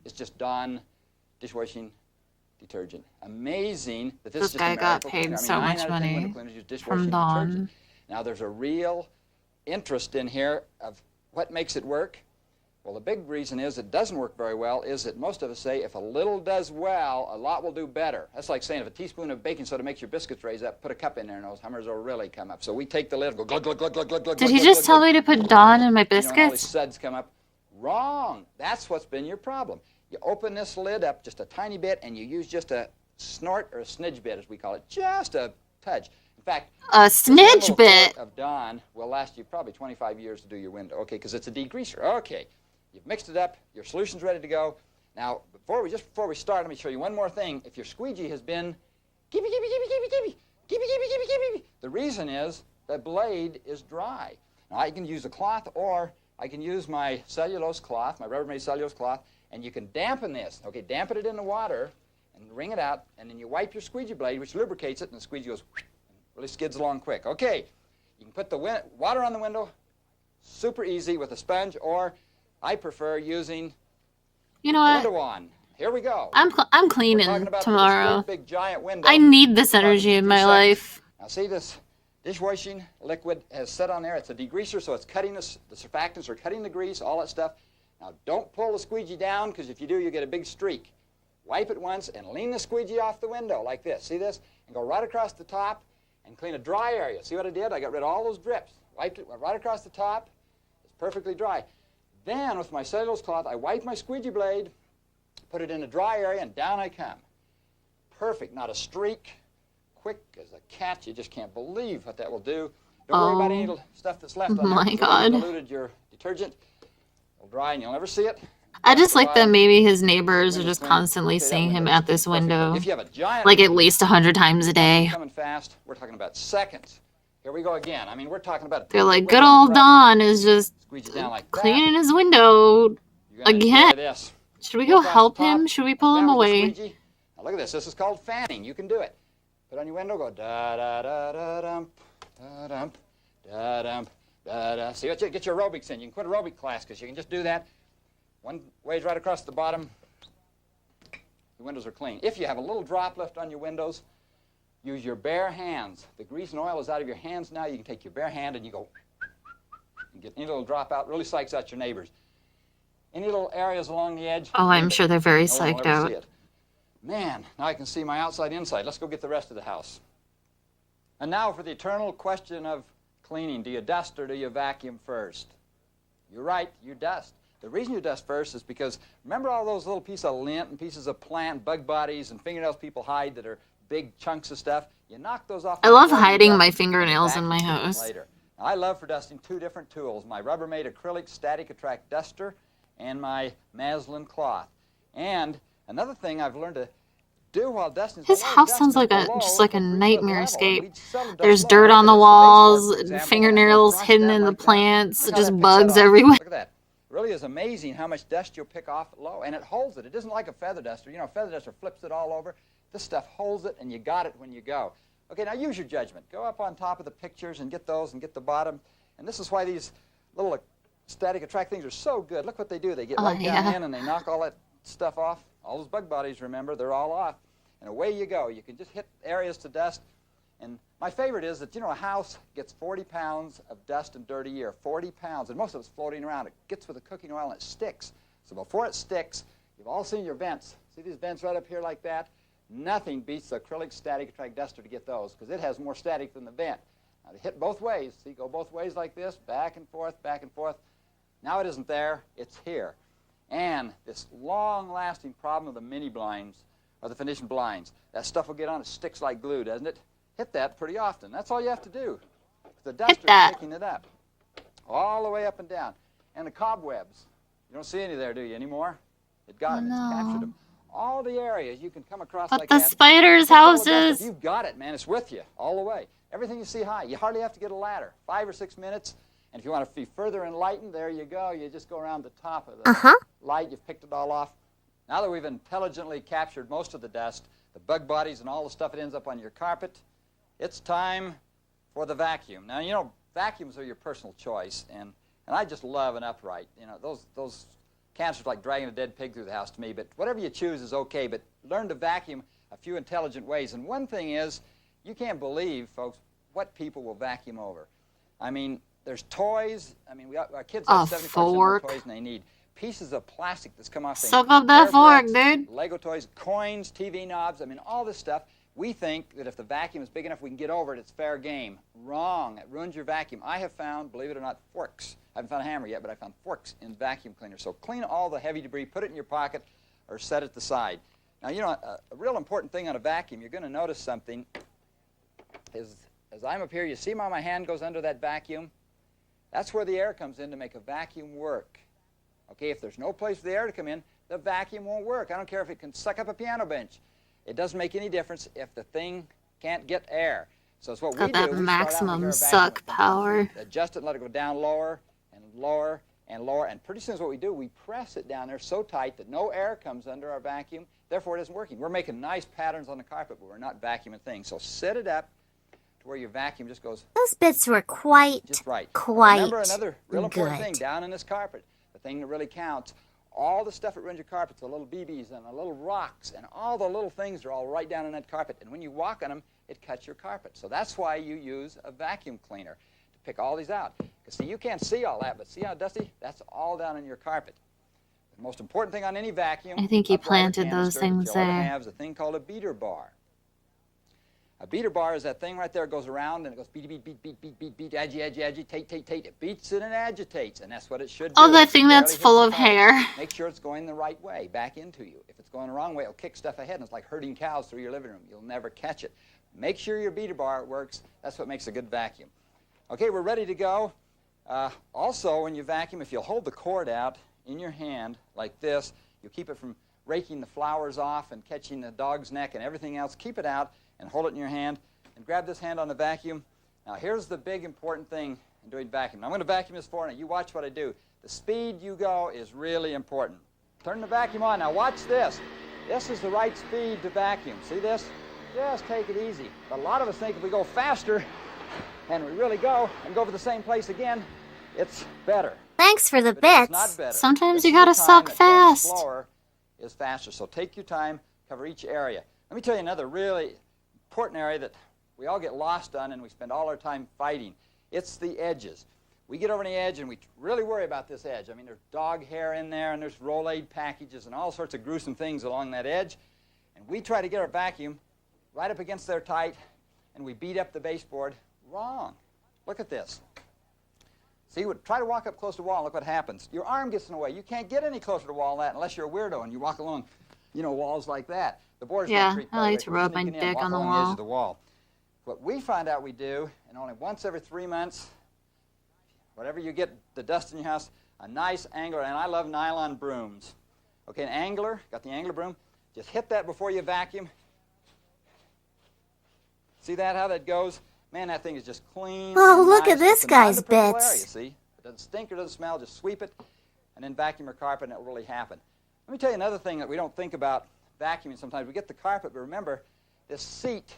it's just Dawn dishwashing detergent. Amazing that this is just guy a got miracle paid cleaner. so I mean, 9 much out of 10 money window cleaners use from dishwashing Dawn. detergent. Now, there's a real interest in here of what makes it work. Well, the big reason is it doesn't work very well is that most of us say if a little does well, a lot will do better. That's like saying if a teaspoon of baking soda makes your biscuits raise up, put a cup in there and those hummers will really come up. So we take the lid, go glug, glug, glug, glug, glug, glug. Did glug, he glug, just glug, tell me to put Dawn in my you know, and all these biscuits? suds come up. Wrong. That's what's been your problem. You open this lid up just a tiny bit and you use just a snort or a snidge bit, as we call it, just a touch. In fact, A this one snidge little bit? quart of Dawn will last you probably 25 years to do your window, okay, because it's a degreaser. Okay, you've mixed it up, your solution's ready to go. Now, before we start, let me show you one more thing. If your squeegee has been the reason is the blade is dry. Now, I can use a cloth or I can use my cellulose cloth, my Rubbermaid cellulose cloth, and you can dampen this. Okay, dampen it in the water and wring it out, and then you wipe your squeegee blade, which lubricates it, and the squeegee goes and really skids along quick. Okay, you can put the water on the window, super easy with a sponge, or I prefer using You know the what? window on. Here we go. I'm We're cleaning talking about tomorrow. this big giant window. I need this We're talking energy in 3 my seconds. life. Now see this dishwashing liquid has set on there. It's a degreaser, so it's cutting the surfactants are cutting the grease, all that stuff. Now don't pull the squeegee down, because if you do, you get a big streak. Wipe it once and lean the squeegee off the window like this. See this? And go right across the top and clean a dry area. See what I did? I got rid of all those drips. Wiped it, went right across the top. It's perfectly dry. Then with my cellulose cloth, I wipe my squeegee blade, put it in a dry area, and down I come. Perfect, not a streak. Quick as a cat. You just can't believe what that will do. Don't worry about any little stuff that's left on there. My It's God. diluted your detergent. It'll dry and you'll never see it. I just like that Dry. maybe his neighbors are Window's just clean. constantly Okay, that seeing him window at this is perfect. window. If you have a giant Like at least 100 times a day. coming fast, we're talking about seconds. Here we go again. I mean, we're talking about They're like, window good old prep. Don is just Squeeze it down like that. cleaning his window You're gonna enjoy again. this. Should we go Across help the top, him? Should we pull him down with your away? squeegee. Now look at this. This is called fanning. You can do it. Put it on your window. Go da da da da dump, da dump, da dump, da da. See what you get your aerobics in. You can quit aerobic class because you can just do that. One ways right across the bottom. The windows are clean. If you have a little drop left on your windows, use your bare hands. The grease and oil is out of your hands now. You can take your bare hand and you go and get any little drop out. Really psychs out your neighbors. Any little areas along the edge. Oh, I'm leave it. sure they're very No one will psyched ever out. see it. Man, now I can see my outside inside. Let's go get the rest of the house. And now for the eternal question of cleaning. Do you dust or do you vacuum first? You're right, you dust. The reason you dust first is because remember all those little pieces of lint and pieces of plant, bug bodies, and fingernails people hide that are big chunks of stuff. You knock those off. I love before you hiding dust my and fingernails in my vacuum them house. later. Now, I love for dusting 2 different tools, my Rubbermaid acrylic static attract duster and my Maslin cloth. And another thing I've learned to do while dusting is His house sounds like just like a the 3-foot nightmare level. escape. We seldom dust There's low. dirt Look on at the this walls, baseboard, for example, and fingernails brush hidden that in the like that. plants, Look how just that picks bugs that off. everywhere. Look at that. It really is amazing how much dust you'll pick off low, and it holds it. It isn't like a feather duster. You know, a feather duster flips it all over. This stuff holds it, and you got it when you go. Okay, now use your judgment. Go up on top of the pictures and get those and get the bottom. And this is why these little static attract things are so good. Look what they do. They get right down in and they knock all that stuff off. All those bug bodies, remember, they're all off. And away you go. You can just hit areas to dust. And my favorite is that, you know, a house gets 40 pounds of dust and dirt a year. 40 pounds. And most of it's floating around. It gets with the cooking oil and it sticks. So before it sticks, you've all seen your vents. See these vents right up here like that? Nothing beats the acrylic static attract duster to get those because it has more static than the vent. Now, they hit both ways. See, go both ways like this, back and forth, back and forth. Now it isn't there. It's here. And this long-lasting problem of the mini blinds, or the Venetian blinds, that stuff will get on. It sticks like glue, doesn't it? Hit that pretty often. That's all you have to do. The duster is picking it up all the way up and down. And the cobwebs. You don't see any there, do you, anymore? It got them. It's captured them. All the areas you can come across like that. But the spiders' houses. You've got it, man. It's with you all the way. Everything you see high. You hardly have to get a ladder. 5 or 6 minutes. And if you want to be further enlightened, there you go. You just go around the top of the light. You've picked it all off. Now that we've intelligently captured most of the dust, the bug bodies and all the stuff that ends up on your carpet, it's time for the vacuum. Now, you know, vacuums are your personal choice, and I just love an upright. You know, those cancers like dragging a dead pig through the house to me, but whatever you choose is okay, but learn to vacuum a few intelligent ways. And one thing is, you can't believe, folks, what people will vacuum over. I mean, there's toys. I mean, our kids have 70% more toys than they need. Pieces of plastic that's come off things. Suck up that fork, dude. Lego toys, coins, TV knobs. I mean, all this stuff. We think that if the vacuum is big enough, we can get over it. It's fair game. Wrong. It ruins your vacuum. I have found, believe it or not, forks. I haven't found a hammer yet, but I found forks in vacuum cleaners. So clean all the heavy debris, put it in your pocket, or set it aside. Now, you know, a real important thing on a vacuum, you're going to notice something, is as I'm up here, you see how my hand goes under that vacuum? That's where the air comes in to make a vacuum work. Okay, if there's no place for the air to come in, the vacuum won't work. I don't care if it can suck up a piano bench. It doesn't make any difference if the thing can't get air. So it's what we do. That maximum suck power. Adjust it and let it go down lower and lower and lower. And pretty soon is what we do. We press it down there so tight that no air comes under our vacuum. Therefore, it isn't working. We're making nice patterns on the carpet, but we're not vacuuming things. So set it up to where your vacuum just goes. Those bits were quite Remember another real important good. thing down in this carpet, the thing that really counts. All the stuff that ruins your carpet, the little BBs and the little rocks and all the little things are all right down in that carpet. And when you walk on them, it cuts your carpet. So that's why you use a vacuum cleaner to pick all these out. Because see, you can't see all that, but see how dusty? That's all down in your carpet. The most important thing on any vacuum, I think he planted those things there. Have is a thing called a beater bar. A beater bar is that thing right there. It goes around and it goes beat, beat, beat, beat, beat, beat, beat, agitate, tate, tate. It beats it and agitates, and that's what it should do. Oh, that thing that's full of hair. Make sure it's going the right way, back into you. If it's going the wrong way, it'll kick stuff ahead, and it's like herding cows through your living room. You'll never catch it. Make sure your beater bar works. That's what makes a good vacuum. Okay, we're ready to go. Also, when you vacuum, if you'll hold the cord out in your hand like this, you'll keep it from raking the flowers off and catching the dog's neck and everything else. Keep it out and hold it in your hand and grab this hand on the vacuum. Now, here's the big important thing in doing vacuum. Now, I'm going to vacuum this for you. You watch what I do. The speed you go is really important. Turn the vacuum on. Now, watch this. This is the right speed to vacuum. See this? Just take it easy. But a lot of us think if we go faster and we really go and go over the same place again, it's better. Thanks for the But it's bits. not better. Sometimes This you is the gotta time suck that going fast. Slower is faster. So take your time, cover each area. Let me tell you another really important area that we all get lost on and we spend all our time fighting. It's the edges. We get over the edge and we really worry about this edge. I mean, there's dog hair in there and there's Rolade packages and all sorts of gruesome things along that edge. And we try to get our vacuum right up against there tight and we beat up the baseboard. Wrong. Look at this. See, try to walk up close to the wall and look what happens. Your arm gets in the way. You can't get any closer to the wall than that unless you're a weirdo and you walk along you know, walls like that. The boarders Yeah, don't treat, I like to we're rub my sneaking in, dick walk on the along the edge wall. of the wall. What we find out we do, and only once every 3 months, whatever you get the dust in your house, a nice angler, and I love nylon brooms. Okay, an angler, got the angler broom, just hit that before you vacuum. See that, how that goes? Man, that thing is just clean. Oh, and look nice. at this It's a guy's non-dependable bits. area, you see? It doesn't stink or doesn't smell, just sweep it, and then vacuum your carpet, and it will really happen. Let me tell you another thing that we don't think about vacuuming sometimes. We get the carpet, but remember, this seat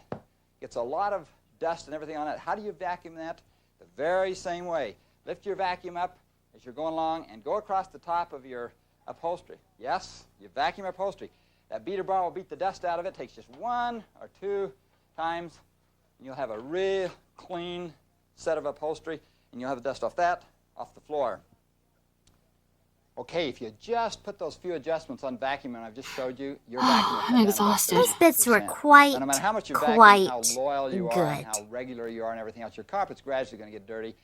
gets a lot of dust and everything on it. How do you vacuum that? The very same way. Lift your vacuum up as you're going along and go across the top of your upholstery. Yes, you vacuum upholstery. That beater bar will beat the dust out of it. It takes just 1 or 2 times, and you'll have a real clean set of upholstery, and you'll have the dust off that, off the floor. Okay, if you just put those few adjustments on vacuuming I've just showed you, your vacuum will cut I'm down about exhausted. 30%. Those bits were quite, No matter how much you vacuum, quite how loyal you are, and good. how regular you are and everything else, your carpet's gradually going to get dirty,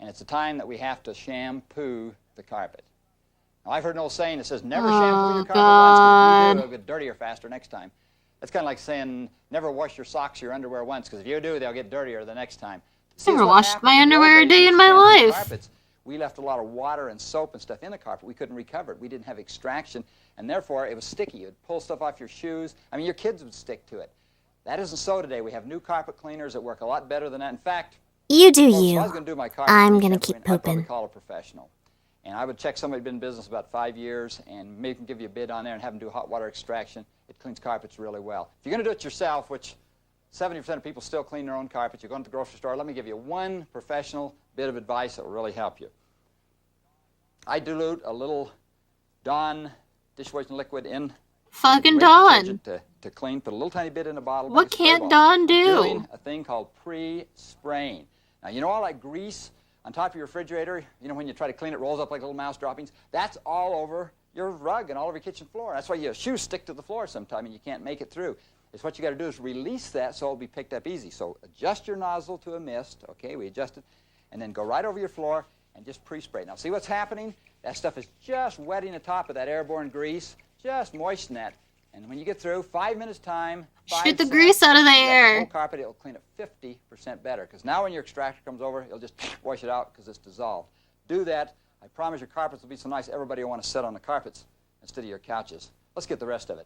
and it's a time that we have to shampoo the carpet. Now, I've heard an old saying that says, never shampoo your carpet once, because if you do, it'll get dirtier faster next time. That's kind of like saying, never wash your socks or your underwear once, because if you do, they'll get dirtier the next time. See, Never it's what washed happened. my In the old underwear a days, day we in my shampooed life. carpets. We left a lot of water and soap and stuff in the carpet. We couldn't recover it. We didn't have extraction, and therefore it was sticky. You'd pull stuff off your shoes. I mean, your kids would stick to it. That isn't so today. We have new carpet cleaners that work a lot better than that. In fact, You do folks, you. if I was going to do my carpet I'm cleaning gonna keep shampooing, I'd probably pooping. call a professional. And I would check somebody who'd been in business about 5 years and make them give you a bid on there and have them do hot water extraction. It cleans carpets really well. If you're going to do it yourself, which 70% of people still clean their own carpets, you're going to the grocery store, let me give you one professional bit of advice that will really help you. I dilute a little Dawn dishwashing liquid in Fucking great Dawn. detergent to clean. Put a little tiny bit in a bottle. What make a spray can't bottle. Dawn do? Doing a thing called pre-spraying. Now, you know all that grease on top of your refrigerator? You know when you try to clean it, rolls up like little mouse droppings? That's all over your rug and all over your kitchen floor. That's why your shoes stick to the floor sometime and you can't make it through. It's what you got to do is release that so it'll be picked up easy. So adjust your nozzle to a mist. Okay, we adjust it. And then go right over your floor and just pre-spray. Now, see what's happening? That stuff is just wetting the top of that airborne grease. Just moisten that. And when you get through, 5 minutes time, Shoot the grease out of the the air. whole carpet, it'll clean it 50% better. Because now when your extractor comes over, it'll just wash it out because it's dissolved. Do that. I promise your carpets will be so nice, everybody will want to sit on the carpets instead of your couches. Let's get the rest of it.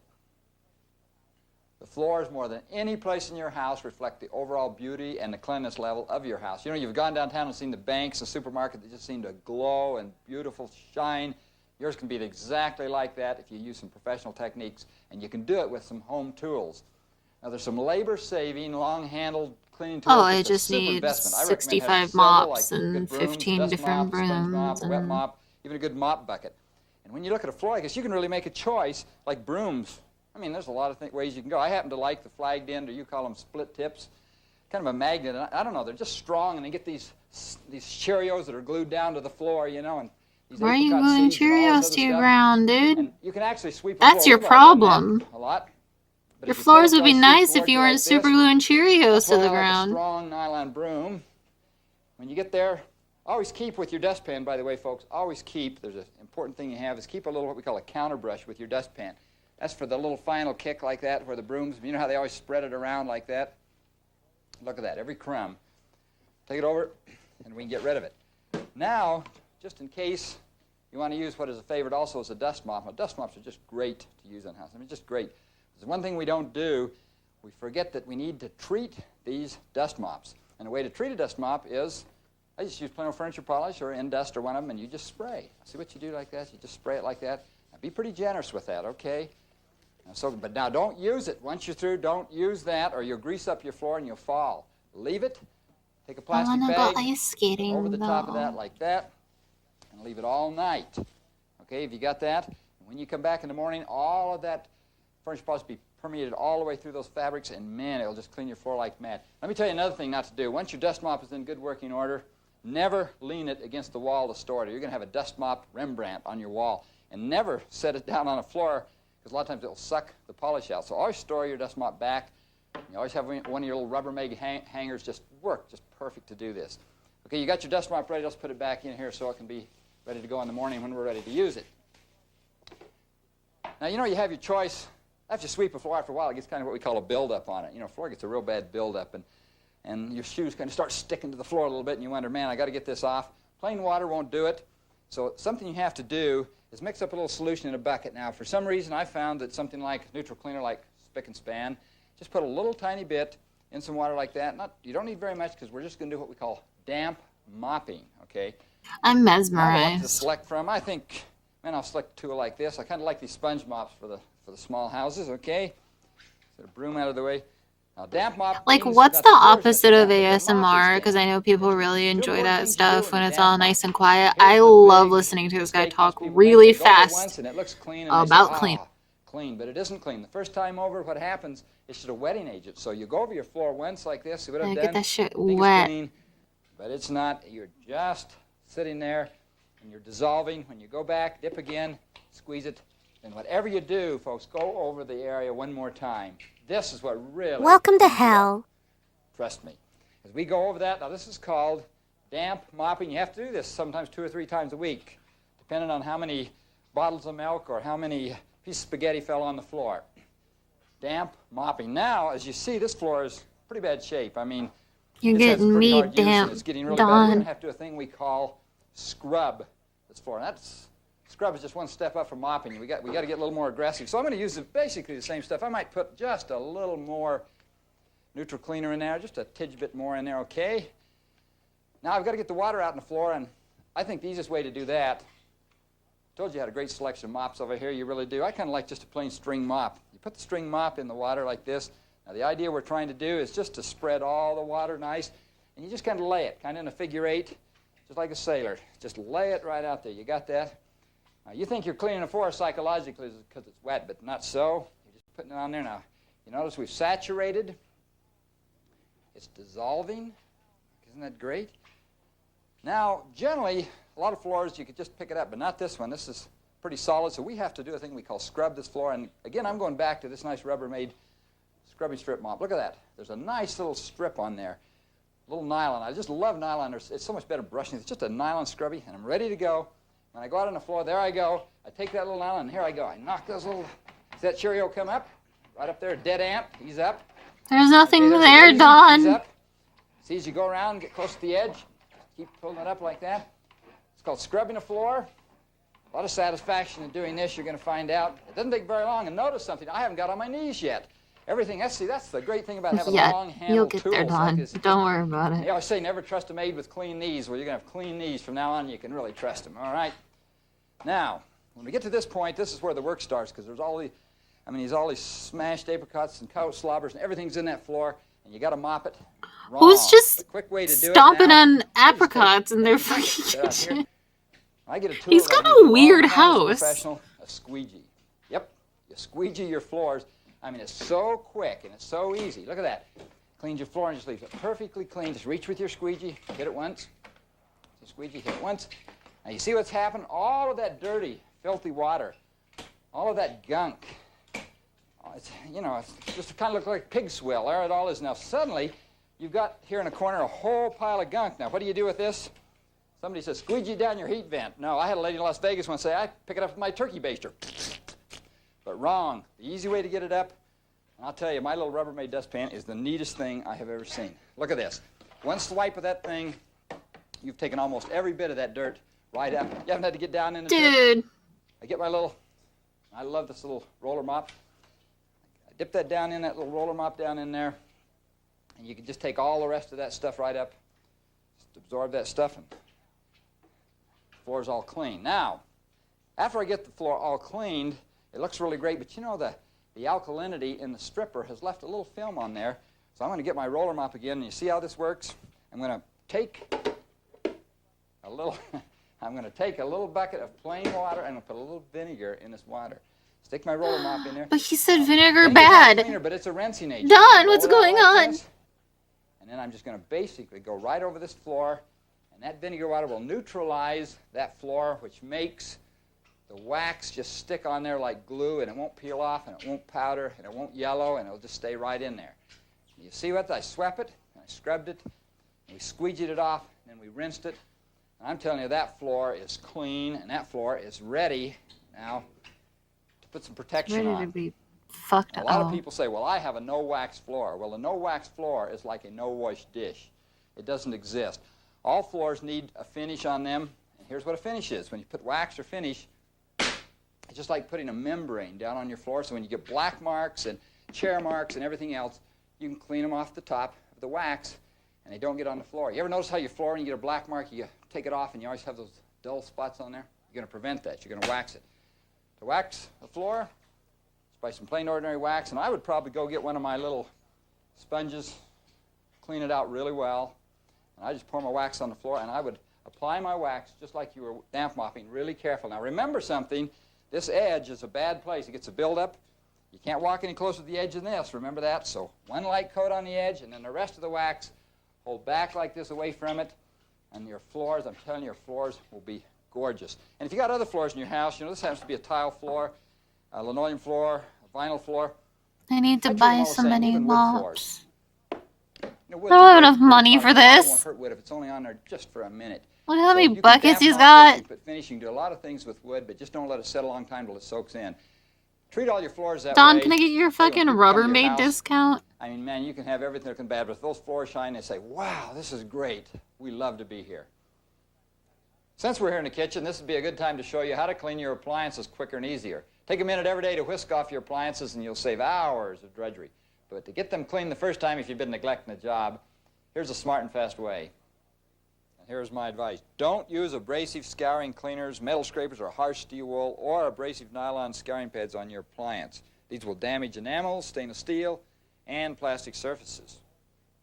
The floors, more than any place in your house, reflect the overall beauty and the cleanliness level of your house. You know, you've gone downtown and seen the banks, the supermarket that just seem to glow and beautiful shine. Yours can be exactly like that if you use some professional techniques, and you can do it with some home tools. Now, there's some labor-saving, long-handled cleaning tools. Oh, I It's a just super need investment. I recommend 65 having several, mops like and good brooms, 15 dust different mop, sponge mop, brooms a wet and- mop, even a good mop bucket. And when you look at a floor like this, you can really make a choice, like brooms. I mean, there's a lot of ways you can go. I happen to like the flagged end, or you call them split tips, kind of a magnet. And I don't know, they're just strong, and they get these Cheerios that are glued down to the floor, you know. And these Why are you apricot gluing seeds and all this Cheerios other to your stuff. ground, dude? And you can actually sweep the That's floor. your We've all done that problem. a lot. But Your if you floors pull would be it nice if towards you like weren't this, super gluing Cheerios that's to why the I like a ground. strong nylon broom. When you get there, always keep with your dustpan, by the way, folks, always keep, there's an important thing you have, is keep a little what we call a counter brush with your dustpan. That's for the little final kick like that, where the brooms, you know how they always spread it around like that? Look at that, every crumb. Take it over, and we can get rid of it. Now, just in case you want to use what is a favorite also is a dust mop. Now, dust mops are just great to use in the house. I mean, just great. There's one thing we don't do, we forget that we need to treat these dust mops. And the way to treat a dust mop is, I just use plain old furniture polish or Indust or one of them, and you just spray. See what you do like that? You just spray it like that. Now, be pretty generous with that, okay? But now don't use it. Once you're through, don't use that, or you'll grease up your floor and you'll fall. Leave it. Take a plastic wanna bag go ice skating, over the top of though. that like that, and leave it all night. Okay, have you got that? When you come back in the morning, all of that furniture polish will be permeated all the way through those fabrics, and man, it'll just clean your floor like mad. Let me tell you another thing not to do. Once your dust mop is in good working order, never lean it against the wall to store it. You're going to have a dust mop Rembrandt on your wall. And never set it down on a floor, because a lot of times it'll suck the polish out. So always store your dust mop back. You always have one of your little Rubbermaid hangers just perfect to do this. Okay, you got your dust mop ready. Let's put it back in here so it can be ready to go in the morning when we're ready to use it. Now, you know you have your choice After you sweep a floor after a while, it gets kind of what we call a buildup on it. You know, floor gets a real bad buildup, and your shoes kind of start sticking to the floor a little bit, and you wonder, man, I got to get this off. Plain water won't do it. So something you have to do is mix up a little solution in a bucket. Now, for some reason, I found that something like neutral cleaner, like Spick and Span, just put a little tiny bit in some water like that. You don't need very much because we're just going to do what we call damp mopping, okay? I'm Now, what to mesmerized. select from? I think, man, I'll select a tool like this. I kind of like these sponge mops for the small houses, okay? Set a broom out of the way. Now, damp mop Like, means what's not the the floors opposite of necessarily, but the mop is ASMR? damp. Because I know people really enjoy that things you stuff do when in a it's damp all mop. nice and quiet. Here's I the love big listening to this guy mistake talk most people really make. They go over it fast once and it looks clean, and they about say, clean. clean, but it isn't clean. The first time over, what happens is just a wetting agent. So you go over your floor once like this, see what I've Yeah, done? get that shit Think it's wet. clean, but it's not. You're just sitting there, and you're dissolving. When you go back, dip again, squeeze it, and whatever you do, folks, go over the area one more time. This is what really Welcome to cleans it up. hell. Trust me. As we go over that, now this is called damp mopping. You have to do this sometimes 2 or 3 times a week, depending on how many bottles of milk or how many pieces of spaghetti fell on the floor. Damp mopping. Now, as you see, this floor is pretty bad shape. I mean, You're this has getting pretty me hard use, and damp, it's getting really bad. We're going Don. to have to do a thing we call scrub this floor. And scrub is just one step up from mopping. We got to get a little more aggressive. So I'm going to use basically the same stuff. I might put just a little more neutral cleaner in there, just a tidge bit more in there, okay? Now I've got to get the water out on the floor, and I think the easiest way to do that, I told you I had a great selection of mops over here, you really do. I kind of like just a plain string mop. You put the string mop in the water like this. Now the idea we're trying to do is just to spread all the water nice, and you just kind of lay it, kind of in a figure 8, just like a sailor. Just lay it right out there. You got that? Now you think you're cleaning the floor psychologically because it's wet, but not so. You're just putting it on there now. You notice we've saturated. It's dissolving. Isn't that great? Now, generally, a lot of floors, you could just pick it up, but not this one. This is pretty solid, so we have to do a thing we call scrub this floor. And again, I'm going back to this nice Rubbermaid scrubbing strip mop. Look at that. There's a nice little strip on there, a little nylon. I just love nylon. It's so much better brushing. It's just a nylon scrubby, and I'm ready to go. When I go out on the floor, there I go. I take that little nylon, and here I go. I knock those little, see that Cheerio come up? Right up there, dead ant. He's up. There's nothing Okay, there's a there, raisin. He's Don. up. See, as you go around, get close to the edge, keep pulling it up like that. It's called scrubbing the floor. A lot of satisfaction in doing this, you're going to find out. It doesn't take very long, and notice something. I haven't got on my knees yet. Everything, that's the great thing about having Yeah, long-handled you'll get tools there, like Don. this. Don't worry about They it. always say never trust a maid with clean knees. Well, you're going to have clean knees from now on. You can really trust them, all right? Now, when we get to this point, this is where the work starts, because there's all these smashed apricots and coat slobbers, and everything's in that floor, and you got to mop it. Wrong. Who's just The quick way to do it stomping now, on apricots in their fucking sit out here. kitchen? I get a tool He's that got I use a a weird long time as a house. professional, a squeegee. Yep, you squeegee your floors. I mean, it's so quick and it's so easy. Look at that. Cleans your floor and just leaves it perfectly clean. Just reach with your squeegee, hit it once. So squeegee, hit it once. Now you see what's happened? All of that dirty, filthy water, all of that gunk. It's just kind of look like pig swill. There it all is. Now suddenly, you've got here in a corner a whole pile of gunk. Now what do you do with this? Somebody says, squeegee down your heat vent. No, I had a lady in Las Vegas once say, I pick it up with my turkey baster. But wrong. The easy way to get it up, and I'll tell you, my little Rubbermaid dustpan is the neatest thing I have ever seen. Look at this. One swipe of that thing, you've taken almost every bit of that dirt right up. You haven't had to get down in the dirt. Dude. I love this little roller mop. I dip that down in, that little roller mop down in there, and you can just take all the rest of that stuff right up, just absorb that stuff, and the floor's all clean. Now, after I get the floor all cleaned, it looks really great, but you know the alkalinity in the stripper has left a little film on there. So I'm going to get my roller mop again, and you see how this works? I'm going to take a little bucket of plain water, and I'm going to put a little vinegar in this water. Stick my roller mop in there. But he said vinegar Vinegar's not bad. cleaner, but it's a rinsing agent. Don, what's Roll it going out like on? this, and then I'm just going to basically go right over this floor, and that vinegar water will neutralize that floor, which makes the wax just stick on there like glue, and it won't peel off, and it won't powder, and it won't yellow, and it'll just stay right in there. You see what? I swept it, and I scrubbed it, and we squeegeed it off, and then we rinsed it. And I'm telling you, that floor is clean, and that floor is ready now to put some protection Ready on. to be fucked A up. lot of people say, well, I have a no-wax floor. Well, a no-wax floor is like a no-wash dish. It doesn't exist. All floors need a finish on them, and here's what a finish is. When you put wax or finish, it's just like putting a membrane down on your floor, so when you get black marks and chair marks and everything else, you can clean them off the top of the wax, and they don't get on the floor. You ever notice how your floor, when you get a black mark, you take it off and you always have those dull spots on there? You're going to prevent that. You're going to wax it. To wax the floor, it's by some plain ordinary wax, and I would probably go get one of my little sponges, clean it out really well, and I just pour my wax on the floor, and I would apply my wax just like you were damp mopping, really careful. Now remember something, this edge is a bad place. It gets a buildup. You can't walk any closer to the edge than this, remember that? So one light coat on the edge, and then the rest of the wax, hold back like this away from it, and your floors, I'm telling you, your floors will be gorgeous. And if you got other floors in your house, you know, this happens to be a tile floor, a linoleum floor, a vinyl floor. I need to I treat buy them all the so same, many even wood mops. floors. You know, I wood's don't a have great enough money for product. It this. won't hurt wood if it's only on there just for a minute. Look how So many you can buckets damp he's mop got. this, you put finish, you can do a lot of things with wood, but just don't let it set a long time till it soaks in. Treat all your floors that Don, way. can I get your Tell you, when fucking people come to your Rubbermaid house, discount? I mean, man, you can have everything looking bad, but if those floors shine, they say, wow, this is great. We love to be here. Since we're here in the kitchen, this would be a good time to show you how to clean your appliances quicker and easier. Take a minute every day to whisk off your appliances, and you'll save hours of drudgery. But to get them clean the first time, if you've been neglecting the job, here's a smart and fast way. And here's my advice. Don't use abrasive scouring cleaners, metal scrapers, or harsh steel wool, or abrasive nylon scouring pads on your appliance. These will damage enamels, stainless steel, and plastic surfaces.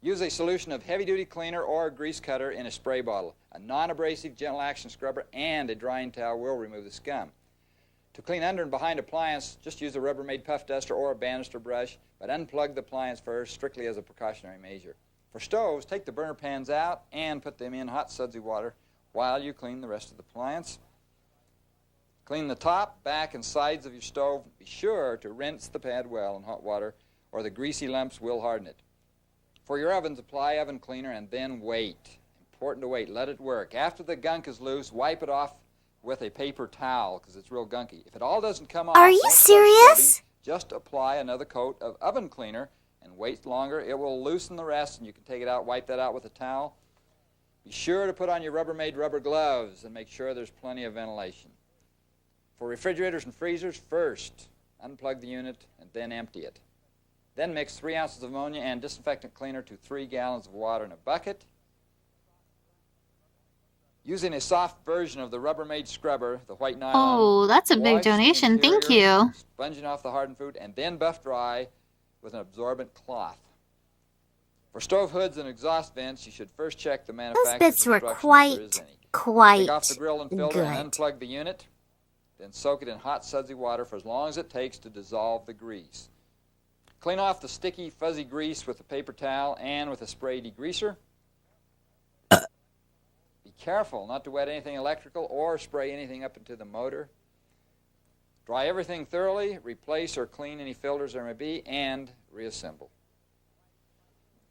Use a solution of heavy-duty cleaner or a grease cutter in a spray bottle. A non-abrasive gentle action scrubber and a drying towel will remove the scum. To clean under and behind appliance, just use a Rubbermaid puff duster or a banister brush, but unplug the appliance first, strictly as a precautionary measure. For stoves, take the burner pans out and put them in hot sudsy water while you clean the rest of the appliance. Clean the top, back, and sides of your stove. Be sure to rinse the pad well in hot water, or the greasy lumps will harden it. For your ovens, apply oven cleaner and then wait. Important to wait. Let it work. After the gunk is loose, wipe it off with a paper towel because it's real gunky. If it all doesn't come off, Are you don't start serious? scrubbing. Just apply another coat of oven cleaner and wait longer. It will loosen the rest, and you can take it out, wipe that out with a towel. Be sure to put on your Rubbermaid rubber gloves and make sure there's plenty of ventilation. For refrigerators and freezers, first unplug the unit and then empty it. Then mix 3 ounces of ammonia and disinfectant cleaner to 3 gallons of water in a bucket. Using a soft version of the Rubbermaid scrubber, the white nylon. Oh, that's a big wash the donation. Thank interior, you. Sponging off the hardened food, and then buff dry with an absorbent cloth. For stove hoods and exhaust vents, you should first check the manufacturer's Those bits were instructions if there is any. quite Take off the grill and filter good. and unplug the unit. Then soak it in hot sudsy water for as long as it takes to dissolve the grease. Clean off the sticky, fuzzy grease with a paper towel and with a spray degreaser. Be careful not to wet anything electrical or spray anything up into the motor. Dry everything thoroughly, replace or clean any filters there may be, and reassemble.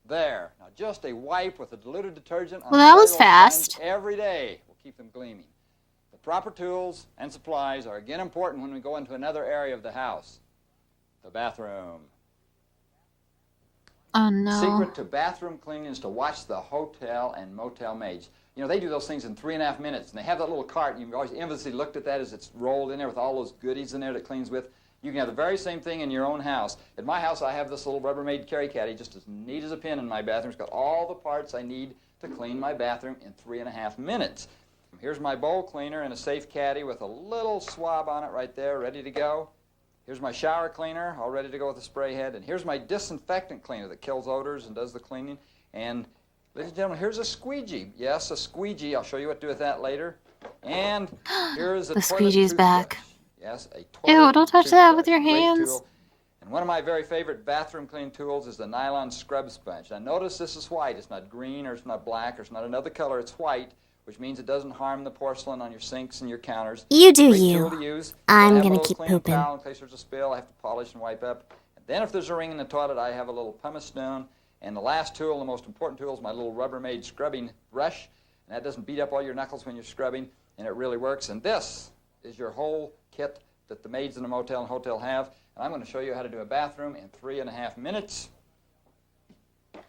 There. Now just a wipe with a diluted detergent on Well, that was cellulose fast. sponge every day will keep them gleaming. The proper tools and supplies are again important when we go into another area of the house, the bathroom. Oh, no. Secret to bathroom cleaning is to watch the hotel and motel maids. You know, they do those things in 3.5 minutes, and they have that little cart, and you've always enviously looked at that as it's rolled in there with all those goodies in there that cleans with. You can have the very same thing in your own house. At my house, I have this little Rubbermaid carry caddy, just as neat as a pin in my bathroom. It's got all the parts I need to clean my bathroom in 3.5 minutes. Here's my bowl cleaner in a safe caddy with a little swab on it right there, ready to go. Here's my shower cleaner, all ready to go with a spray head. And here's my disinfectant cleaner that kills odors and does the cleaning. And, ladies and gentlemen, here's a squeegee. Yes, a squeegee. I'll show you what to do with that later. And here's a The toilet squeegee's toothbrush. back. Yes, a toilet Ew, don't touch that with your toothbrush. Great hands. tool. And one of my very favorite bathroom cleaning tools is the nylon scrub sponge. Now notice this is white. It's not green or it's not black or it's not another color. It's white, which means it doesn't harm the porcelain on your sinks and your counters. You do Great you. tool to use. I'm I have a gonna little keep clean pooping. towel in case there's a spill. I have to polish and wipe up. And then if there's a ring in the toilet, I have a little pumice stone. And the last tool, the most important tool, is my little Rubbermaid scrubbing brush. And that doesn't beat up all your knuckles when you're scrubbing, and it really works. And this is your whole kit that the maids in the motel and hotel have, and I'm going to show you how to do a bathroom in 3.5 minutes.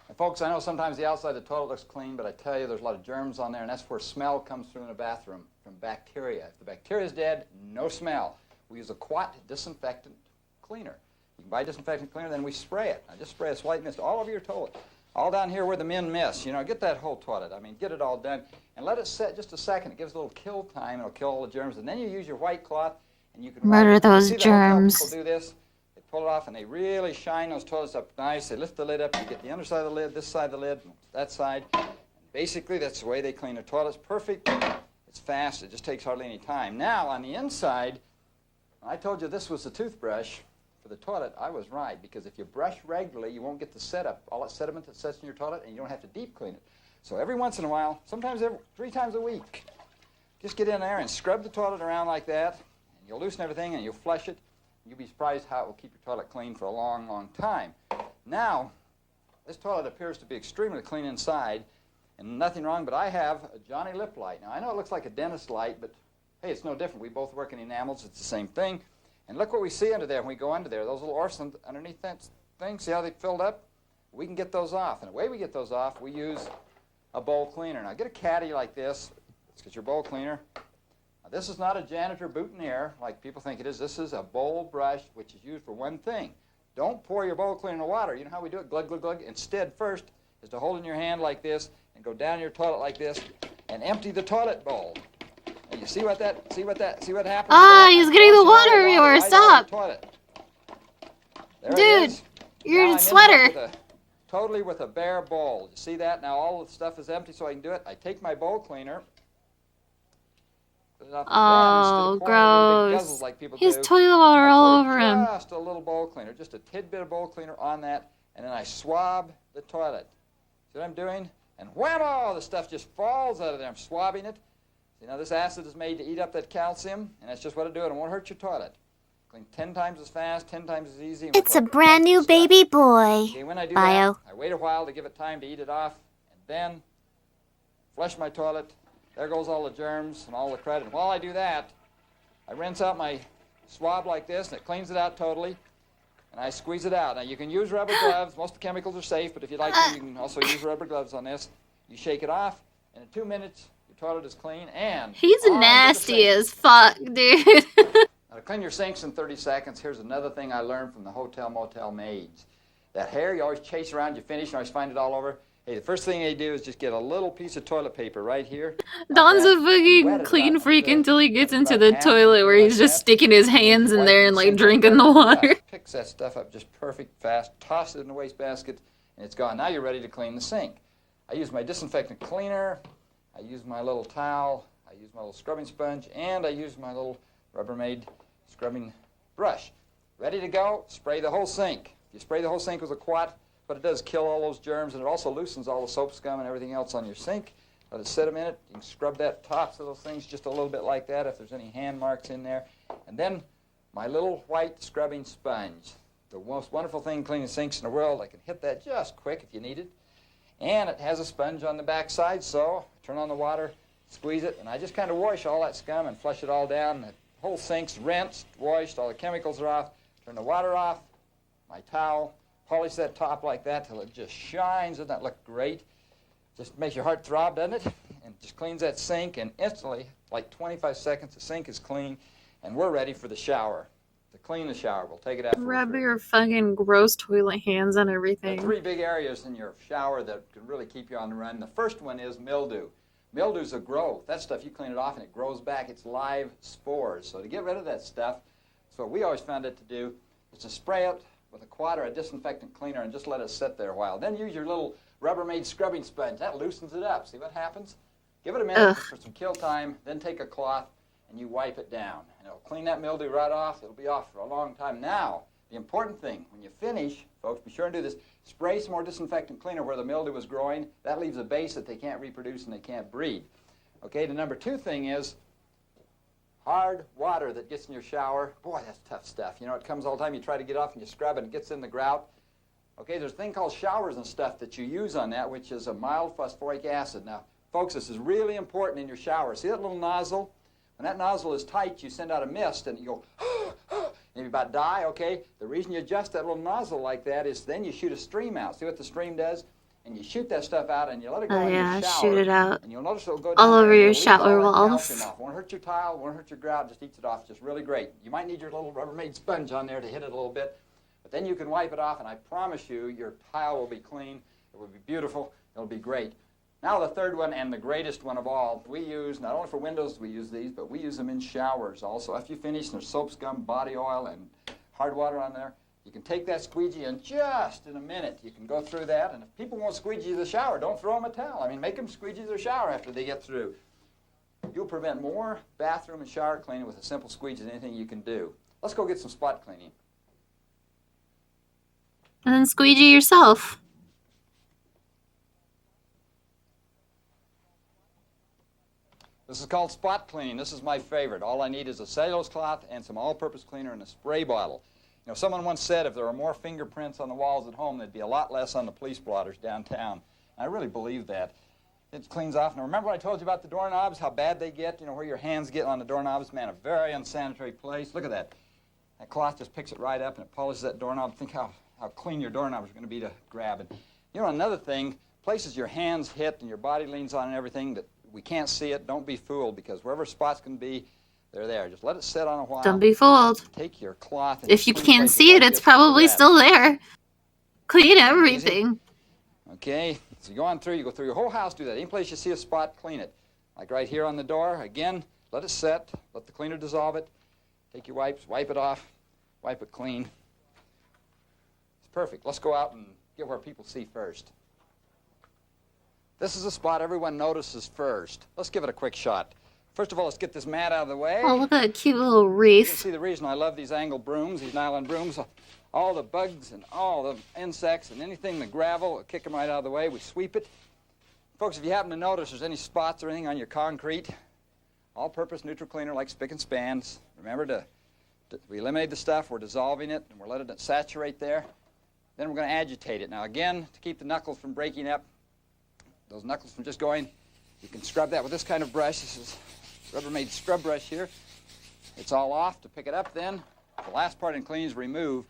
And folks, I know sometimes the outside of the toilet looks clean, but I tell you there's a lot of germs on there, and that's where smell comes through in a bathroom, from bacteria. If the bacteria is dead, no smell. We use a Quat disinfectant cleaner. You can buy a disinfectant cleaner, then we spray it. I just spray a slight mist all over your toilet, all down here where the men miss. You know, get that whole toilet. I mean, get it all done, and let it set just a second. It gives a little kill time. It'll kill all the germs, and then you use your white cloth, and you can Murder wipe. those See the hotel germs. people do this? They pull it off, and they really shine those toilets up nice. They lift the lid up. You get the underside of the lid, this side of the lid, that side. And basically, that's the way they clean their toilets. Perfect. It's fast. It just takes hardly any time. Now, on the inside, I told you this was the toothbrush for the toilet. I was right, because if you brush regularly, you won't get the setup, all that sediment that sets in your toilet, and you don't have to deep clean it. So every once in a while, sometimes 3 times a week, just get in there and scrub the toilet around like that, and you'll loosen everything, and you'll flush it. And you'll be surprised how it will keep your toilet clean for a long, long time. Now, this toilet appears to be extremely clean inside, and nothing wrong, but I have a Johnny Lip light. Now, I know it looks like a dentist light, but hey, it's no different. We both work in enamels. It's the same thing. And look what we see under there when we go under there. Those little orifices underneath that thing, see how they filled up? We can get those off. And the way we get those off, we use a bowl cleaner. Now, get a caddy like this. Let's get your bowl cleaner. Now, this is not a janitor boutonniere like people think it is. This is a bowl brush, which is used for one thing. Don't pour your bowl cleaner in the water. You know how we do it? Glug, glug, glug. Instead, first is to hold in your hand like this and go down your toilet like this and empty the toilet bowl. And you see what happens? Ah, he's getting the water everywhere. Stop. Dude, you're a sweater. Totally with a bare bowl. You see that? Now all the stuff is empty, so I can do it. I take my bowl cleaner. Oh, gross. He has toilet water all over him. Just a little bowl cleaner, just a tidbit of bowl cleaner on that, and then I swab the toilet. See what I'm doing? And whammo, the stuff just falls out of there. I'm swabbing it. See, now this acid is made to eat up that calcium, and that's just what it'll do. It won't hurt your toilet. Clean 10 times as fast, 10 times as easy. It's a brand new baby boy. Okay, when I do Bio. that, I wait a while to give it time to eat it off, and then flush my toilet. There goes all the germs and all the crud. And while I do that, I rinse out my swab like this, and it cleans it out totally, and I squeeze it out. Now, you can use rubber gloves. Most of the chemicals are safe, but if you'd like to, you can also use rubber gloves on this. You shake it off, and in 2 minutes, your toilet is clean, and he's nasty as fuck, dude. Now, to clean your sinks in 30 seconds, here's another thing I learned from the hotel motel maids. That hair you always chase around, you finish, you always find it all over. Hey, the first thing they do is just get a little piece of toilet paper right here. Don's a fucking clean freak until he gets into the toilet where he's just sticking his hands in there and like drinking the water. Picks that stuff up just perfect, fast, toss it in the wastebasket, and it's gone. Now you're ready to clean the sink. I use my disinfectant cleaner, I use my little towel, I use my little scrubbing sponge, and I use my little Rubbermaid scrubbing brush. Ready to go, spray the whole sink. If you spray the whole sink with a Quat, what it does is kill all those germs, and it also loosens all the soap scum and everything else on your sink. Let it sit a minute. You can scrub that tops of those things just a little bit like that if there's any hand marks in there. And then my little white scrubbing sponge. The most wonderful thing cleaning sinks in the world. I can hit that just quick if you need it. And it has a sponge on the back side, so turn on the water, squeeze it, and I just kind of wash all that scum and flush it all down. The whole sink's rinsed, washed, all the chemicals are off. Turn the water off, my towel, polish that top like that till it just shines. Doesn't that look great? Just makes your heart throb, doesn't it? And just cleans that sink, and instantly, like 25 seconds, the sink is clean, and we're ready for the shower. To clean the shower, we'll take it after. Rub your fucking gross toilet hands on everything. There are 3 big areas in your shower that can really keep you on the run. The first one is mildew. Mildew's a growth. That stuff, you clean it off and it grows back. It's live spores. So to get rid of that stuff, that's what we always found it to do, is to spray it with a Quat or a disinfectant cleaner and just let it sit there a while. Then use your little Rubbermaid scrubbing sponge. That loosens it up. See what happens? Give it a minute for some kill time, then take a cloth and you wipe it down. And it'll clean that mildew right off. It'll be off for a long time. Now, the important thing, when you finish, folks, be sure and do this, spray some more disinfectant cleaner where the mildew is growing. That leaves a base that they can't reproduce and they can't breed. Okay, the number 2 thing is hard water that gets in your shower. Boy, that's tough stuff. You know, it comes all the time. You try to get off and you scrub it and it gets in the grout. Okay, there's a thing called showers and stuff that you use on that, which is a mild phosphoric acid. Now, folks, this is really important in your shower. See that little nozzle? When that nozzle is tight, you send out a mist, and you go, and you about die, okay? The reason you adjust that little nozzle like that is then you shoot a stream out. See what the stream does? And you shoot that stuff out, and you let it go in your shower. Shoot it out. And you'll notice it'll go all down over there, your and it'll leach shower all that walls. calcium off. Won't hurt your tile, won't hurt your grout, just eats it off. Just really great. You might need your little Rubbermaid sponge on there to hit it a little bit, but then you can wipe it off, and I promise you, your tile will be clean. It will be beautiful. It'll be great. Now the third one, and the greatest one of all, we use, not only for windows we use these, but we use them in showers also. After you finish, there's soap, scum, body oil, and hard water on there. You can take that squeegee, and just in a minute, you can go through that. And if people won't squeegee the shower, don't throw them a towel. I mean, make them squeegee their shower after they get through. You'll prevent more bathroom and shower cleaning with a simple squeegee than anything you can do. Let's go get some spot cleaning. And then squeegee yourself. This is called spot cleaning. This is my favorite. All I need is a cellulose cloth and some all-purpose cleaner and a spray bottle. You know, someone once said if there were more fingerprints on the walls at home, there'd be a lot less on the police blotters downtown. And I really believe that. It cleans off. Now, remember what I told you about the doorknobs, how bad they get, you know, where your hands get on the doorknobs? Man, a very unsanitary place. Look at that. That cloth just picks it right up and it polishes that doorknob. Think how clean your doorknobs are going to be to grab. And, you know, another thing, places your hands hit and your body leans on and everything that we can't see it, don't be fooled, because wherever spots can be, they're there. Just let it sit on a while. Don't be fooled. Take your cloth. And if you can't see it, it's probably still there. Clean everything. Okay, so you go on through, you go through your whole house, do that. Any place you see a spot, clean it. Like right here on the door, again, let it set, let the cleaner dissolve it. Take your wipes, wipe it off, wipe it clean. It's perfect. Let's go out and get where people see first. This is a spot everyone notices first. Let's give it a quick shot. First of all, let's get this mat out of the way. Oh, look at that cute little You can wreath. see the reason I love these angle brooms, these nylon brooms. All the bugs and all the insects and anything, the gravel, kick them right out of the way. We sweep it. Folks, if you happen to notice there's any spots or anything on your concrete, all-purpose neutral cleaner like Spick and Spans. Remember we eliminate the stuff, we're dissolving it, and we're letting it saturate there. Then we're going to agitate it. Now again, to keep the knuckles from breaking up, those knuckles from just going, you can scrub that with this kind of brush. This is Rubbermaid scrub brush here. It's all off. To pick it up then, the last part in cleaning is remove.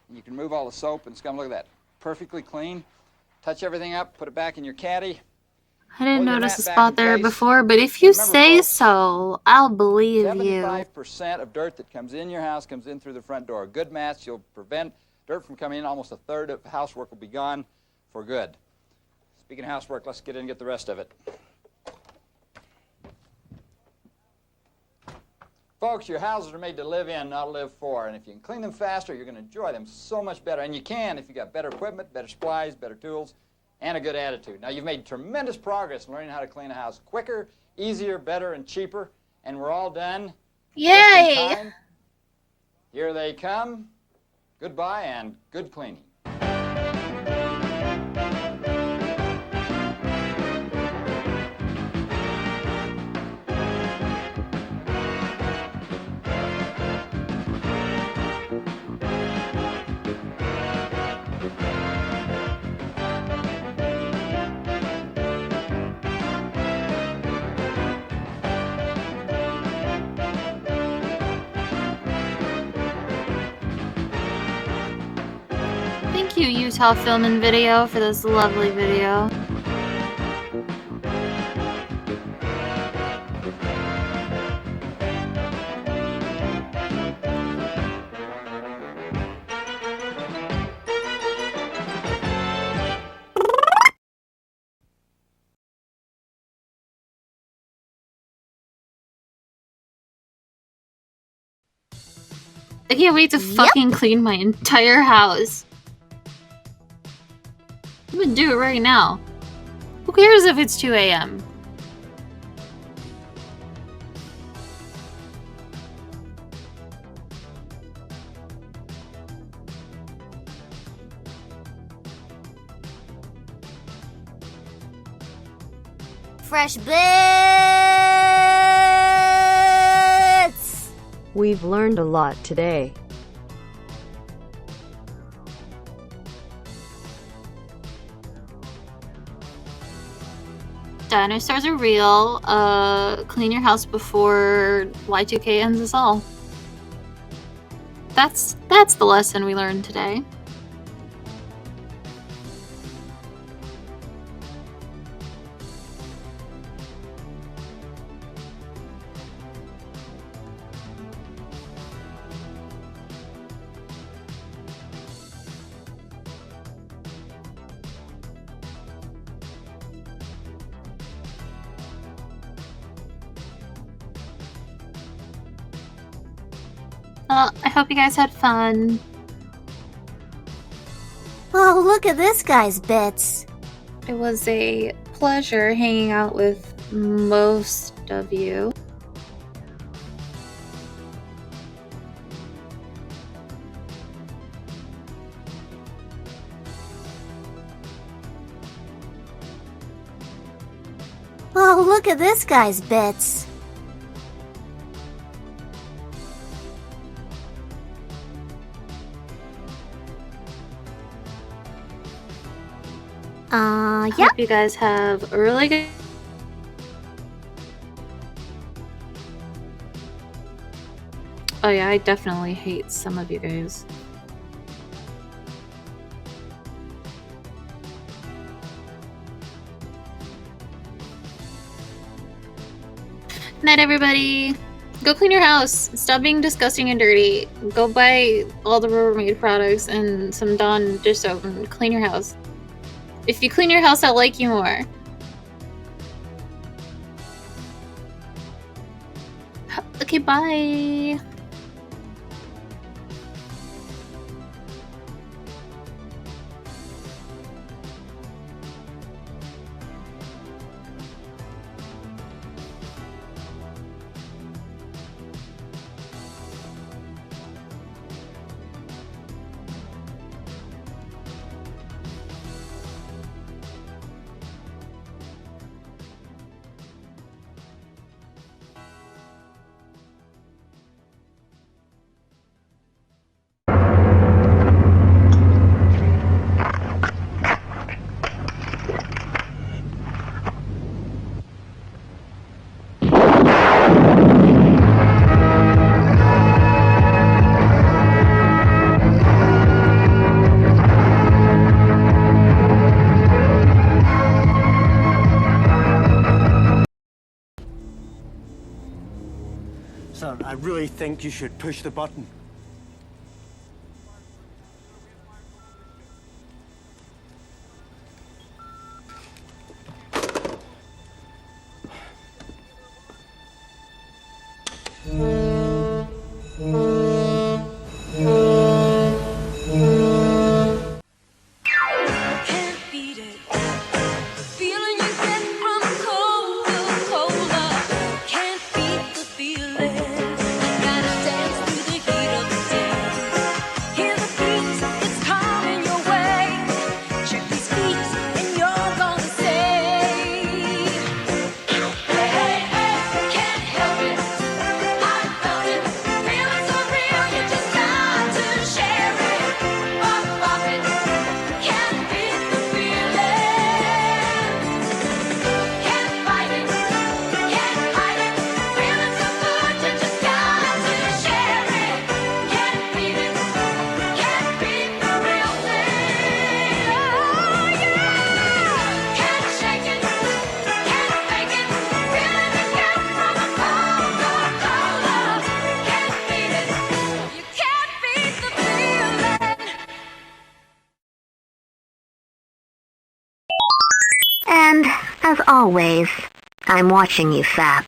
And you can remove all the soap and scum. Look at that. Perfectly clean. Touch everything up, put it back in your caddy. I didn't notice a spot there before, but if you say so, I'll believe you. 75% of dirt that comes in your house comes in through the front door. Good mats, you'll prevent dirt from coming in. Almost a third of housework will be gone for good. Speaking of housework, let's get in and get the rest of it. Folks, your houses are made to live in, not live for. And if you can clean them faster, you're going to enjoy them so much better. And you can if you got better equipment, better supplies, better tools, and a good attitude. Now, you've made tremendous progress in learning how to clean a house quicker, easier, better, and cheaper. And we're all done. Yay! Just in time. Here they come. Goodbye and good cleaning. Thank you, Utah Film and Video, for this lovely video. I can't wait to fucking clean my entire house. I'm gonna do it right now. Who cares if it's 2 a.m.? Fresh bits! We've learned a lot today. Dinosaurs are real. Clean your house before Y2K ends us all. That's the lesson we learned today. Well, I hope you guys had fun. Oh, look at this guy's bits. It was a pleasure hanging out with most of you. Oh, look at this guy's bits. Yeah. Hope you guys have a really good. Oh yeah, I definitely hate some of you guys. Night, everybody. Go clean your house. Stop being disgusting and dirty. Go buy all the Rubbermaid products and some Dawn dish soap and clean your house. If you clean your house, I'll like you more. Okay, bye. Son, I really think you should push the button. And, as always, I'm watching you, Sap.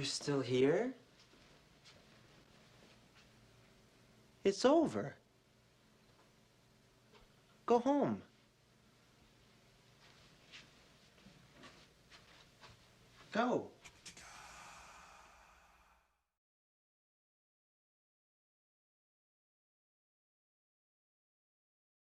You're still here? It's over. Go home. Go.